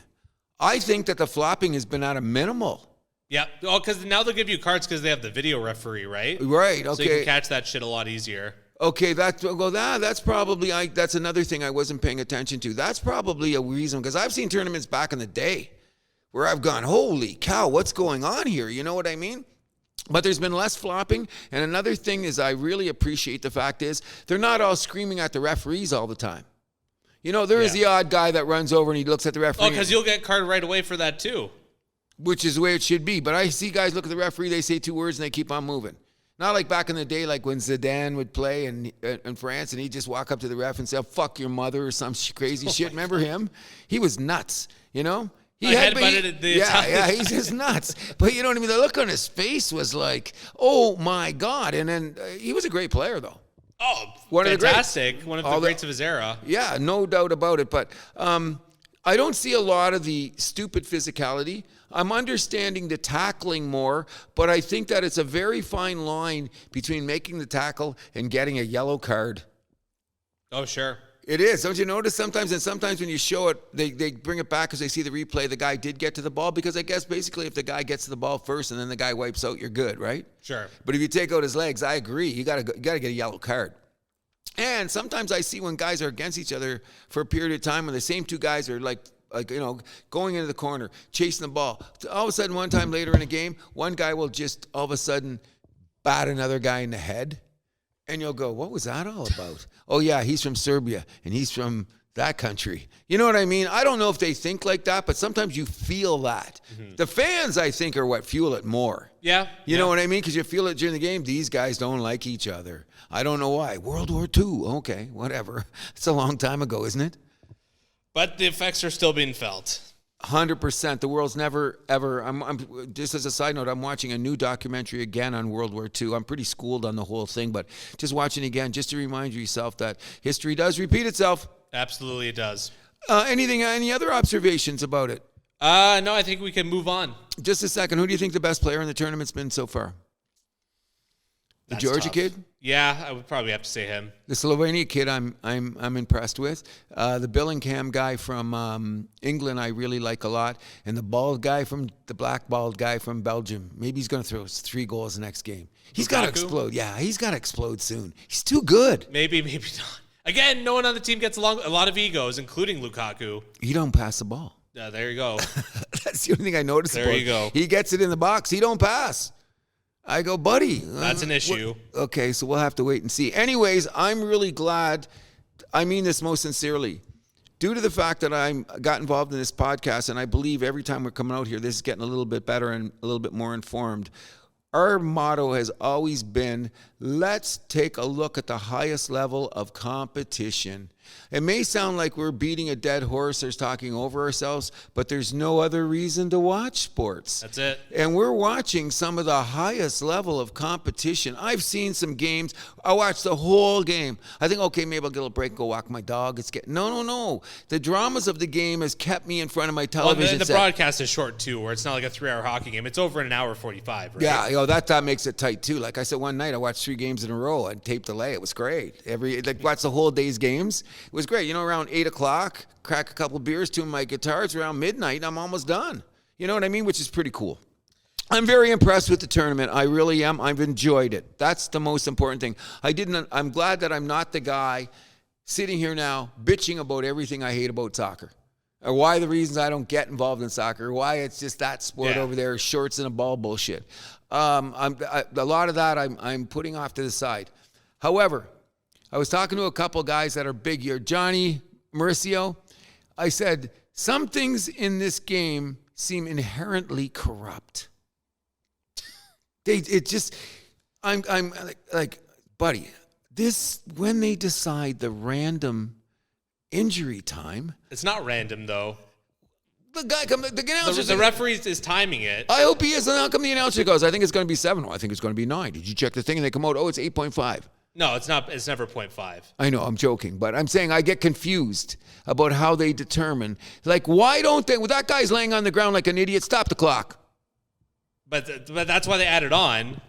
I think that the flopping has been at a minimal. Yeah, well, because now they'll give you cards because they have the video referee, right? Right, okay. So you can catch that shit a lot easier. Okay, that's probably that's another thing I wasn't paying attention to. That's probably a reason, because I've seen tournaments back in the day where I've gone, holy cow, what's going on here? You know what I mean? But there's been less flopping. And another thing is, I really appreciate the fact is they're not all screaming at the referees all the time. You know, there is the odd guy that runs over and he looks at the referee. Oh, because you'll get carded right away for that too. Which is the way it should be. But I see guys look at the referee, they say two words, and they keep on moving. Not like back in the day, like when Zidane would play in France, and he'd just walk up to the ref and say, oh, fuck your mother, or some crazy shit. Remember him? He was nuts, you know? He's just nuts. But you know what I mean? The look on his face was like, oh, my God. And then he was a great player, though. Oh, fantastic. One of the greats of his era. Yeah, no doubt about it. But I don't see a lot of the stupid physicality. I'm understanding the tackling more, but I think that it's a very fine line between making the tackle and getting a yellow card. Oh, sure. It is. Don't you notice sometimes? And sometimes when you show it, they bring it back because they see the replay. The guy did get to the ball, because I guess basically if the guy gets to the ball first and then the guy wipes out, you're good, right? Sure. But if you take out his legs, I agree. You gotta get a yellow card. And sometimes I see when guys are against each other for a period of time, when the same two guys are like you know, going into the corner, chasing the ball. All of a sudden, one time later in a game, one guy will just all of a sudden bat another guy in the head. And you'll go, what was that all about? Oh, yeah, he's from Serbia, and he's from that country. You know what I mean? I don't know if they think like that, but sometimes you feel that. Mm-hmm. The fans, I think, are what fuel it more. Yeah. You know what I mean? Because you feel it during the game. These guys don't like each other. I don't know why. World War II. Okay, whatever. It's a long time ago, isn't it? But the effects are still being felt. 100%. The world's never, ever. I'm just as a side note, I'm watching a new documentary again on World War II. I'm pretty schooled on the whole thing, but just watching again, just to remind yourself that history does repeat itself. Absolutely, it does. Any other observations about it? No, I think we can move on. Just a second. Who do you think the best player in the tournament's been so far? The Georgia tough. kid? Yeah, I would probably have to say him. The Slovenia kid, I'm impressed with. The Billingham guy from England, I really like a lot, and the black bald guy from Belgium. Maybe he's going to throw 3 goals the next game. He's got to explode. Yeah, he's got to explode soon. He's too good. Maybe not. Again, no one on the team gets along. A lot of egos, including Lukaku. He don't pass the ball. There you go. That's the only thing I noticed. There you go. He gets it in the box. He don't pass. I go, buddy. That's an issue. Okay, so we'll have to wait and see. Anyways, I'm really glad. I mean this most sincerely. Due to the fact that I got involved in this podcast, and I believe every time we're coming out here, this is getting a little bit better and a little bit more informed. Our motto has always been, let's take a look at the highest level of competition. It may sound like we're beating a dead horse or talking over ourselves, but there's no other reason to watch sports. That's it. And we're watching some of the highest level of competition. I've seen some games. I watched the whole game. I think, okay, maybe I'll get a little break, go walk my dog. No. The dramas of the game has kept me in front of my television the set. broadcast is short, too, where it's not like a 3-hour hockey game. It's over in an hour 45, right? Yeah, that makes it tight, too. Like I said, one night I watched 3 games in a row and tape delay. It was great. Watch the whole day's games. It was great. Around 8 o'clock, crack a couple beers, tune my guitars. Around midnight, I'm almost done. You know what I mean? Which is pretty cool. I'm very impressed with the tournament. I really am. I've enjoyed it. That's the most important thing. I'm glad that I'm not the guy sitting here now bitching about everything I hate about soccer. Or why the reasons I don't get involved in soccer. Or why it's just that sport over there, shorts and a ball bullshit. A lot of that I'm putting off to the side. However, I was talking to a couple guys that are big here. Johnny Mauricio, I said, some things in this game seem inherently corrupt. I'm like, buddy, this, when they decide the random injury time. It's not random, though. The referee is timing it. I hope he is. And how come the announcer goes, I think it's going to be 7. I think it's going to be 9. Did you check the thing? And they come out, it's 8.5. No, it's not. It's never 0.5. I know, I'm joking, but I'm saying I get confused about how they determine. Like, why don't they? Well, that guy's laying on the ground like an idiot. Stop the clock. But that's why they added on.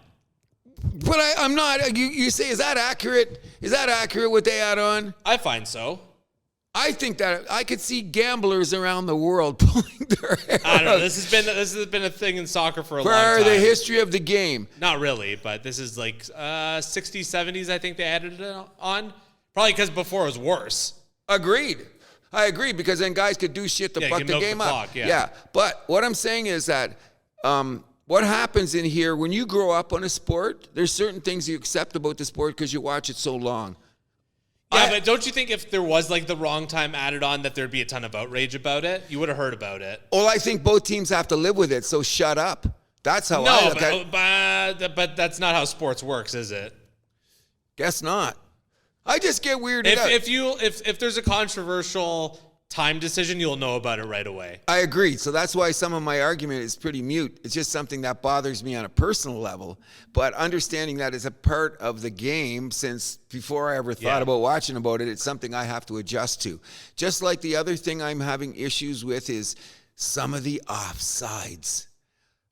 But I'm not. You say, is that accurate? Is that accurate what they add on? I find so. I think that I could see gamblers around the world pulling their hair I don't know. out. This has been a thing in soccer for a long time. For the history of the game. Not really, but this is like 60s, 70s, I think they added it on. Probably because before it was worse. Agreed. I agree, because then guys could do shit to fuck the game up. Clock, yeah. But what I'm saying is that what happens in here, when you grow up on a sport, there's certain things you accept about the sport because you watch it so long. Yeah, but don't you think if there was like the wrong time added on that there'd be a ton of outrage about it? You would have heard about it. Well, I think both teams have to live with it, so shut up. That's how I look at it. But that's not how sports works, is it? Guess not. I just get weirded out. If there's a controversial time decision, you'll know about it right away. I agree. So that's why some of my argument is pretty mute. It's just something that bothers me on a personal level. But understanding that is a part of the game, since before I ever thought about watching about it, it's something I have to adjust to. Just like the other thing I'm having issues with is some of the offsides.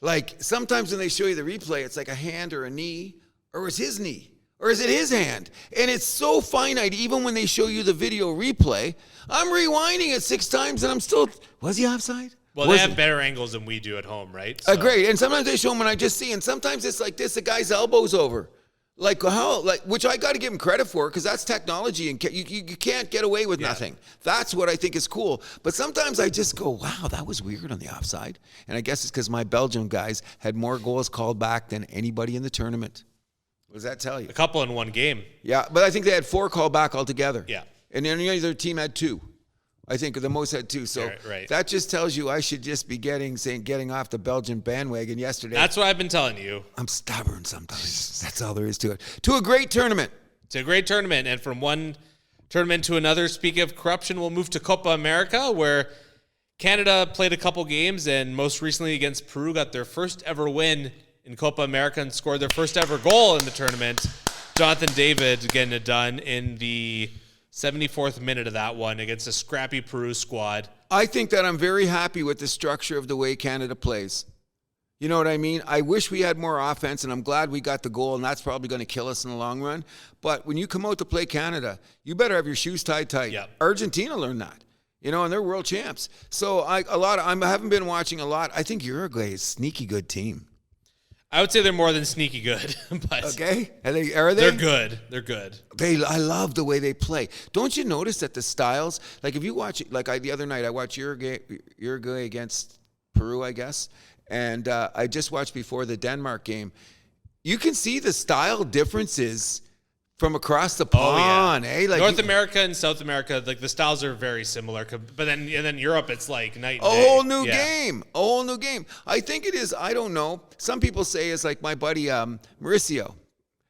Like sometimes when they show you the replay, it's like a hand or a knee, or it's his knee. Or is it his hand? And it's so finite, even when they show you the video replay. I'm rewinding it 6 times and I'm still, was he offside? Well, they have better angles than we do at home, right? So. Great. And sometimes they show them and I just see, and sometimes it's like this, the guy's elbow's over. Like how, which I got to give him credit for, because that's technology and you can't get away with nothing. That's what I think is cool. But sometimes I just go, wow, that was weird on the offside. And I guess it's because my Belgium guys had more goals called back than anybody in the tournament. What does that tell you? A couple in one game. Yeah, but I think they had 4 called back altogether. Yeah. And then the other team had 2. I think the most had 2. So right. That just tells you I should just be getting off the Belgian bandwagon yesterday. That's what I've been telling you. I'm stubborn sometimes. That's all there is to it. To a great tournament. It's a great tournament. And from one tournament to another, speaking of corruption, we'll move to Copa America, where Canada played a couple games and most recently against Peru got their first ever win in Copa America and scored their first ever goal in the tournament. Jonathan David getting it done in the 74th minute of that one against a scrappy Peru squad. I think that I'm very happy with the structure of the way Canada plays. You know what I mean? I wish we had more offense, and I'm glad we got the goal, and that's probably going to kill us in the long run. But when you come out to play Canada, you better have your shoes tied tight. Yep. Argentina learned that. And they're world champs. So I haven't been watching a lot. I think Uruguay is a sneaky good team. I would say they're more than sneaky good. But okay. Are they? They're good. They're good. I love the way they play. Don't you notice that the styles, like if you watch it, the other night I watched Uruguay against Peru, I guess, and I just watched before the Denmark game. You can see the style differences from across the pond, North America and South America, like the styles are very similar. But then Europe, it's like night and day. A whole new game. I think it is. I don't know. Some people say it's like my buddy Mauricio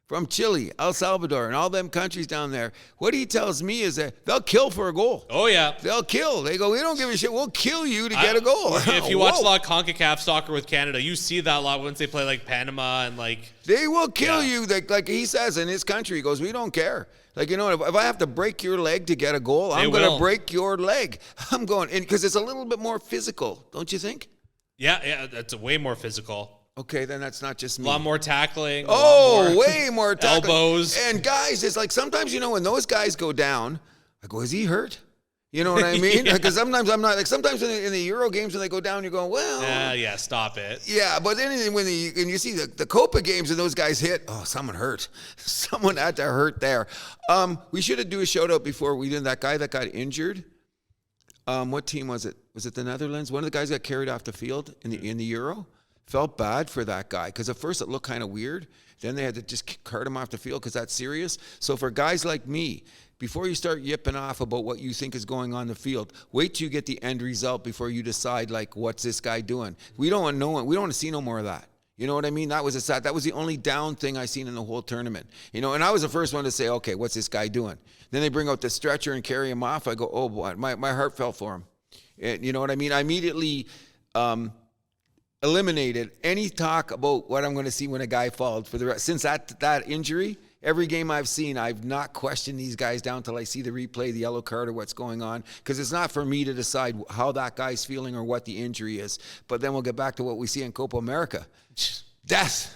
from Chile, El Salvador, and all them countries down there. What he tells me is that they'll kill for a goal. Oh, yeah. They'll kill. They go, we don't give a shit. We'll kill you to get a goal. If you watch a lot of CONCACAF soccer with Canada, you see that a lot once they play like Panama and like. They will kill you. Like he says in his country, he goes, we don't care. Like, you know, if I have to break your leg to get a goal, I'm going to break your leg. I'm going, because it's a little bit more physical, don't you think? Yeah, that's way more physical. Okay, then that's not just me. A lot more tackling. Way more tackling. Elbows. And guys, it's like sometimes, you know, when those guys go down, I go, is he hurt? You know what I mean? Because sometimes I'm not. Like sometimes in the Euro games when they go down, you're going, well. Yeah, stop it. Yeah, but then when you see the Copa games and those guys hit, someone hurt. Someone had to hurt there. We should do a shout out before we did that guy that got injured. What team was it? Was it the Netherlands? One of the guys got carried off the field in the Euro. Felt bad for that guy because at first it looked kind of weird. Then they had to just cart him off the field because that's serious. So for guys like me, before you start yipping off about what you think is going on the field, wait till you get the end result before you decide, like, what's this guy doing? We don't want to see no more of that. You know what I mean? That was the only down thing I seen in the whole tournament. You know, and I was the first one to say, okay, what's this guy doing? Then they bring out the stretcher and carry him off. I go, oh boy, my heart fell for him. And you know what I mean? I immediately eliminated any talk about what I'm going to see when a guy falls for the rest. Since that injury, every game I've seen, I've not questioned these guys down till I see the replay, the yellow card, or what's going on, because it's not for me to decide how that guy's feeling or what the injury is. But then we'll get back to what we see in Copa America. Death.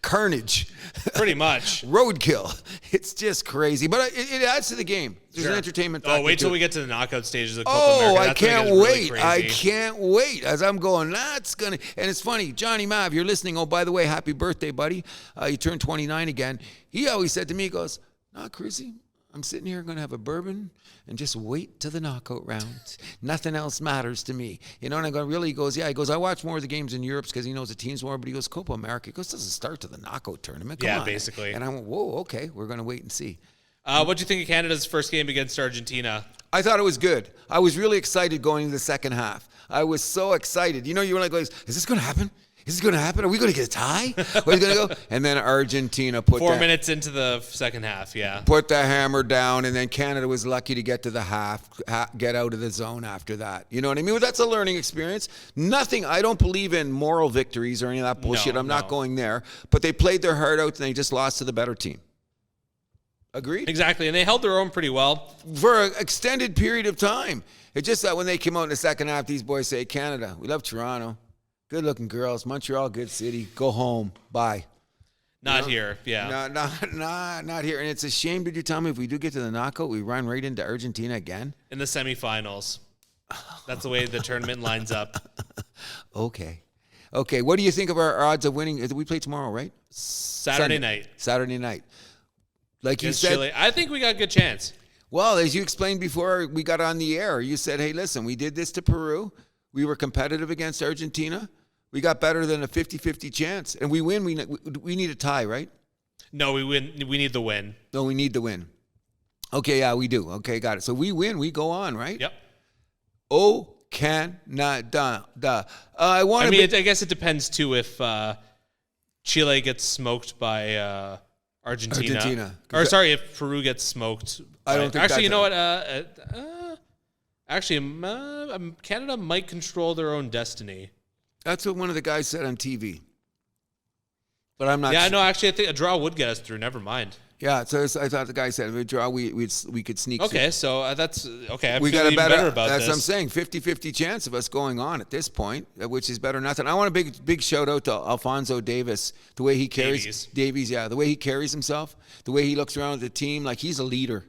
Carnage. Pretty much. Roadkill. It's just crazy. But it adds to the game. There's an entertainment factor. Wait till we get to the knockout stages of Copa America. I can't wait. Really I can't wait. As I'm going, that's going to... And it's funny, Johnny Mav, you're listening. Oh, by the way, happy birthday, buddy. You turned 29 again. He always said to me, he goes, Cruzy, I'm sitting here going to have a bourbon and just wait to the knockout round. Nothing else matters to me. You know, and I go, really? He goes, yeah. He goes, I watch more of the games in Europe because he knows the teams more, but he goes, Copa America. He goes, doesn't start to the knockout tournament. Come on. Basically. And I went, whoa, okay, we're going to wait and see. What do you think of Canada's first game against Argentina? I thought it was good. I was really excited going into the second half. I was so excited. You know, you were like, is this going to happen? Is this going to happen? Are we going to get a tie? Where's going to go? And then Argentina put 4 minutes into the second half, put the hammer down, and then Canada was lucky to get to the half, get out of the zone after that. You know what I mean? Well, that's a learning experience. Nothing. I don't believe in moral victories or any of that bullshit. I'm not going there. But they played their heart out, and they just lost to the better team. Agreed? Exactly, and they held their own pretty well. For an extended period of time. It's just that when they came out in the second half, these boys say, Canada, we love Toronto. Good-looking girls. Montreal, good city. Go home. Bye. Not here, yeah. Not here. And it's a shame, did you tell me, if we do get to the knockout, we run right into Argentina again? In the semifinals. That's the way the tournament lines up. Okay. What do you think of our odds of winning? We play tomorrow, right? Saturday night. Like you said. Chile. I think we got a good chance. Well, as you explained before we got on the air, you said, hey, listen, we did this to Peru. We were competitive against Argentina. We got better than a 50-50 chance. And we win. We need a tie, right? No, we win. We need the win. No, we need the win. Okay, yeah, we do. Okay, got it. So we win. We go on, right? Yep. Oh, Canada. I guess it depends, too, if Chile gets smoked by Argentina. Or, sorry, if Peru gets smoked. I don't think actually, you know what? Canada might control their own destiny. That's what one of the guys said on TV. But I'm not. Yeah, no. Actually, I think a draw would get us through. Never mind. Yeah, so I thought the guy said if a draw, we could sneak. Okay, through. so that's okay. We got a better about that's this. what I'm saying. 50-50 chance of us going on at this point, which is better than nothing. I want a big shout out to Alphonso Davies. The way he carries Davies, the way he carries himself, the way he looks around at the team, like he's a leader.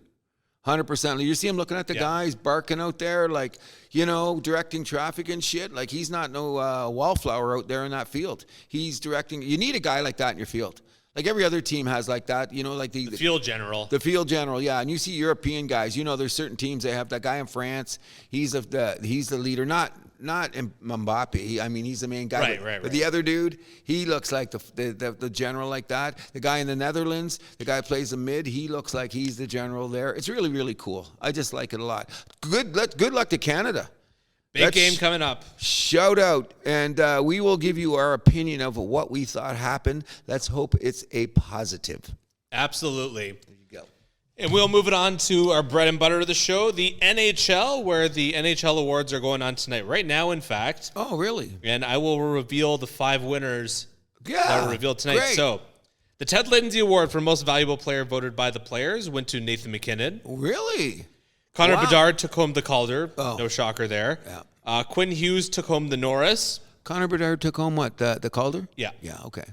100%. You see him looking at the guys, barking out there, like, you know, directing traffic and shit. Like, he's not no wallflower out there in that field. He's directing. You need a guy like that in your field. Like every other team has like that, you know, like the field general. The field general, yeah. And you see European guys, you know, there's certain teams they have that guy in France. He's the leader, not Mbappe. He's the main guy. Right. But the other dude, he looks like the general like that. The guy in the Netherlands, the guy who plays the mid, he looks like he's the general there. It's really, really cool. I just like it a lot. Good luck to Canada. Big game coming up. Shout out. And we will give you our opinion of what we thought happened. Let's hope it's a positive. Absolutely. There you go. And we'll move it on to our bread and butter of the show, the NHL, where the NHL awards are going on tonight. Right now, in fact. Oh, really? And I will reveal the 5 winners that were revealed tonight. Great. So, the Ted Lindsay Award for Most Valuable Player voted by the players went to Nathan McKinnon. Really? Connor Wow. Bedard took home the Calder. Oh. No shocker there. Yeah. Quinn Hughes took home the Norris. Connor Bedard took home what? The Calder? Yeah. Yeah, okay.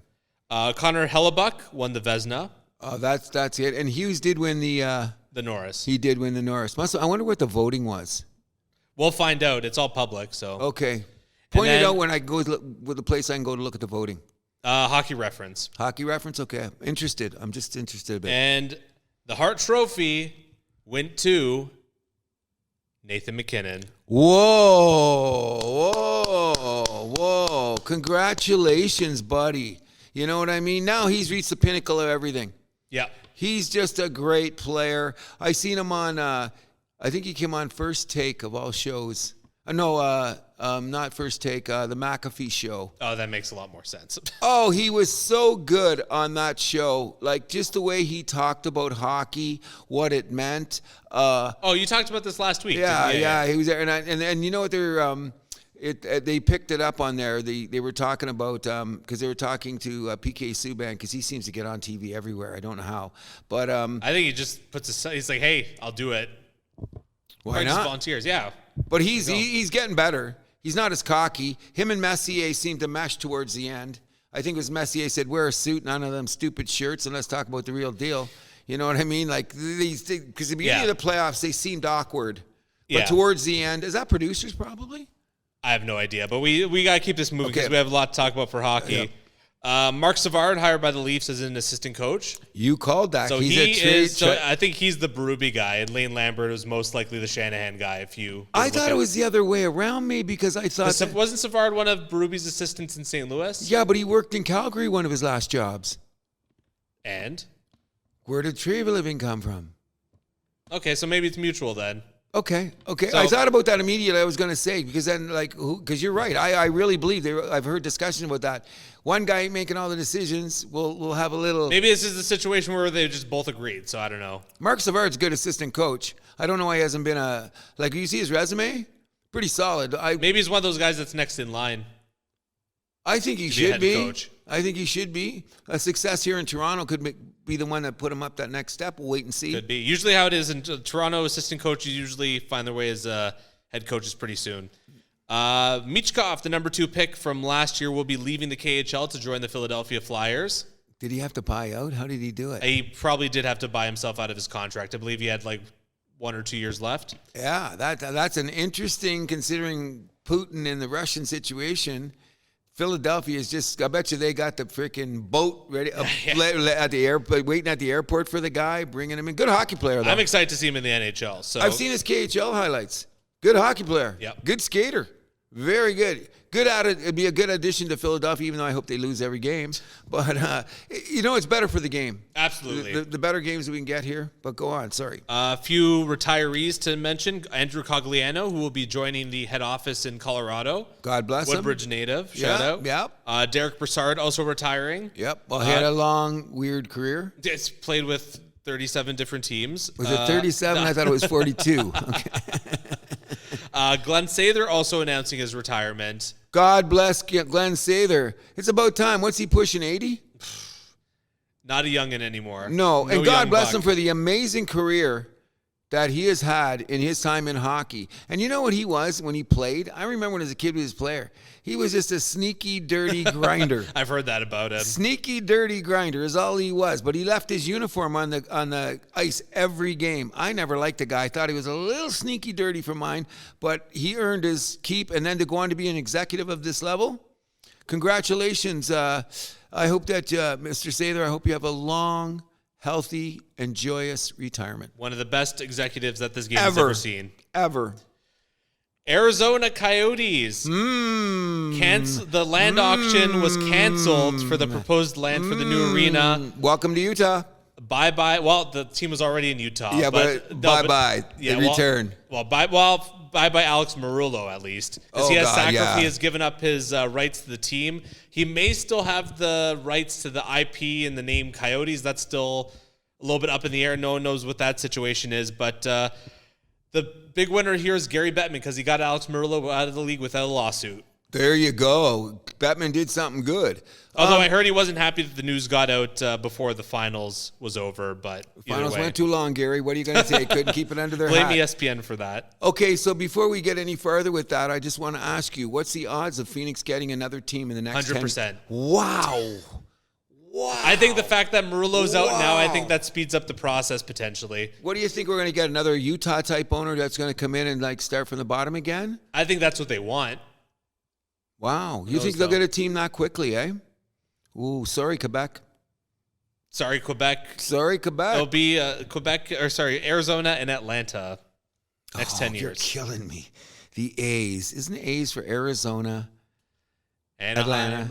Connor Hellebuck won the Vezina. That's it. And Hughes did win the Norris. He did win the Norris. I wonder what the voting was. We'll find out. It's all public, so. Okay. Point it out when I go with the place I can go to look at the voting. Hockey Reference. Hockey Reference? Okay. Interested. I'm just interested a bit. And the Hart Trophy went to Nathan McKinnon. Whoa. Congratulations, buddy. You know what I mean? Now he's reached the pinnacle of everything. Yeah. He's just a great player. I seen him on, I think he came on First Take of all shows. Not First Take, the McAfee show. Oh, that makes a lot more sense. Oh, he was so good on that show. Like, just the way he talked about hockey, what it meant. You talked about this last week. Yeah, he was there. And you know what, they picked it up on there. They were talking about, because they were talking to PK Subban, because he seems to get on TV everywhere. I don't know how. But I think he just he's like, hey, I'll do it. Why or not? Just volunteers, yeah. But he's getting better. He's not as cocky. Him and Messier seemed to mesh towards the end. I think it was Messier said, wear a suit, none of them stupid shirts, and let's talk about the real deal. You know what I mean? Like, because the beginning of the playoffs, they seemed awkward. But towards the end, is that producers probably? I have no idea, but we got to keep this moving because we have a lot to talk about for hockey. Yeah. Mark Savard hired by the Leafs as an assistant coach. You called that. So I think he's the Berube guy, and Lane Lambert was most likely the Shanahan guy. I thought it was the other way around, maybe, because I thought wasn't Savard one of Berube's assistants in St. Louis? Yeah, but he worked in Calgary, one of his last jobs. And where did Tree-Living come from? Okay, so maybe it's mutual then. Okay. So, I thought about that immediately. I was going to say, because then, because you're right. I really believe I've heard discussion about that. One guy making all the decisions. We'll have a little. Maybe this is the situation where they just both agreed. So I don't know. Mark Savard's a good assistant coach. I don't know why he hasn't been you see his resume, pretty solid. Maybe he's one of those guys that's next in line. I think he should be. Coach. I think he should be. A success here in Toronto could be the one that put him up that next step. We'll wait and see. Could be. Usually how it is in Toronto, assistant coaches usually find their way as head coaches pretty soon. Michkov, the number 2 pick from last year, will be leaving the KHL to join the Philadelphia Flyers. Did he have to buy out? How did he do it? He probably did have to buy himself out of his contract. I believe he had 1 or 2 years left. Yeah, that's an interesting, considering Putin and the Russian situation. Philadelphia is just, I bet you they got the freaking boat ready at the airport, waiting at the airport for the guy, bringing him in. Good hockey player, though. I'm excited to see him in the NHL. So I've seen his KHL highlights. Good hockey player. Yep. Good skater. Very good. Good at it. It'd be a good addition to Philadelphia, even though I hope they lose every game. But, it's better for the game. Absolutely. The better games we can get here. But go on. Sorry. A few retirees to mention. Andrew Cogliano, who will be joining the head office in Colorado. God bless him. Woodbridge native. Shout out. Yep. Derek Brassard also retiring. Yep. Well, he had a long, weird career. It's played with 37 different teams. Was it 37? I thought it was 42. Okay. Glenn Sather also announcing his retirement. God bless Glenn Sather. It's about time. What's he pushing, 80? Not a youngin' anymore. No, and God bless him for the amazing career that he has had in his time in hockey. And you know what he was when he played? I remember when as a kid he was a player. He was just a sneaky, dirty grinder. I've heard that about him. Sneaky, dirty grinder is all he was. But he left his uniform on the ice every game. I never liked the guy. I thought he was a little sneaky, dirty for mine. But he earned his keep. And then to go on to be an executive of this level, congratulations. I hope that, Mr. Sather, I hope you have a long, healthy, and joyous retirement. One of the best executives that this game has ever seen. Ever. Arizona Coyotes. The land auction was canceled for the proposed land for the new arena. Welcome to Utah. Bye-bye. Well, the team was already in Utah. Yeah, but bye-bye. They return. Bye-bye Alex Marullo, at least. Because he has given up his rights to the team. He may still have the rights to the IP and the name Coyotes. That's still a little bit up in the air. No one knows what that situation is. But the big winner here is Gary Bettman because he got Alex Murillo out of the league without a lawsuit. There you go. Bettman did something good. Although I heard he wasn't happy that the news got out before the finals was over. But finals went too long, Gary. What are you going to say? Couldn't keep it under their Blame hat. ESPN for that. Okay, so before we get any further with that, I just want to ask you, what's the odds of Phoenix getting another team in the next 100%. 10? Wow. I think the fact that Murillo's out now, I think that speeds up the process potentially. What do you think? We're going to get another Utah-type owner that's going to come in and like start from the bottom again? I think that's what they want. Wow. You think they'll get a team that quickly, eh? Ooh, sorry, Quebec. Sorry, Quebec. It'll be Arizona and Atlanta next 10 years. You're killing me. The A's. Isn't it A's for Arizona, Atlanta,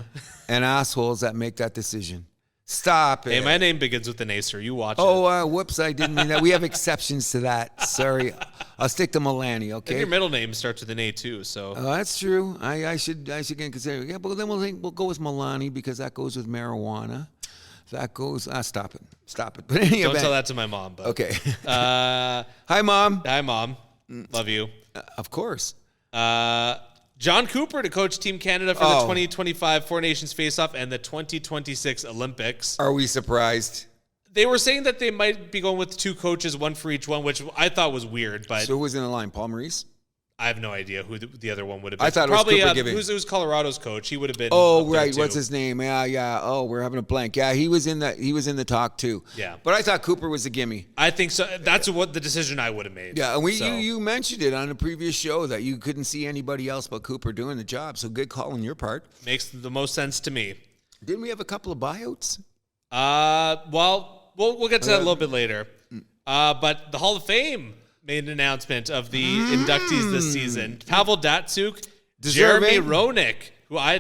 and assholes that make that decision? Stop it. Hey, my name begins with an A, sir. You watch it. Whoops, I didn't mean that. We have exceptions to that. Sorry. I'll stick to Milani, okay? And your middle name starts with an A, too, so. Oh, that's true. I should consider. Yeah, but then we'll go with Milani because that goes with marijuana. That goes. Stop it. But anyway, don't tell that to my mom. But. Okay. Hi, Mom. Hi, Mom. Love you. Of course. John Cooper to coach Team Canada for the 2025 Four Nations Face-Off and the 2026 Olympics. Are we surprised? They were saying that they might be going with two coaches, one for each one, which I thought was weird. But so who was in the line? Paul Maurice? I have no idea who the other one would have been. I thought probably it was Cooper who's Colorado's coach. He would have been. Oh, right. What's his name? Yeah. Oh, we're having a blank. Yeah, he was in the talk too. Yeah. But I thought Cooper was a gimme. I think so. That's what the decision I would have made. Yeah, and you mentioned it on a previous show that you couldn't see anybody else but Cooper doing the job. So good call on your part. Makes the most sense to me. Didn't we have a couple of buyouts? Well, we'll get to that a little bit later. But the Hall of Fame made an announcement of the inductees this season. Pavel Datsyuk, Jeremy Roenick, who I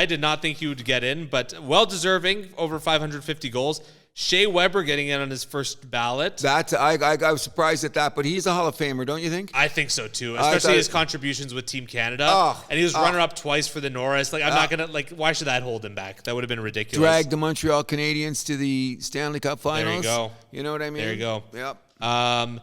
did not think he would get in, but well-deserving, over 550 goals. Shea Weber getting in on his first ballot. I was surprised at that, but he's a Hall of Famer, don't you think? I think so, too, especially his contributions with Team Canada. And he was runner-up twice for the Norris. I'm not going to, why should that hold him back? That would have been ridiculous. Dragged the Montreal Canadiens to the Stanley Cup Finals. There you go. You know what I mean? There you go. Yep.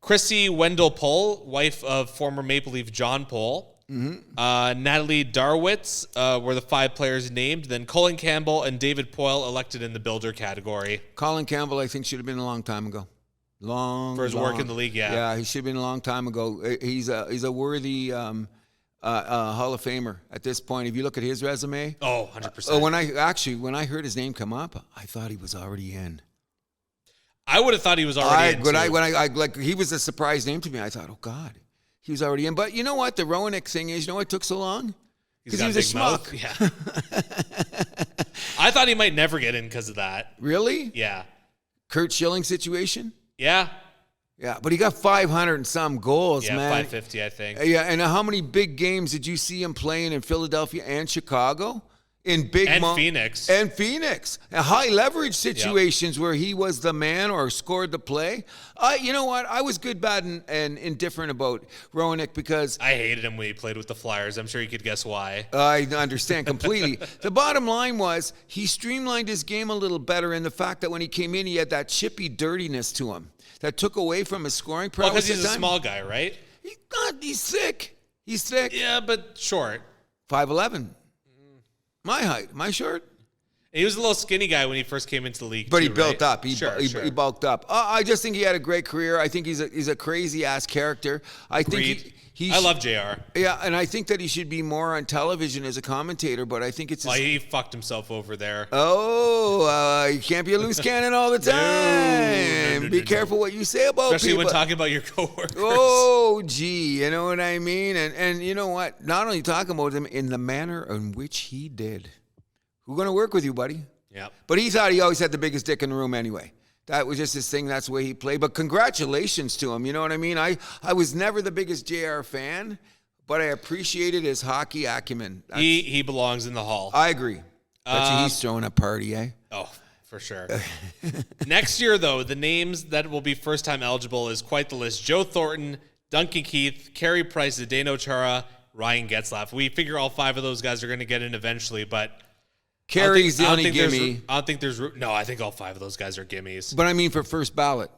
Chrissy Wendell Pohl, wife of former Maple Leaf John Pohl. Natalie Darwitz were the 5 players named. Then Colin Campbell and David Poyle elected in the builder category. Colin Campbell, I think, should have been a long time ago. For his work in the league, yeah. Yeah, he should have been a long time ago. He's a worthy Hall of Famer at this point. If you look at his resume. 100%. When I heard his name come up, I thought he was already in. I would have thought he was already in. He was a surprise name to me. I thought, oh God, he was already in. But you know what? The Roenick thing is, you know what took so long? Because he was a schmuck. Yeah. I thought he might never get in because of that. Really? Yeah. Kurt Schilling situation? Yeah. Yeah, but he got 500 and some goals, man. 550, I think. Yeah, and how many big games did you see him playing in Philadelphia and Chicago? Phoenix. And Phoenix. High leverage situations where he was the man or scored the play. You know what? I was good, bad, and indifferent about Roenick because I hated him when he played with the Flyers. I'm sure you could guess why. I understand completely. The bottom line was he streamlined his game a little better in the fact that when he came in, he had that chippy dirtiness to him that took away from his scoring prowess. Well, because he's a small guy, right? He's thick. He's thick. Yeah, but short. 5'11". My height, my short. He was a little skinny guy when he first came into the league. But he built right? up. He bulked up. I just think he had a great career. I think he's a crazy ass character. I think I love JR. Yeah, and I think that he should be more on television as a commentator. But I think it's he fucked himself over there. You can't be a loose cannon all the time. Be careful what you say about especially people. When talking about your coworkers. Oh, gee, you know what I mean. And you know what? Not only talking about them in the manner in which he did. Who's going to work with you, buddy? Yeah. But he thought he always had the biggest dick in the room anyway. That was just his thing. That's the way he played. But congratulations to him. You know what I mean? I was never the biggest JR fan, but I appreciated his hockey acumen. He belongs in the Hall. I agree. Bet he's throwing a party, eh? Oh, for sure. Next year, though, the names that will be first-time eligible is quite the list. Joe Thornton, Duncan Keith, Carey Price, Zdeno Chara, Ryan Getzlaf. We figure all 5 of those guys are going to get in eventually, but Carey's the only gimme. I don't think there's. No, I think all 5 of those guys are gimmies. But I mean for first ballot.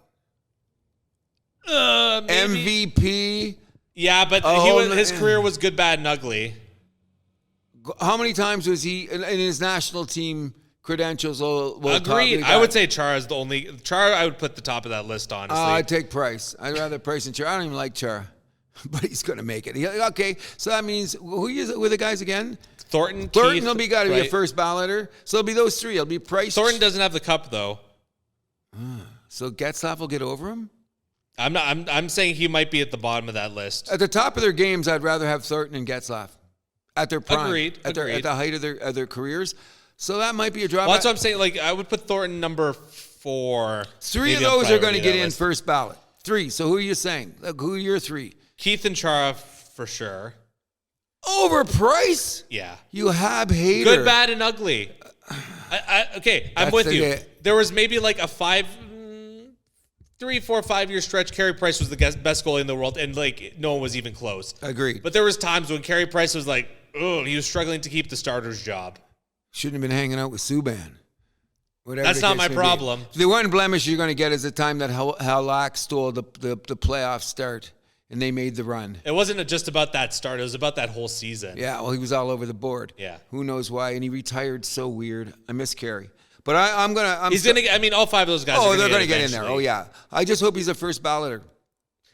Maybe. MVP. Yeah, but his career was good, bad, and ugly. How many times was he in his national team credentials? Agreed. I would say Chara is the only. Chara, I would put the top of that list, honestly. I'd take Price. I'd rather Price than Chara. I don't even like Chara, but he's going to make it. Okay, so that means who are the guys again? Thornton, Keith, will be got to be a first balloter. So it'll be those 3. It'll be Price. Thornton doesn't have the cup though. So Getzlaf will get over him. I'm saying he might be at the bottom of that list. At the top of their games, I'd rather have Thornton and Getzlaf at their prime. Agreed. At the height of their careers. So that might be a drop. Well, that's what I'm saying. Like I would put Thornton number 4. 3 of those are going to get in first ballot. 3. So who are you saying? Who are your 3? Keith and Chara for sure. Over Price? Yeah. You have hater. Good, bad, and ugly. I'm with you. There was maybe like a 3, 4, 5 year stretch. Carey Price was the best goalie in the world, and like no one was even close. Agreed. But there was times when Carey Price was like, he was struggling to keep the starter's job. Shouldn't have been hanging out with Subban. That's not my problem. The one blemish you're going to get is the time that Halak stole the playoff start, and they made the run. It wasn't just about that start. It was about that whole season. Yeah, well, he was all over the board. Yeah. Who knows why? And he retired so weird. I miss Carey. But he's going to... I mean, all 5 of those guys they're going to get in there. Oh, yeah. I just hope he's a first balloter.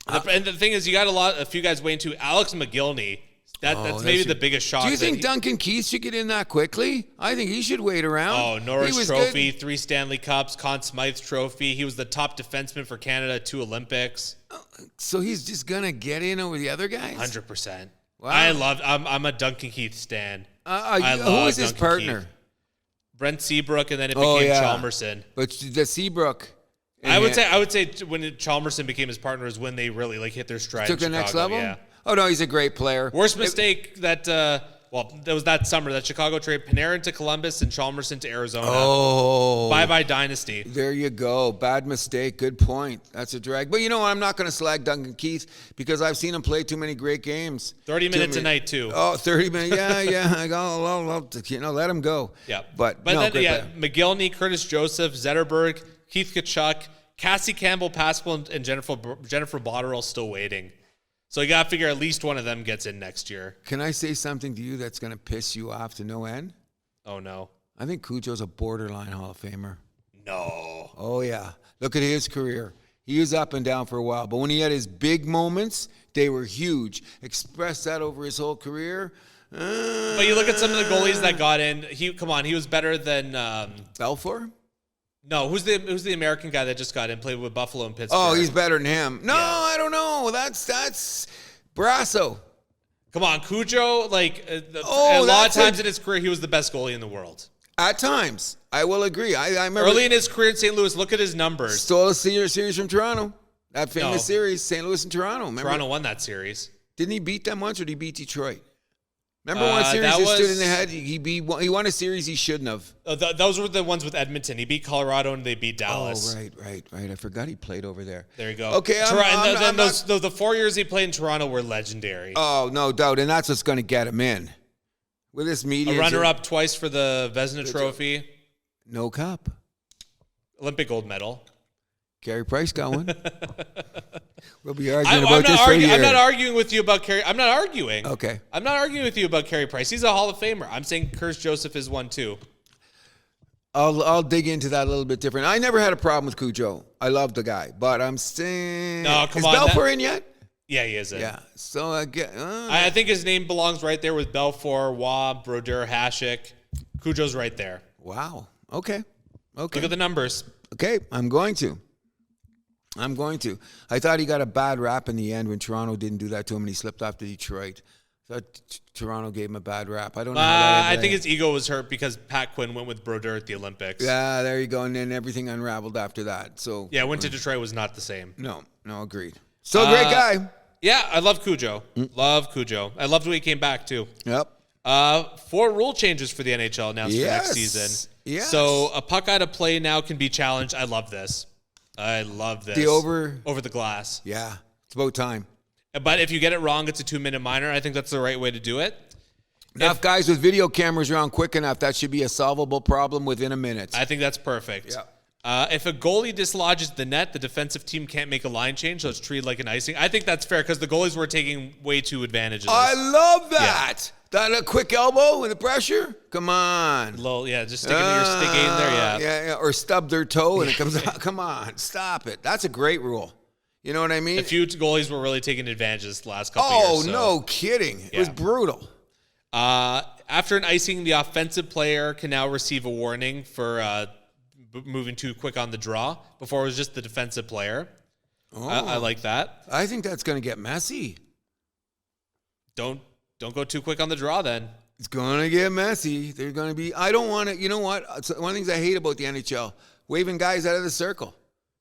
And the thing is, you got a few guys waiting too. Alex McGillney. That's maybe the biggest shock. Do you think Duncan Keith should get in that quickly? I think he should wait around. Oh, Norris Trophy, 3 Stanley Cups, Conn Smythe Trophy. He was the top defenseman for Canada at 2 Olympics. So he's just going to get in over the other guys? 100%. Wow. I'm a Duncan Keith stan. Who is his partner? Keith. Brent Seabrook, and then it became Chalmerson. But the Seabrook... I would say when Chalmerson became his partner is when they really hit their stride. Took the next level? Yeah. Oh, no, he's a great player. Worst mistake that was that summer, that Chicago trade, Panarin to Columbus and Chalmerson to Arizona. Oh. Bye-bye dynasty. There you go. Bad mistake. Good point. That's a drag. But you know what? I'm not going to slag Duncan Keith because I've seen him play too many great games. 30 minutes a night, too. Oh, 30 minutes. Yeah. I'll let him go. Yeah. But then, McGillney, Curtis Joseph, Zetterberg, Keith Tkachuk, Cassie Campbell-Paspel, and Jennifer Botterill still waiting. So you got to figure at least one of them gets in next year. Can I say something to you that's going to piss you off to no end? Oh, no. I think Cujo's a borderline Hall of Famer. No. Oh, yeah. Look at his career. He was up and down for a while. But when he had his big moments, they were huge. Express that over his whole career. But you look at some of the goalies that got in. He was better than... Belfour? No, who's the American guy that just got in, played with Buffalo and Pittsburgh? Oh, he's better than him. No, yeah. I don't know. That's Brasso. Come on, Cujo, a lot of times in his career, he was the best goalie in the world. At times. I will agree. I remember. Early in his career in St. Louis, look at his numbers. Stole a series from Toronto. That famous series, St. Louis and Toronto. Remember? Toronto won that series. Didn't he beat them once, or did he beat Detroit? Remember one series he stood in the head? He won a series he shouldn't have. Those were the ones with Edmonton. He beat Colorado and they beat Dallas. Oh, right. I forgot he played over there. There you go. Okay, the 4 years he played in Toronto were legendary. Oh, no doubt, and that's what's going to get him in. With this media, a runner-up twice for the Vezina Trophy. No cup. Olympic gold medal. Carey Price got one. We'll be arguing about this for a year. I'm not arguing with you about Carey. I'm not arguing. Okay. I'm not arguing with you about Carey Price. He's a Hall of Famer. I'm saying Curtis Joseph is one too. I'll dig into that a little bit different. I never had a problem with Cujo. I love the guy, but I'm saying, is Belfour in yet? Yeah, he is in. Yeah. So I think his name belongs right there with Belfour, Waugh, Brodeur, Hasek. Cujo's right there. Wow. Okay. Look at the numbers. Okay, I'm going to. I thought he got a bad rap in the end when Toronto didn't do that to him and he slipped off to Detroit. I thought Toronto gave him a bad rap. I don't know. I think his ego was hurt because Pat Quinn went with Brodeur at the Olympics. Yeah, there you go. And then everything unraveled after that. So yeah, went to Detroit was not the same. No, agreed. Still a great guy. Yeah, I love Cujo. Love Cujo. I loved when he came back too. Yep. 4 rule changes for the NHL announced for next season. Yes. So a puck out of play now can be challenged. I love this. The over the glass. Yeah, it's about time. But if you get it wrong, it's a 2-minute minor. I think that's the right way to do it. Enough guys with video cameras around quick enough, that should be a solvable problem within a minute. I think that's perfect. Yeah. If a goalie dislodges the net, the defensive team can't make a line change, so it's treated like an icing. I think that's fair because the goalies were taking way too advantage of this. I love that. Yeah. That a quick elbow with the pressure? Come on. Just sticking your stick in there, yeah. Or stub their toe and it comes out. Come on, stop it. That's a great rule. You know what I mean? A few goalies were really taking advantage this last couple years. Oh, no kidding. It was brutal. After an icing, the offensive player can now receive a warning for moving too quick on the draw. Before it was just the defensive player. Oh. I like that. I think that's going to get messy. Don't go too quick on the draw then. It's going to get messy. They're going to be... I don't want to... You know what? It's one of the things I hate about the NHL. Waving guys out of the circle.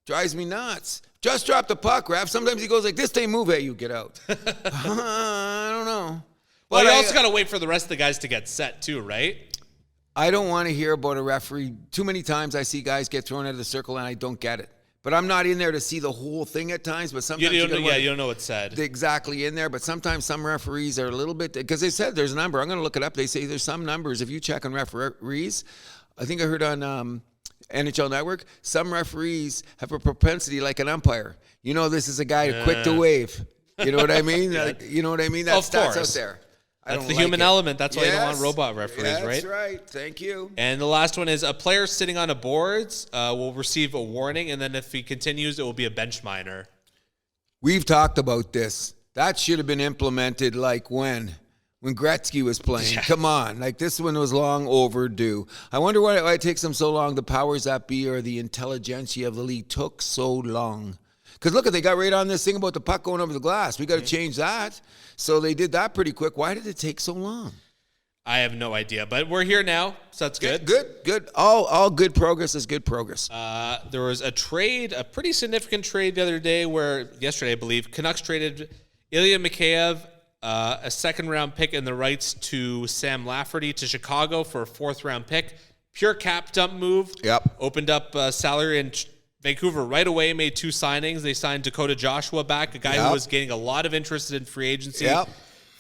Drives me nuts. Just drop the puck, ref. Sometimes he goes like this, they move at you. Get out. I don't know. Well, you also got to wait for the rest of the guys to get set too, right? I don't want to hear about a referee. Too many times I see guys get thrown out of the circle and I don't get it. But I'm not in there to see the whole thing at times. But sometimes you don't know what's said. Exactly in there. But sometimes some referees are a little bit, because they said there's a number. I'm going to look it up. They say there's some numbers. If you check on referees, I think I heard on NHL Network, some referees have a propensity like an umpire. You know, this is a guy quick to wave. You know what I mean? You know what I mean? That stats out there. That's the human element. That's why you don't want robot referees, right? That's right. Thank you. And the last one is a player sitting on a boards will receive a warning, and then if he continues, it will be a bench minor. We've talked about this. That should have been implemented like when Gretzky was playing. Yeah. Come on. Like this one was long overdue. I wonder why it takes them so long. The powers that be or the intelligentsia of the league took so long. Because look, they got right on this thing about the puck going over the glass. We got to change that. So they did that pretty quick. Why did it take so long? I have no idea, but we're here now, so that's good. Good. All good progress is good progress. There was a pretty significant trade the other day yesterday, I believe, Canucks traded Ilya Mikheyev, a second-round pick and the rights to Sam Lafferty to Chicago for a fourth-round pick. Pure cap dump move. Yep. Opened up salary in Vancouver right away, made two signings. They signed Dakota Joshua back, a guy who was getting a lot of interest in free agency. Yep.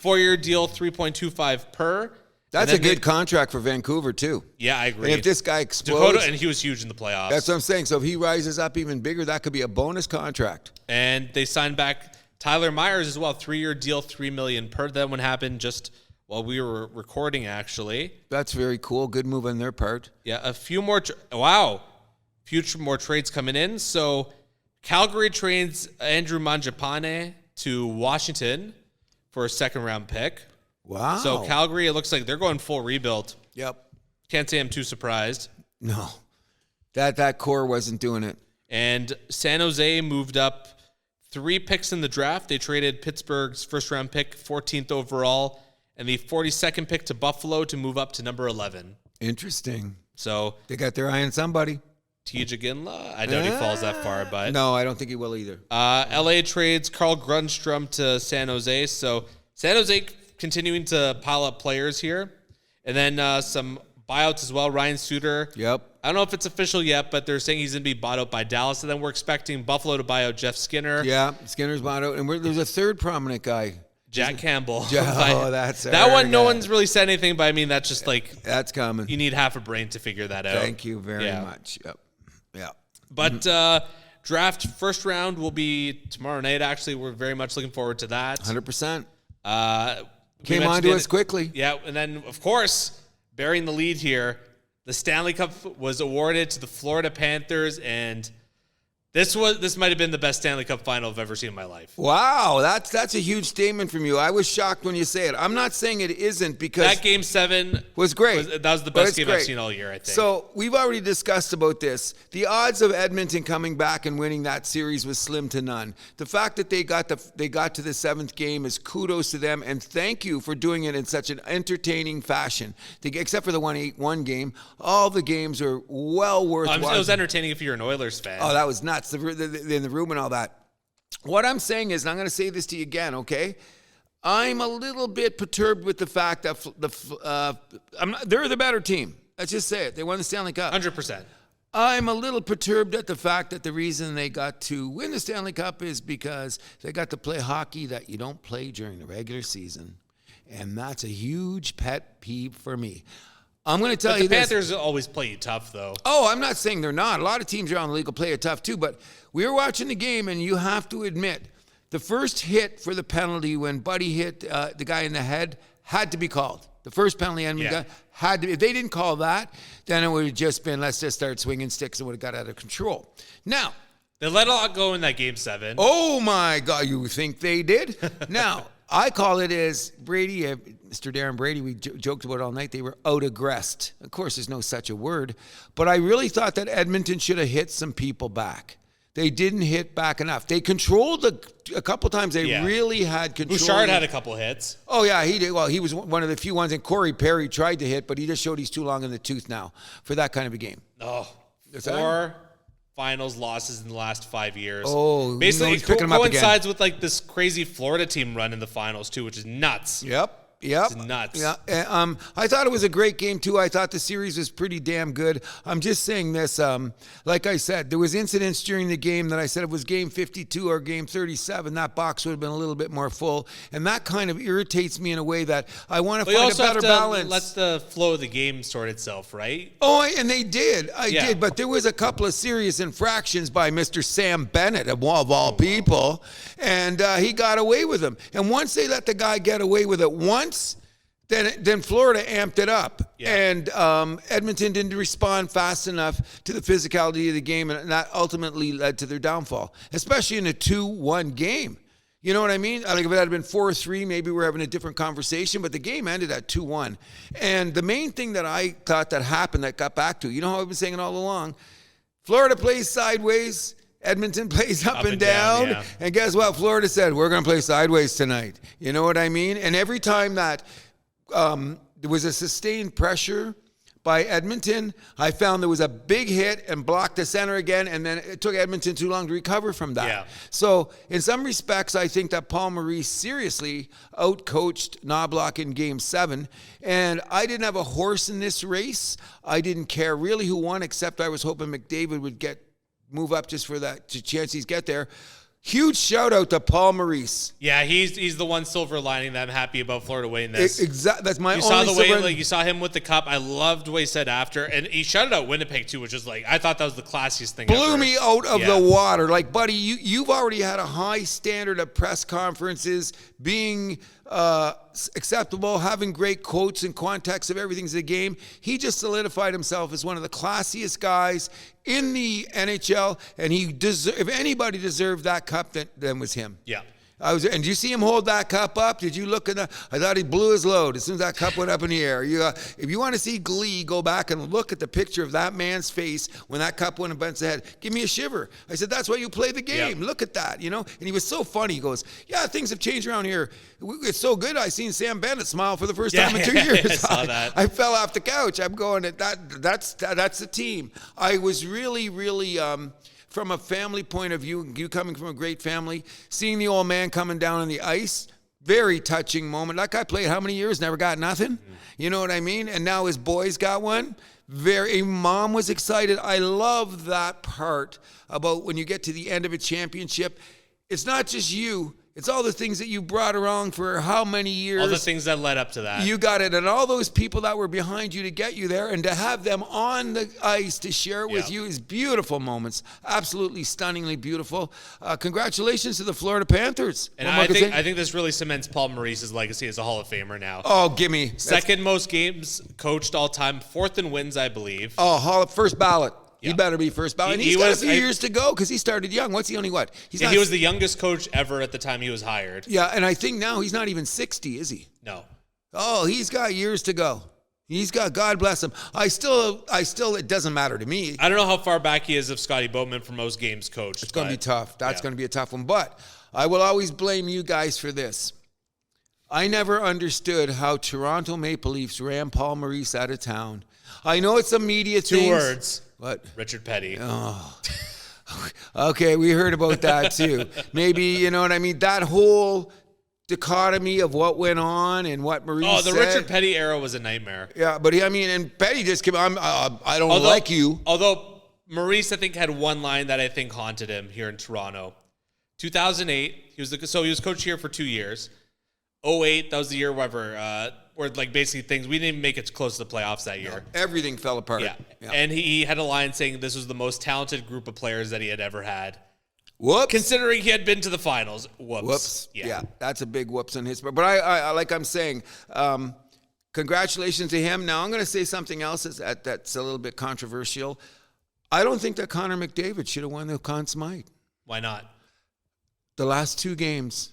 4-year deal, $3.25 per. That's a good contract for Vancouver, too. Yeah, I agree. And if this guy explodes... Dakota, and he was huge in the playoffs. That's what I'm saying. So if he rises up even bigger, that could be a bonus contract. And they signed back Tyler Myers as well, 3-year deal, $3 million per. That one happened just while we were recording, actually. That's very cool. Good move on their part. Yeah, a few more... Future more trades coming in. So Calgary trades Andrew Mangiapane to Washington for a second-round pick. Wow. So Calgary, it looks like they're going full rebuild. Yep. Can't say I'm too surprised. No. That core wasn't doing it. And San Jose moved up 3 picks in the draft. They traded Pittsburgh's first-round pick, 14th overall, and the 42nd pick to Buffalo to move up to number 11. Interesting. So they got their eye on somebody. T.J. Ginla? I doubt he falls that far, but... No, I don't think he will either. L.A. trades Carl Grundstrom to San Jose. So San Jose continuing to pile up players here. And then some buyouts as well. Ryan Suter. Yep. I don't know if it's official yet, but they're saying he's going to be bought out by Dallas. And then we're expecting Buffalo to buy out Jeff Skinner. Yeah, Skinner's bought out. And there's a third prominent guy. Jack Campbell. That's that one. No one's really said anything, but I mean, that's just like... That's common. You need half a brain to figure that out. Thank you very much. Yep. Yeah. But draft first round will be tomorrow night, actually. We're very much looking forward to that. 100%. Came on to us quickly. Yeah, and then, of course, bearing the lead here, the Stanley Cup was awarded to the Florida Panthers, and this might have been the best Stanley Cup final I've ever seen in my life. Wow, that's a huge statement from you. I was shocked when you say it. I'm not saying it isn't because that Game 7 was great. That was the best game I've seen all year, I think. So we've already discussed about this. The odds of Edmonton coming back and winning that series was slim to none. The fact that they got to the 7th game is kudos to them, and thank you for doing it in such an entertaining fashion. Except for the 1-8-1 game, all the games are well worth watching. It was entertaining if you're an Oilers fan. Oh, that was nuts. In the room and all that. What I'm saying is, and I'm going to say this to you again, okay? I'm a little bit perturbed with the fact that they're the better team. Let's just say it. They won the Stanley Cup. 100%. I'm a little perturbed at the fact that the reason they got to win the Stanley Cup is because they got to play hockey that you don't play during the regular season. And that's a huge pet peeve for me. I'm going to tell you the this. Panthers always play you tough, though. Oh, I'm not saying they're not. A lot of teams around the league will play it tough too, but we were watching the game, and you have to admit, the first hit for the penalty when Buddy hit the guy in the head had to be called. The first penalty Edmonton got had to be. If they didn't call that, then it would have just been, let's just start swinging sticks and would have got out of control. Now, they let a lot go in that Game 7. Oh, my God. You think they did? Now, I call it as Brady, Mr. Darren Brady, we joked about all night, they were out-aggressed. Of course, there's no such a word. But I really thought that Edmonton should have hit some people back. They didn't hit back enough. They controlled a couple times. They really had control. Bouchard had a couple hits. Oh, yeah, he did. Well, he was one of the few ones. And Corey Perry tried to hit, but he just showed he's too long in the tooth now for that kind of a game. Oh, 4 finals losses in the last 5 years. Oh, basically, he's picking them up again. Coincides with like this crazy Florida team run in the finals too, which is nuts. Yep. It's nuts. Yeah. I thought it was a great game too. I thought the series was pretty damn good. I'm just saying this. Like I said, there was incidents during the game that I said it was game 52 or game 37. That box would have been a little bit more full, and that kind of irritates me in a way that I want to find a better balance. Let the flow of the game sort itself, right? Oh, and they did. I did, but there was a couple of serious infractions by Mr. Sam Bennett of all people, and he got away with them. And once they let the guy get away with it once, then Florida amped it up, and Edmonton didn't respond fast enough to the physicality of the game, and that ultimately led to their downfall, especially in a 2-1 game. You know what I mean? Like if it had been 4-3, maybe we're having a different conversation, but the game ended at 2-1. And the main thing that I thought that happened that got back to, you know how I've been saying it all along, Florida plays sideways, Edmonton plays up and down. And guess what? Florida said, we're going to play sideways tonight. You know what I mean? And every time that there was a sustained pressure by Edmonton, I found there was a big hit and blocked the center again, and then it took Edmonton too long to recover from that. Yeah. So in some respects, I think that Paul Maurice seriously outcoached Knobloch in Game 7, and I didn't have a horse in this race. I didn't care really who won, except I was hoping McDavid would move up just for that chance he's get there. Huge shout out to Paul Maurice. Yeah, he's the one silver lining that I'm happy about Florida winning this. Exactly, that's my. You saw the way you saw him with the cup. I loved what he said after, and he shouted out Winnipeg too, which is like I thought that was the classiest thing. Blew me out of the water. Like, buddy, you've already had a high standard of press conferences, being acceptable, having great quotes and context of everything's a game. He just solidified himself as one of the classiest guys in the NHL, and if anybody deserved that cup, then was him. Yeah. And did you see him hold that cup up? Did you look at that? I thought he blew his load as soon as that cup went up in the air. If you want to see glee, go back and look at the picture of that man's face when that cup went above his head. Give me a shiver. I said, that's why you play the game. Yep. Look at that, And he was so funny. He goes, yeah, things have changed around here. It's so good. I seen Sam Bennett smile for the first time in 2 years. I saw that. I fell off the couch. I'm going, that's the team. I was really, really... from a family point of view, you coming from a great family, seeing the old man coming down on the ice, very touching moment. That guy played how many years, never got nothing? Mm-hmm. You know what I mean? And now his boys got one. Mom was excited. I love that part about when you get to the end of a championship. It's not just you. It's all the things that you brought around for how many years. All the things that led up to that. You got it. And all those people that were behind you to get you there and to have them on the ice to share it with you is beautiful moments. Absolutely stunningly beautiful. Congratulations to the Florida Panthers. And I think this really cements Paul Maurice's legacy as a Hall of Famer now. Oh, gimme. Second most games coached all time. Fourth in wins, I believe. Oh, first ballot. He better be first ballot. And he's got a few years to go because he started young. What's he only what? He was the youngest coach ever at the time he was hired. Yeah, and I think now he's not even 60, is he? No. Oh, he's got years to go. He's got, God bless him. I still, it doesn't matter to me. I don't know how far back he is of Scotty Bowman for most games coached. It's going to be tough. That's going to be a tough one. But I will always blame you guys for this. I never understood how Toronto Maple Leafs ran Paul Maurice out of town. I know it's a media thing. 2 words. What? Richard Petty. Oh. Okay, we heard about that too. Maybe, you know what I mean? That whole dichotomy of what went on and what Maurice said. Oh, the Richard Petty era was a nightmare. Yeah, but and Petty just came on, I don't like you. Although Maurice, I think, had one line that I think haunted him here in Toronto. 2008, he was coach here for 2 years. 08, that was the year where like basically things, we didn't even make it close to the playoffs that year. No, everything fell apart. Yeah. And he had a line saying this was the most talented group of players that he had ever had. Whoops. Considering he had been to the finals. Whoops. Yeah, that's a big whoops on his part. But I like I'm saying, congratulations to him. Now, I'm going to say something else that's a little bit controversial. I don't think that Connor McDavid should have won the Conn Smythe. Why not? The last 2 games.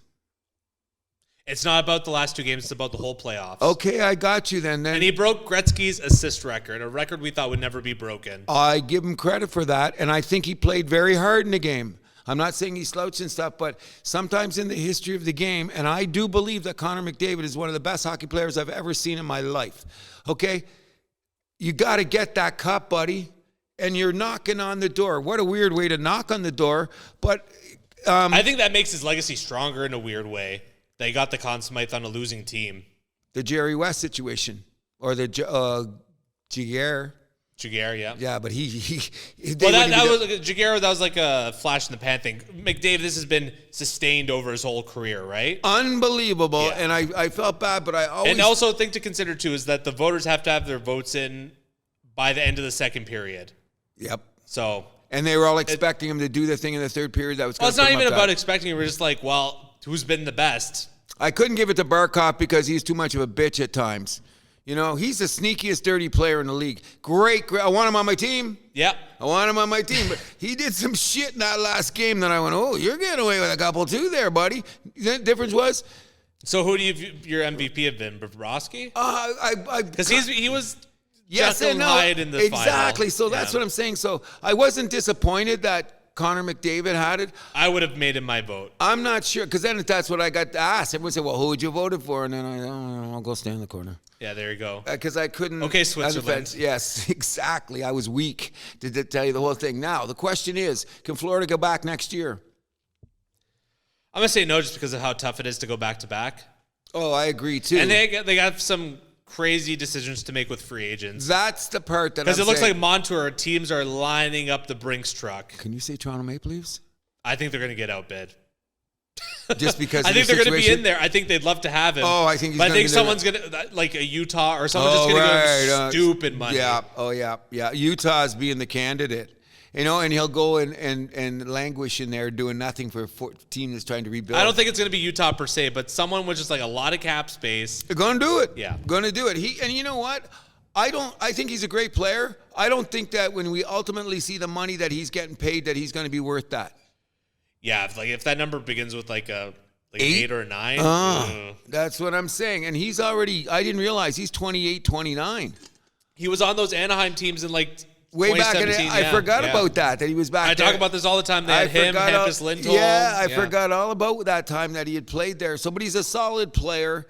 It's not about the last 2 games. It's about the whole playoffs. Okay, I got you then. And he broke Gretzky's assist record, a record we thought would never be broken. I give him credit for that, and I think he played very hard in the game. I'm not saying he slouched and stuff, but sometimes in the history of the game, and I do believe that Connor McDavid is one of the best hockey players I've ever seen in my life. Okay? You got to get that cup, buddy, and you're knocking on the door. What a weird way to knock on the door, but... I think that makes his legacy stronger in a weird way. They got the Conn Smythe on a losing team. The Jerry West situation, or the Jaguar. Jaguar, yeah. Yeah, but he well, that was Jaguar. That was like a flash in the pan thing. McDavid, this has been sustained over his whole career, right? Unbelievable, Yeah. and I felt bad, but I always... And also, a thing to consider too is that the voters have to have their votes in by the end of the second period. Yep. So. And they were all expecting him to do the thing in the third period. That was. Well, it's not even about expecting. We're just like, well, who's been the best? I couldn't give it to Barkov because he's too much of a bitch at times. You know, he's the sneakiest dirty player in the league. Great. I want him on my team. Yep. I want him on my team. But he did some shit in that last game that I went, oh, you're getting away with a couple too there, buddy. The difference was. So who do your MVP have been? Bobrovsky? Because he was. Yes and no. In the exactly. final. So that's what I'm saying. So I wasn't disappointed that Connor McDavid had it. I would have made him my vote. I'm not sure, because then that's what I got asked. Everyone said, well, who would you vote for? And then I'll go stand in the corner. Yeah, there you go. Because I couldn't. Okay, Switzerland. Yes, exactly. I was weak to tell you the whole thing. Now, the question is, can Florida go back next year? I'm going to say no just because of how tough it is to go back-to-back. Oh, I agree, too. And they got some crazy decisions to make with free agents. That's the part that because it looks like Montour teams are lining up the Brinks truck. Can you say Toronto Maple Leafs? I think they're going to get outbid. Just because I think they're going to be in there. I think they'd love to have him. Oh, I think he's but I think someone's going to, like a Utah or someone just going to give him stupid money. Yeah. Oh, yeah. Yeah. Utah's being the candidate. You know, and he'll go and languish in there doing nothing for a team that's trying to rebuild. I don't think it's going to be Utah per se, but someone with just like a lot of cap space. They're going to do it. Yeah. Going to do it. And you know what? I think he's a great player. I don't think that when we ultimately see the money that he's getting paid, that he's going to be worth that. Yeah. If that number begins with like an 8 or a 9. That's what I'm saying. And he's already, I didn't realize he's 28, 29. He was on those Anaheim teams in like way back in it. I forgot about that he was back there. I talk about this all the time. They had him, Hampus Lindholm. Yeah, I forgot all about that time that he had played there. So, but he's a solid player.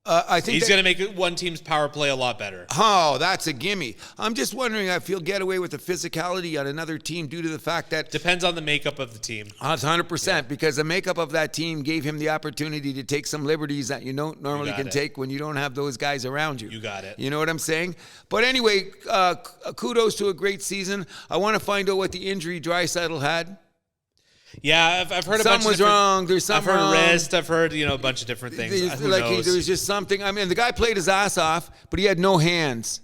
I think he's going to make one team's power play a lot better. Oh, that's a gimme. I'm just wondering if he'll get away with the physicality on another team due to the fact that... Depends on the makeup of the team. That's 100%, because the makeup of that team gave him the opportunity to take some liberties that you don't normally can take when you don't have those guys around you. You got it. You know what I'm saying? But anyway, kudos to a great season. I want to find out what the injury Draisaitl had. Yeah, I've heard a bunch of something was wrong. There's something wrong. I've heard wrist. I've heard a bunch of different things. Who knows? There was just something. I mean, the guy played his ass off, but he had no hands.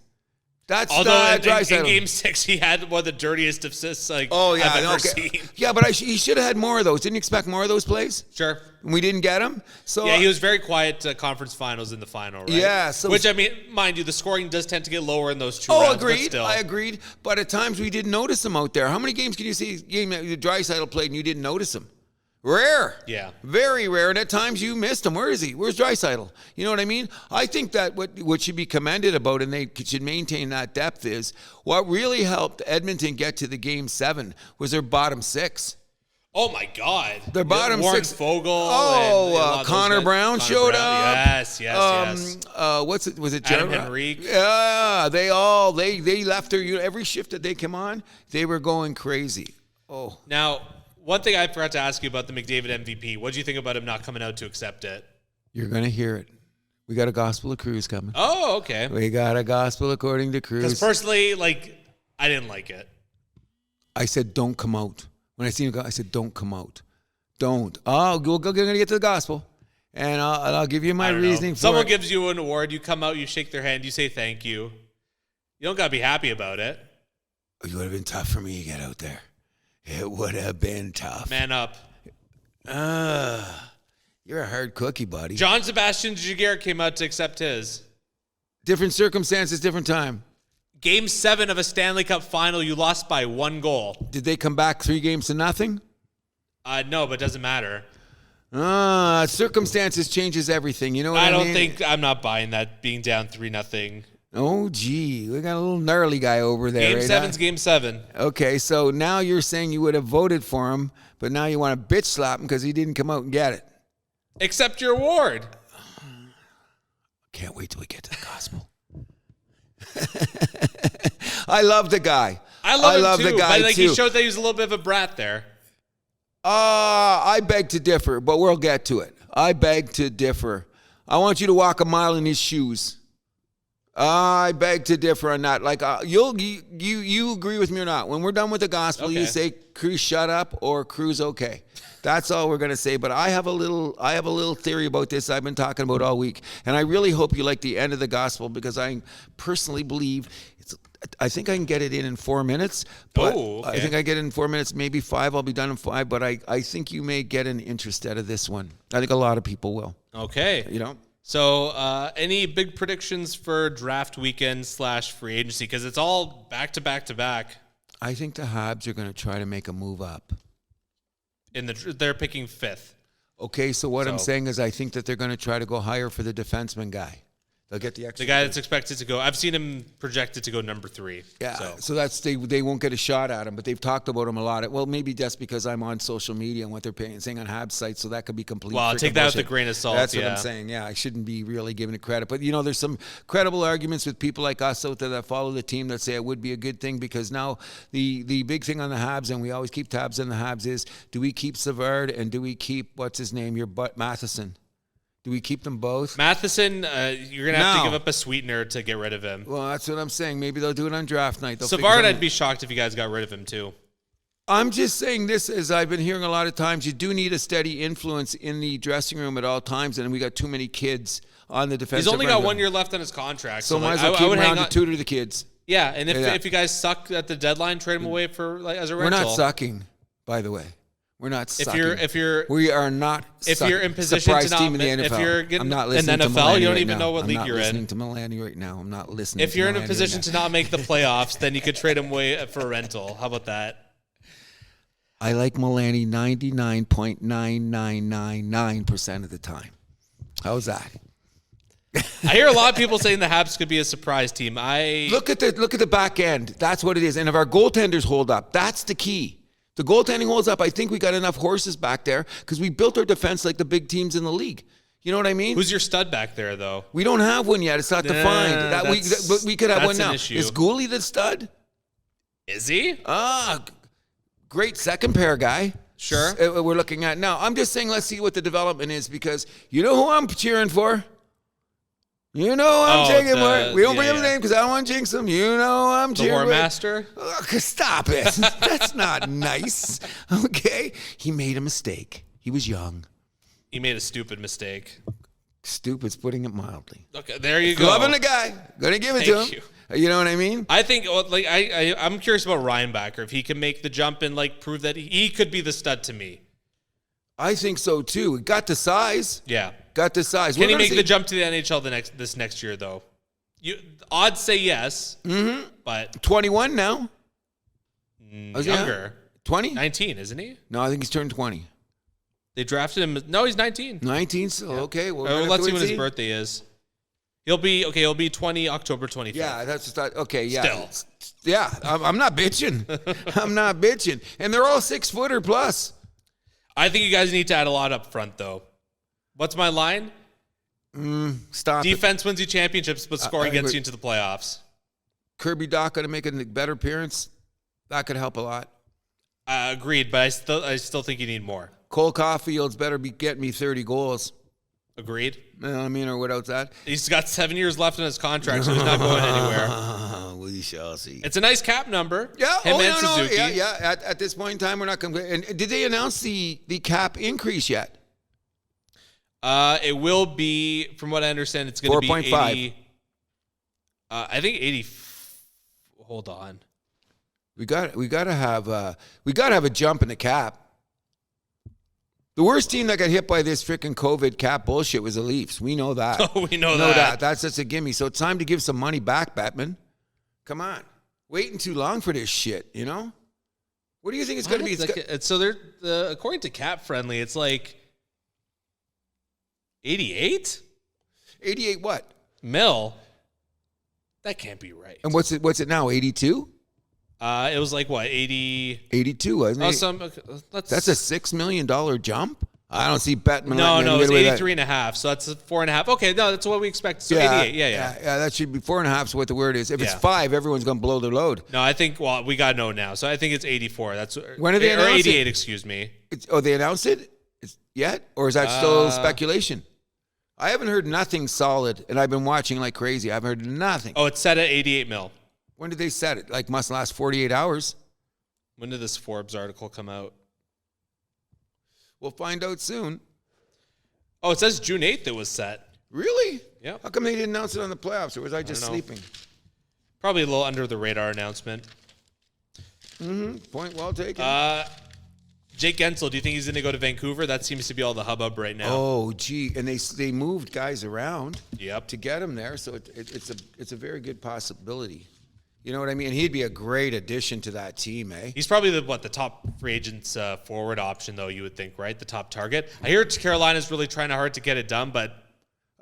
That's although in Game 6 he had one of the dirtiest assists I've ever seen. Yeah, but he should have had more of those. Didn't you expect more of those plays? Sure. And we didn't get them. So yeah, he was very quiet conference finals in the final, right? Yeah. So which, I mean, mind you, the scoring does tend to get lower in those two rounds. Oh, agreed. I agreed. But at times we didn't notice him out there. How many games can you see game that Draisaitl played and you didn't notice him? Rare. Yeah. Very rare. And at times you missed him. Where is he? Where's Draisaitl? You know what I mean? I think that what should be commended about, and they should maintain that depth, is what really helped Edmonton get to the Game 7 was their bottom 6. Oh, my God. Their bottom Warren 6. Fogle. Oh, Connor Brown showed up. Yes. What's it? Was it Jared? Adam Henrique? Yeah. They left their, every shift that they came on, they were going crazy. Oh. Now, one thing I forgot to ask you about the McDavid MVP. What do you think about him not coming out to accept it? You're going to hear it. We got a Gospel of Cruz coming. Oh, okay. We got a Gospel according to Cruz. Because personally, I didn't like it. I said, don't come out. When I seen him go, I said, don't come out. Don't. Oh, we're going to get to the Gospel. And I'll give you my I don't know. reasoning for Someone it. gives you an award, you come out, you shake their hand, you say thank you. You don't got to be happy about it. It would have been tough for me to get out there. It would have been tough. Man up. You're a hard cookie, buddy. John Sebastian Giguere came out to accept his. Different circumstances, different time. Game 7 of a Stanley Cup Final, you lost by 1 goal. Did they come back 3-0? No, but it doesn't matter. Circumstances changes everything. You know what I mean? I'm not buying that being down 3-0. Oh, gee. We got a little gnarly guy over there. Game 7's Game 7. Okay, so now you're saying you would have voted for him, but now you want to bitch slap him because he didn't come out and get it. Accept your award. Can't wait till we get to the gospel. I love the guy. I love him the too, guy but too. he showed that he was a little bit of a brat there. I beg to differ, but we'll get to it. I beg to differ. I want you to walk a mile in his shoes. I beg to differ on that. Like you agree with me or not? When we're done with the gospel, you say Cruz shut up or Cruz okay. That's all we're gonna say. But I have a little theory about this I've been talking about all week, and I really hope you like the end of the gospel because I personally believe I think I can get it in 4 minutes. But I think I get it in 4 minutes, maybe 5. I'll be done in 5. But I think you may get an interest out of this one. I think a lot of people will. Okay. You know. So, any big predictions for draft weekend / free agency? Because it's all back to back to back. I think the Habs are going to try to make a move up. They're picking 5th. Okay, so what I'm saying is I think that they're going to try to go higher for the defenseman guy. They'll get the extra. The guy that's expected to go. I've seen him projected to go number 3. Yeah, so that's they won't get a shot at him, but they've talked about him a lot. Well, maybe just because I'm on social media and what they're saying on Habs sites, so that could be complete. Well, take that with a grain of salt. That's what I'm saying. Yeah, I shouldn't be really giving it credit, but there's some credible arguments with people like us out there that follow the team that say it would be a good thing because now the big thing on the Habs, and we always keep tabs on the Habs, is do we keep Savard and do we keep what's his name, your butt Matheson? Do we keep them both? Matheson, you're going to have to give up a sweetener to get rid of him. Well, that's what I'm saying. Maybe they'll do it on draft night. Savard, I'd be shocked if you guys got rid of him too. I'm just saying this, as I've been hearing a lot of times, you do need a steady influence in the dressing room at all times, and we got too many kids on the defensive. He's only got 1 year left on his contract. So might as well keep him around to tutor the kids. Yeah, and if you guys suck at the deadline, trade him away for as a rental. We're not sucking, by the way. We're not sucking. We are not. If you're in position to not, team in the NFL. If you're getting I'm not in listening the to NFL, Milani you don't right even now. know what league you're in. I'm not listening to Milani right now. I'm not listening. If you're in a Milani position right to not make the playoffs, then you could trade him away for a rental. How about that? I like Milani 99.9999% of the time. How's that? I hear a lot of people saying the Habs could be a surprise team. Look at the back end. That's what it is. And if our goaltenders hold up, that's the key. The goaltending holds up. I think we got enough horses back there because we built our defense like the big teams in the league. You know what I mean? Who's your stud back there, though? We don't have one yet. It's not defined. But we could have one now. Issue. Is Gooley the stud? Is he? Great second pair guy. Sure. We're looking at now. I'm just saying, let's see what the development is because you know who I'm cheering for. You know I'm cheering for. We don't bring up his name because I don't want to jinx him. You know I'm cheering for. The Whoremaster? Stop it. That's not nice. Okay? He made a mistake. He was young. He made a stupid mistake. Stupid's putting it mildly. Okay, there you go. Loving the guy. Gonna give it to him. You know what I mean? I think, I'm curious about Reinbacher. If he can make the jump and, prove that he could be the stud to me. I think so, too. He got the size. Yeah. Got the size. Can he make the jump to the NHL this next year, though? Odds say yes, but 21 now. Younger. 20? 19, isn't he? No, I think he's turned 20. They drafted him. No, he's 19. 19? So, yeah. Okay. Well, let's see when his birthday is. He'll be 20 October 25th. Yeah, that's okay. Yeah. Still. Yeah, I'm not bitching. I'm not bitching. And they're all 6-footer plus. I think you guys need to add a lot up front, though. What's my line? Stop. Defense wins you championships, but scoring gets you into the playoffs. Kirby Dach going to make a better appearance. That could help a lot. Agreed, but I still think you need more. Cole Caulfield's better be getting me 30 goals. Agreed. You know what I mean, or what else that? He's got 7 years left on his contract, so he's not going anywhere. We shall see. It's a nice cap number. Yeah. Suzuki. Yeah. At this point in time, we're not going to. And did they announce the cap increase yet? It will be, from what I understand, it's going to be 80. I think 80. Hold on. We got to have a jump in the cap. The worst team that got hit by this freaking COVID cap bullshit was the Leafs. We know that. Oh, we know that. That's just a gimme. So it's time to give some money back, Batman. Come on. Waiting too long for this shit, you know? What do you think it's going to be? So they're according to Cap Friendly, it's like 88? 88 what? Mil. That can't be right. And what's it now? 82? It was like what, 80? 82, wasn't it? That's a $6 million jump? I don't see Batman. No, it's 83 and a half. So that's 4.5. Okay, no, that's what we expect. So 88. Yeah. That should be 4.5 is what the word is. If it's 5, everyone's going to blow their load. No, I think, well, we got to know now. So I think it's 84. That's when are they or 88, excuse me. They announced it yet? Or is that still speculation? I haven't heard nothing solid, and I've been watching like crazy. I've heard nothing. Oh, it's set at 88 mil. When did they set it? Like must last 48 hours. When did this Forbes article come out? We'll find out soon. Oh, it says June 8th it was set. Really? Yeah. How come they didn't announce it on the playoffs, or was I just sleeping? Probably a little under the radar announcement. Point well taken. Jake Gensel, do you think he's going to go to Vancouver? That seems to be all the hubbub right now. Oh, gee. And they moved guys around to get him there, so it's a very good possibility. You know what I mean? He'd be a great addition to that team, eh? He's probably the top free agent's forward option, though, you would think, right? The top target. I hear Carolina's really trying hard to get it done, but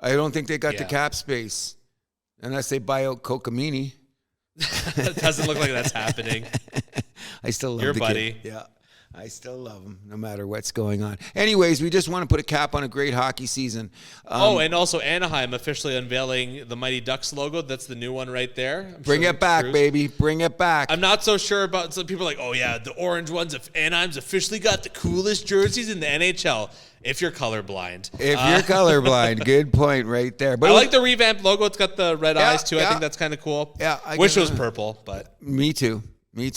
I don't think they got the cap space unless they buy out Kokamini. It doesn't look like that's happening. I still love your the buddy. Kid. Yeah. I still love him, no matter what's going on. Anyways, we just want to put a cap on a great hockey season. And also Anaheim officially unveiling the Mighty Ducks logo. That's the new one right there. Bring it back, Cruz. Baby. Bring it back. I'm not so sure about some people are like, oh, yeah, the orange ones. If Anaheim's officially got the coolest jerseys in the NHL. If you're colorblind. Good point right there. But I like the revamped logo. It's got the red eyes, too. I think that's kind of cool. Yeah, Wish it was purple, but. Me too.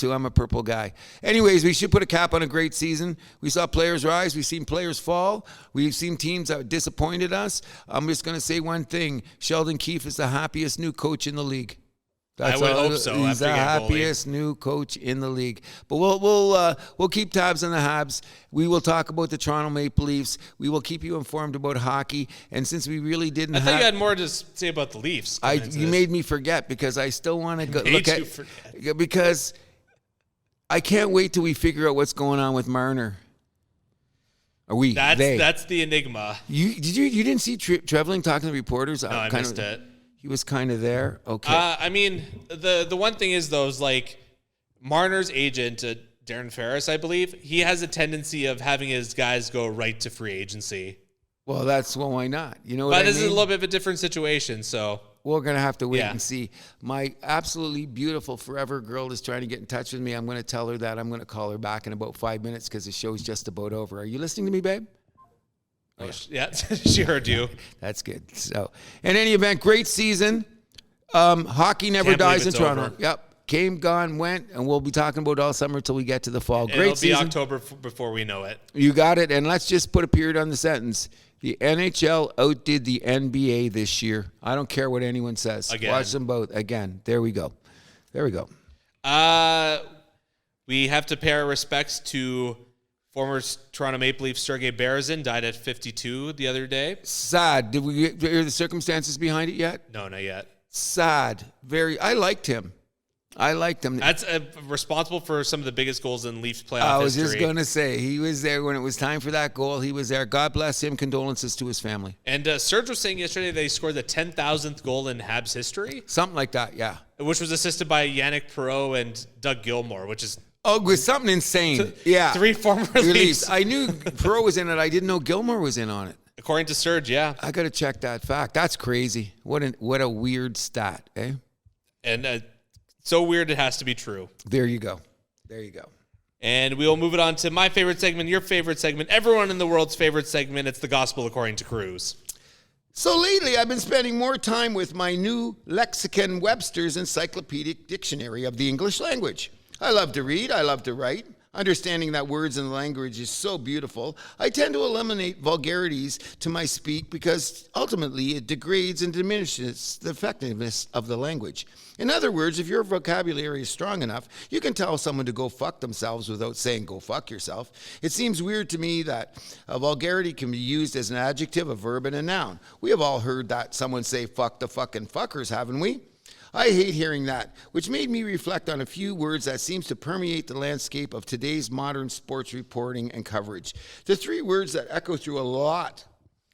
I'm a purple guy. Anyways, we should put a cap on a great season. We saw players rise. We've seen players fall. We've seen teams that disappointed us. I'm just going to say one thing. Sheldon Keefe is the happiest new coach in the league. I would hope so. He's the happiest new coach in the league. But we'll keep tabs on the Habs. We will talk about the Toronto Maple Leafs. We will keep you informed about hockey. And since we really didn't, I thought you had more to say about the Leafs. You made me forget because I still want to go look at because I can't wait till we figure out what's going on with Marner. Are we? That's the enigma. You didn't see Treveling talking to reporters? No, I missed it. He was kind of there. Okay. I mean, the one thing is though, is like Marner's agent, Darren Ferris, I believe, he has a tendency of having his guys go right to free agency. Well, why not? You know what But I this mean? is a little bit of a different situation, so. We're going to have to wait and see. My absolutely beautiful forever girl is trying to get in touch with me. I'm going to tell her that. I'm going to call her back in about 5 minutes because the show's just about over. Are you listening to me, babe? Oh, yeah, she heard you. That's good. So, in any event, great season. Hockey never dies in Toronto. Over. Yep. Came, gone, went, and we'll be talking about all summer till we get to the fall. It'll be October before we know it. You got it. And let's just put a period on the sentence. The NHL outdid the NBA this year. I don't care what anyone says. Again. Watch them both. Again. There we go. We have to pay our respects to former Toronto Maple Leaf Sergei Berezin, died at 52 the other day. Sad. Did we hear the circumstances behind it yet? No, not yet. Sad. I liked him. That's responsible for some of the biggest goals in Leafs playoff history. I was just going to say, he was there when it was time for that goal. He was there. God bless him. Condolences to his family. And Serge was saying yesterday they scored the 10,000th goal in Habs history. Something like that, yeah. Which was assisted by Yannick Perreault and Doug Gilmour, which is... Oh, it was something insane. Yeah. 3 former Leafs. I knew Perreault was in it. I didn't know Gilmour was in on it. According to Serge, yeah. I got to check that fact. That's crazy. What a weird stat, eh? And so weird it has to be true. There you go. And we'll move it on to my favorite segment, your favorite segment, everyone in the world's favorite segment. It's the Gospel According to Cruz. So lately, I've been spending more time with my new lexicon, Webster's Encyclopedic Dictionary of the English Language. I love to read. I love to write. Understanding that words and language is so beautiful, I tend to eliminate vulgarities to my speak because ultimately it degrades and diminishes the effectiveness of the language. In other words, if your vocabulary is strong enough, you can tell someone to go fuck themselves without saying go fuck yourself. It seems weird to me that a vulgarity can be used as an adjective, a verb, and a noun. We have all heard that someone say fuck the fucking fuckers, haven't we? I hate hearing that, which made me reflect on a few words that seems to permeate the landscape of today's modern sports reporting and coverage. The three words that echo through a lot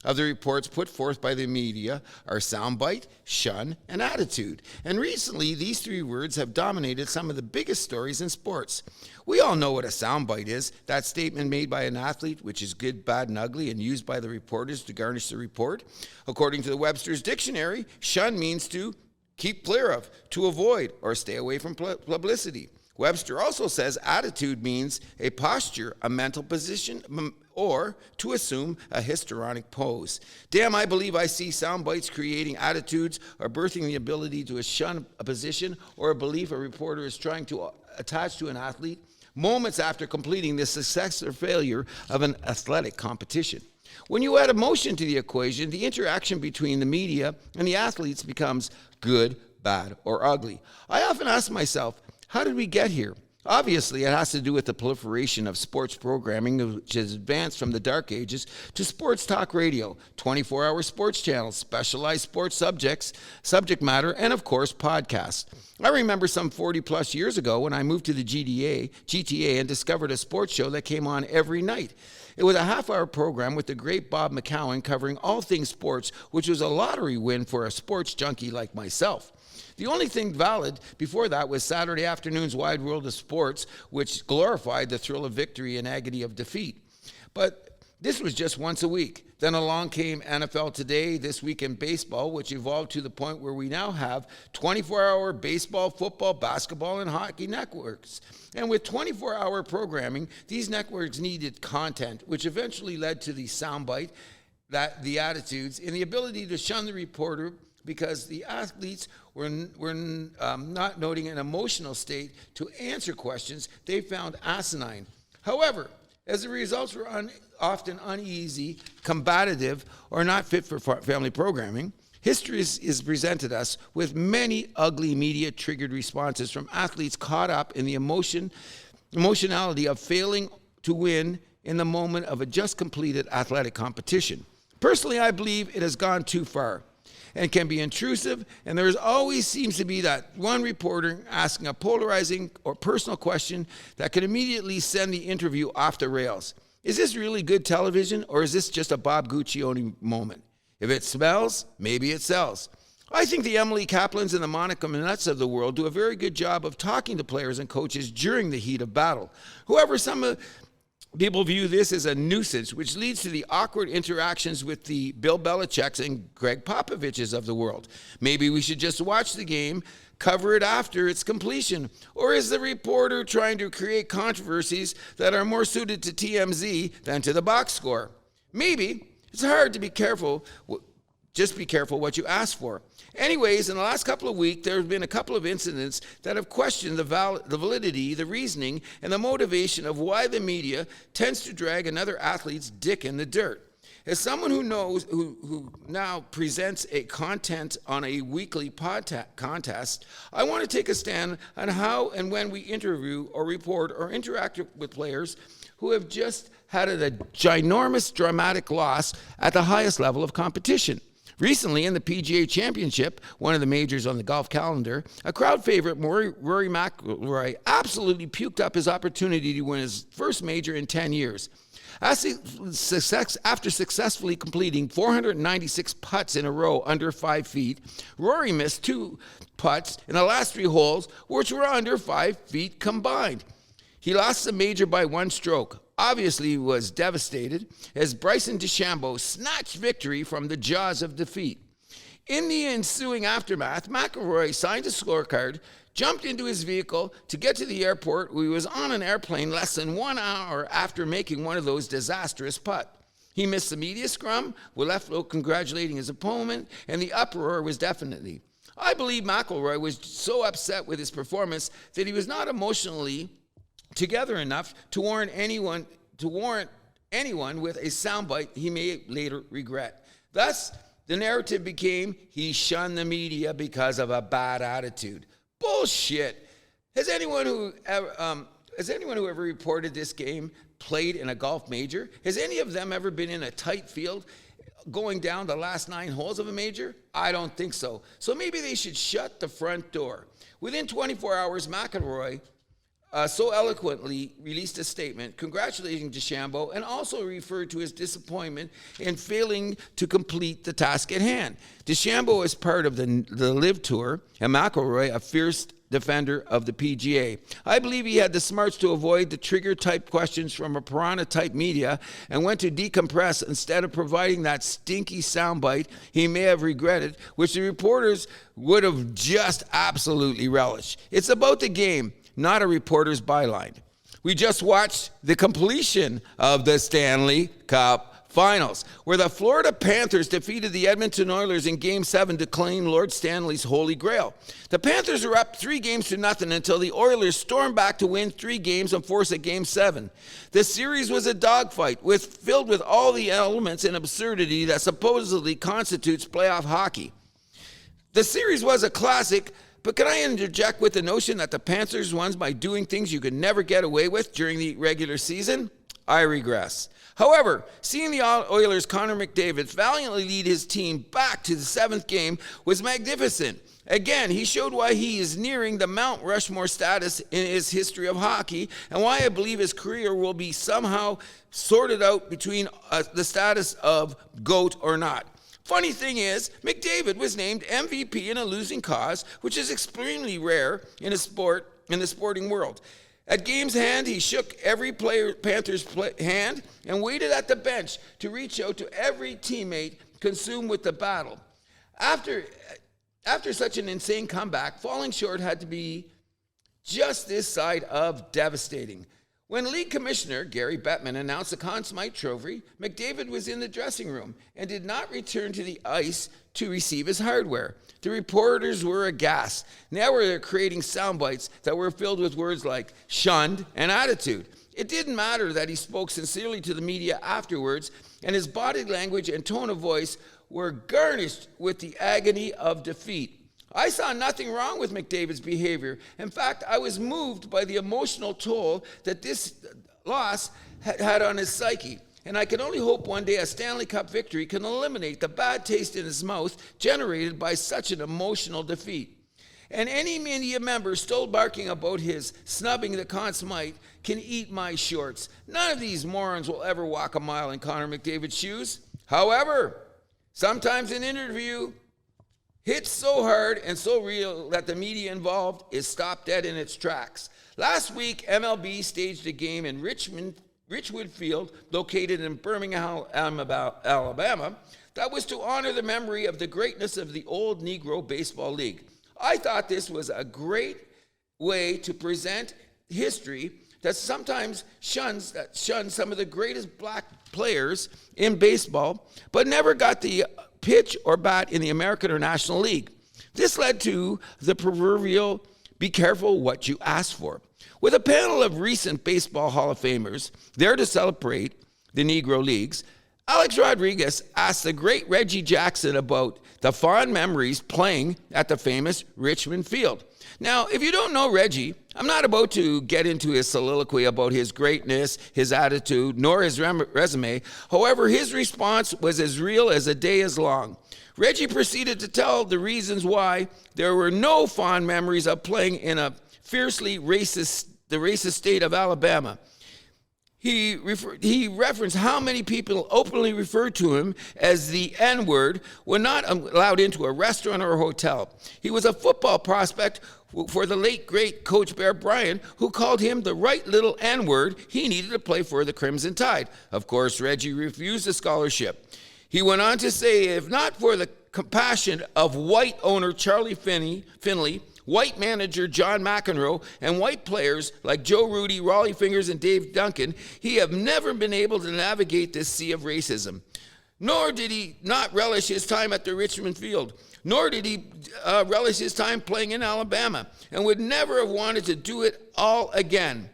of the reports put forth by the media are soundbite, shun, and attitude. And recently, these three words have dominated some of the biggest stories in sports. We all know what a soundbite is, that statement made by an athlete, which is good, bad, and ugly, and used by the reporters to garnish the report. According to the Webster's Dictionary, shun means to keep clear of, to avoid, or stay away from publicity. Webster also says attitude means a posture, a mental position, or to assume a histrionic pose. Damn, I believe I see sound bites creating attitudes or birthing the ability to shun a position or a belief a reporter is trying to attach to an athlete moments after completing the success or failure of an athletic competition. When you add emotion to the equation, the interaction between the media and the athletes becomes good, bad, or ugly. I often ask myself, how did we get here? Obviously, it has to do with the proliferation of sports programming, which has advanced from the dark ages to sports talk radio, 24-hour sports channels, specialized sports subject matter, and of course, podcasts. I remember some 40-plus years ago when I moved to the GTA, and discovered a sports show that came on every night. It was a half-hour program with the great Bob McCowan covering all things sports, which was a lottery win for a sports junkie like myself. The only thing valid before that was Saturday afternoon's Wide World of Sports, which glorified the thrill of victory and agony of defeat. But this was just once a week. Then along came NFL Today, This Week in Baseball, which evolved to the point where we now have 24-hour baseball, football, basketball, and hockey networks. And with 24-hour programming, these networks needed content, which eventually led to the soundbite, the attitudes, and the ability to shun the reporter because the athletes were not noting an emotional state to answer questions they found asinine. However, as the results were often uneasy, combative, or not fit for family programming, history is presented us with many ugly media-triggered responses from athletes caught up in the emotionality of failing to win in the moment of a just completed athletic competition. Personally, I believe it has gone too far and can be intrusive, and there always seems to be that one reporter asking a polarizing or personal question that could immediately send the interview off the rails. Is this really good television, or is this just a Bob Guccione moment? If it smells, maybe it sells. I think the Emily Kaplans and the Monica Minets of the world do a very good job of talking to players and coaches during the heat of battle. However, some people view this as a nuisance, which leads to the awkward interactions with the Bill Belichick's and Greg Popovich's of the world. Maybe we should just watch the game, cover it after its completion. Or is the reporter trying to create controversies that are more suited to TMZ than to the box score? Maybe. It's hard to be careful. Just be careful what you ask for. Anyways, in the last couple of weeks, there have been a couple of incidents that have questioned the validity, the reasoning, and the motivation of why the media tends to drag another athlete's dick in the dirt. As someone who now presents a content on a weekly contest, I want to take a stand on how and when we interview or report or interact with players who have just had a ginormous dramatic loss at the highest level of competition. Recently, in the PGA Championship, one of the majors on the golf calendar, a crowd favorite, Rory McIlroy, absolutely puked up his opportunity to win his first major in 10 years. After successfully completing 496 putts in a row under 5 feet, Rory missed 2 putts in the last 3 holes, which were under 5 feet combined. He lost the major by 1 stroke. Obviously, he was devastated as Bryson DeChambeau snatched victory from the jaws of defeat. In the ensuing aftermath, McIlroy signed a scorecard, jumped into his vehicle to get to the airport, where he was on an airplane less than 1 hour after making one of those disastrous putts. He missed the media scrum, with Leflow congratulating his opponent, and the uproar was definitely. I believe McIlroy was so upset with his performance that he was not emotionally together enough to warrant anyone with a soundbite he may later regret. Thus, the narrative became he shunned the media because of a bad attitude. Bullshit. Has anyone who ever reported this game played in a golf major? Has any of them ever been in a tight field going down the last 9 holes of a major? I don't think so. So maybe they should shut the front door. Within 24 hours, McElroy so eloquently released a statement congratulating DeChambeau and also referred to his disappointment in failing to complete the task at hand. DeChambeau is part of the LIV Tour and McElroy a fierce defender of the PGA. I believe he had the smarts to avoid the trigger-type questions from a piranha-type media and went to decompress instead of providing that stinky soundbite he may have regretted, which the reporters would have just absolutely relished. It's about the game, not a reporter's byline. We just watched the completion of the Stanley Cup Finals, where the Florida Panthers defeated the Edmonton Oilers in Game 7 to claim Lord Stanley's Holy Grail. The Panthers were up 3-0 until the Oilers stormed back to win 3 games and force a Game 7. The series was a dogfight, filled with all the elements and absurdity that supposedly constitutes playoff hockey. The series was a classic, but can I interject with the notion that the Panthers won by doing things you could never get away with during the regular season? I regress. However, seeing the Oilers' Connor McDavid valiantly lead his team back to the 7th game was magnificent. Again, he showed why he is nearing the Mount Rushmore status in his history of hockey and why I believe his career will be somehow sorted out between the status of GOAT or not. Funny thing is, McDavid was named MVP in a losing cause, which is extremely rare in the sporting world. At game's end, he shook every Panthers hand and waited at the bench to reach out to every teammate consumed with the battle. After such an insane comeback, falling short had to be just this side of devastating. When league commissioner Gary Bettman announced the Conn Smythe Trophy, McDavid was in the dressing room and did not return to the ice to receive his hardware. The reporters were aghast. Now they're creating sound bites that were filled with words like shunned and attitude. It didn't matter that he spoke sincerely to the media afterwards, and his body language and tone of voice were garnished with the agony of defeat. I saw nothing wrong with McDavid's behavior. In fact, I was moved by the emotional toll that this loss had on his psyche. And I can only hope one day a Stanley Cup victory can eliminate the bad taste in his mouth generated by such an emotional defeat. And any media member still barking about his snubbing the Conn Smythe can eat my shorts. None of these morons will ever walk a mile in Connor McDavid's shoes. However, sometimes an interview hits so hard and so real that the media involved is stopped dead in its tracks. Last week, MLB staged a game in Richwood Field, located in Birmingham, Alabama, that was to honor the memory of the greatness of the old Negro Baseball League. I thought this was a great way to present history that sometimes shuns some of the greatest black players in baseball, but never got the pitch or bat in the American or National League. This led to the proverbial be careful what you ask for. With a panel of recent Baseball Hall of Famers there to celebrate the Negro Leagues, Alex Rodriguez asked the great Reggie Jackson about the fond memories playing at the famous Richmond Field. Now, if you don't know Reggie, I'm not about to get into his soliloquy about his greatness, his attitude, nor his resume. However, his response was as real as a day is long. Reggie proceeded to tell the reasons why there were no fond memories of playing in a fiercely racist state of Alabama. He referenced how many people openly referred to him as the N-word when not allowed into a restaurant or a hotel. He was a football prospect for the late, great Coach Bear Bryant, who called him the right little N-word he needed to play for the Crimson Tide. Of course, Reggie refused the scholarship. He went on to say, if not for the compassion of white owner Charlie Finley, white manager John McEnroe, and white players like Joe Rudy, Rollie Fingers, and Dave Duncan, he have never been able to navigate this sea of racism. Nor did he not relish his time at the Richmond Field. Nor did he relish his time playing in Alabama, and would never have wanted to do it all again.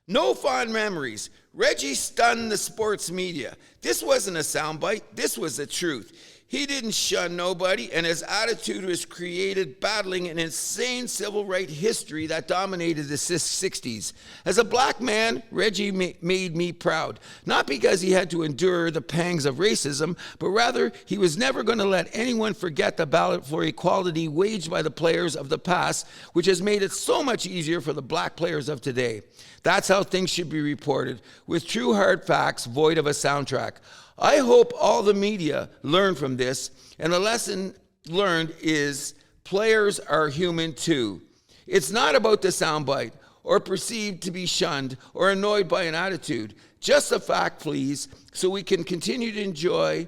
No fond memories. Reggie stunned the sports media. This wasn't a soundbite. This was the truth. He didn't shun nobody, and his attitude was created battling an insane civil rights history that dominated the 60s. As a black man, Reggie made me proud. Not because he had to endure the pangs of racism, but rather he was never going to let anyone forget the battle for equality waged by the players of the past, which has made it so much easier for the black players of today. That's how things should be reported, with true hard facts void of a soundtrack. I hope all the media learn from this, and the lesson learned is players are human too. It's not about the soundbite or perceived to be shunned or annoyed by an attitude. Just a fact, please, so we can continue to enjoy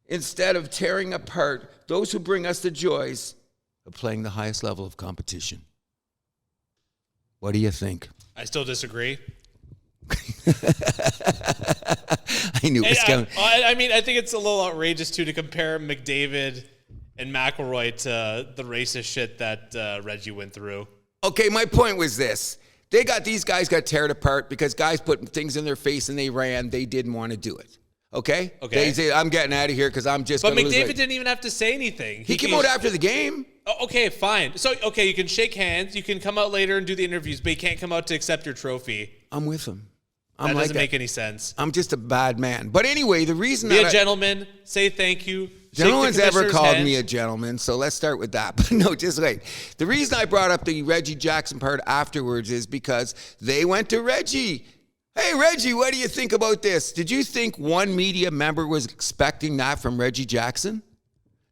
instead of tearing apart those who bring us the joys of playing the highest level of competition. What do you think? I still disagree. I knew it was coming. I mean, I think it's a little outrageous, too, to compare McDavid and McElroy to the racist shit that Reggie went through. Okay, my point was this. These guys got teared apart because guys put things in their face and they ran. They didn't want to do it. Okay? They say, I'm getting out of here because I'm just going to lose. But McDavid didn't even have to say anything. He came out after the game. Okay, fine. So, okay, you can shake hands. You can come out later and do the interviews, but you can't come out to accept your trophy. I'm with him. That doesn't make any sense. I'm just a bad man. But anyway, the reason Be a gentleman. Say thank you. No one's ever called me a gentleman, so let's start with that. But no, just wait. The reason I brought up the Reggie Jackson part afterwards is because they went to Reggie. Hey, Reggie, what do you think about this? Did you think one media member was expecting that from Reggie Jackson?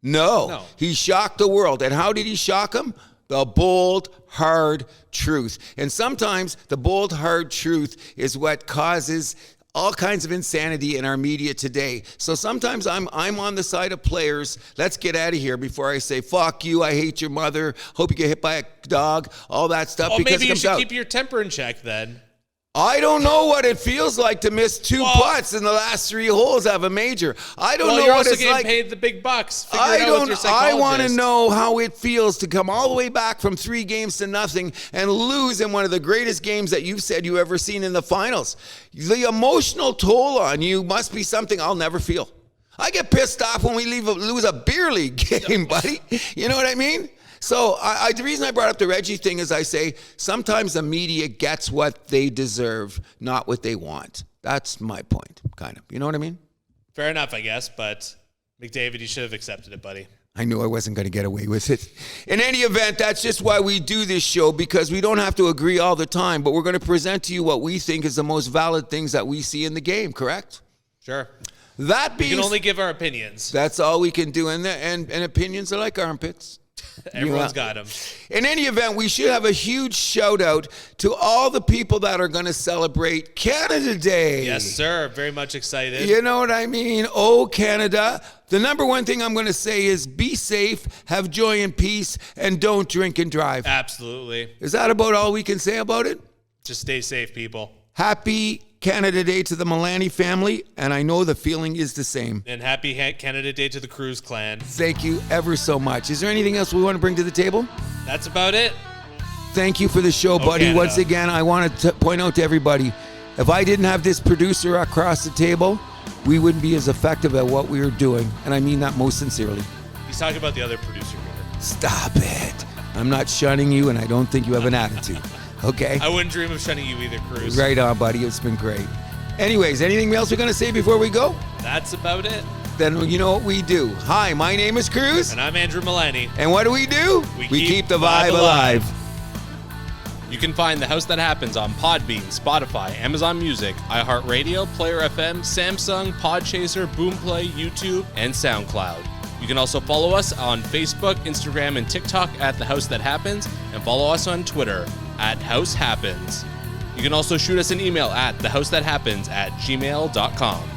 No. He shocked the world. And how did he shock him? The bold, hard truth. And sometimes the bold, hard truth is what causes all kinds of insanity in our media today. So sometimes I'm on the side of players. Let's get out of here before I say, fuck you, I hate your mother, hope you get hit by a dog, all that stuff. Well, maybe you should keep your temper in check then. I don't know what it feels like to miss two putts in the last 3 holes of a major. I don't know what it's like. You're also getting paid the big bucks. I want to know how it feels to come all the way back from 3 games to nothing and lose in one of the greatest games that you've said you ever seen in the finals. The emotional toll on you must be something I'll never feel. I get pissed off when we lose a beer league game, buddy. You know what I mean? So the reason I brought up the Reggie thing is I say sometimes the media gets what they deserve, not what they want. That's my point, kind of. You know what I mean? Fair enough, I guess. But McDavid, you should have accepted it, buddy. I knew I wasn't going to get away with it. In any event, that's just why we do this show, because we don't have to agree all the time, but we're going to present to you what we think is the most valid things that we see in the game, correct? Sure. That being, we can only give our opinions. That's all we can do, and opinions are like armpits. Everyone's got them. In any event, we should have a huge shout out to all the people that are going to celebrate Canada Day. Yes, sir. Very much excited. You know what I mean? Oh, Canada. The number one thing I'm going to say is be safe, have joy and peace, and don't drink and drive. Absolutely. Is that about all we can say about it? Just stay safe, people. Happy Canada Day to the Milani family, and I know the feeling is the same. And happy Canada Day to the Cruz clan. Thank you ever so much. Is there anything else we want to bring to the table? That's about it. Thank you for the show, buddy. Canada. Once again, I want to point out to everybody, if I didn't have this producer across the table, we wouldn't be as effective at what we were doing, and I mean that most sincerely. He's talking about the other producer here. Stop it. I'm not shunning you, and I don't think you have an attitude. Okay? I wouldn't dream of shunning you either, Cruz. Right on, buddy. It's been great. Anyways, anything else we're going to say before we go? That's about it. Then you know what we do. Hi, my name is Cruz. And I'm Andrew Milani. And what do? We keep the vibe alive. You can find The House That Happens on Podbean, Spotify, Amazon Music, iHeart Radio, Player FM, Samsung, Podchaser, Boomplay, YouTube, and SoundCloud. You can also follow us on Facebook, Instagram, and TikTok at The House That Happens, and follow us on Twitter at House Happens. You can also shoot us an email at thehousethathappens@gmail.com.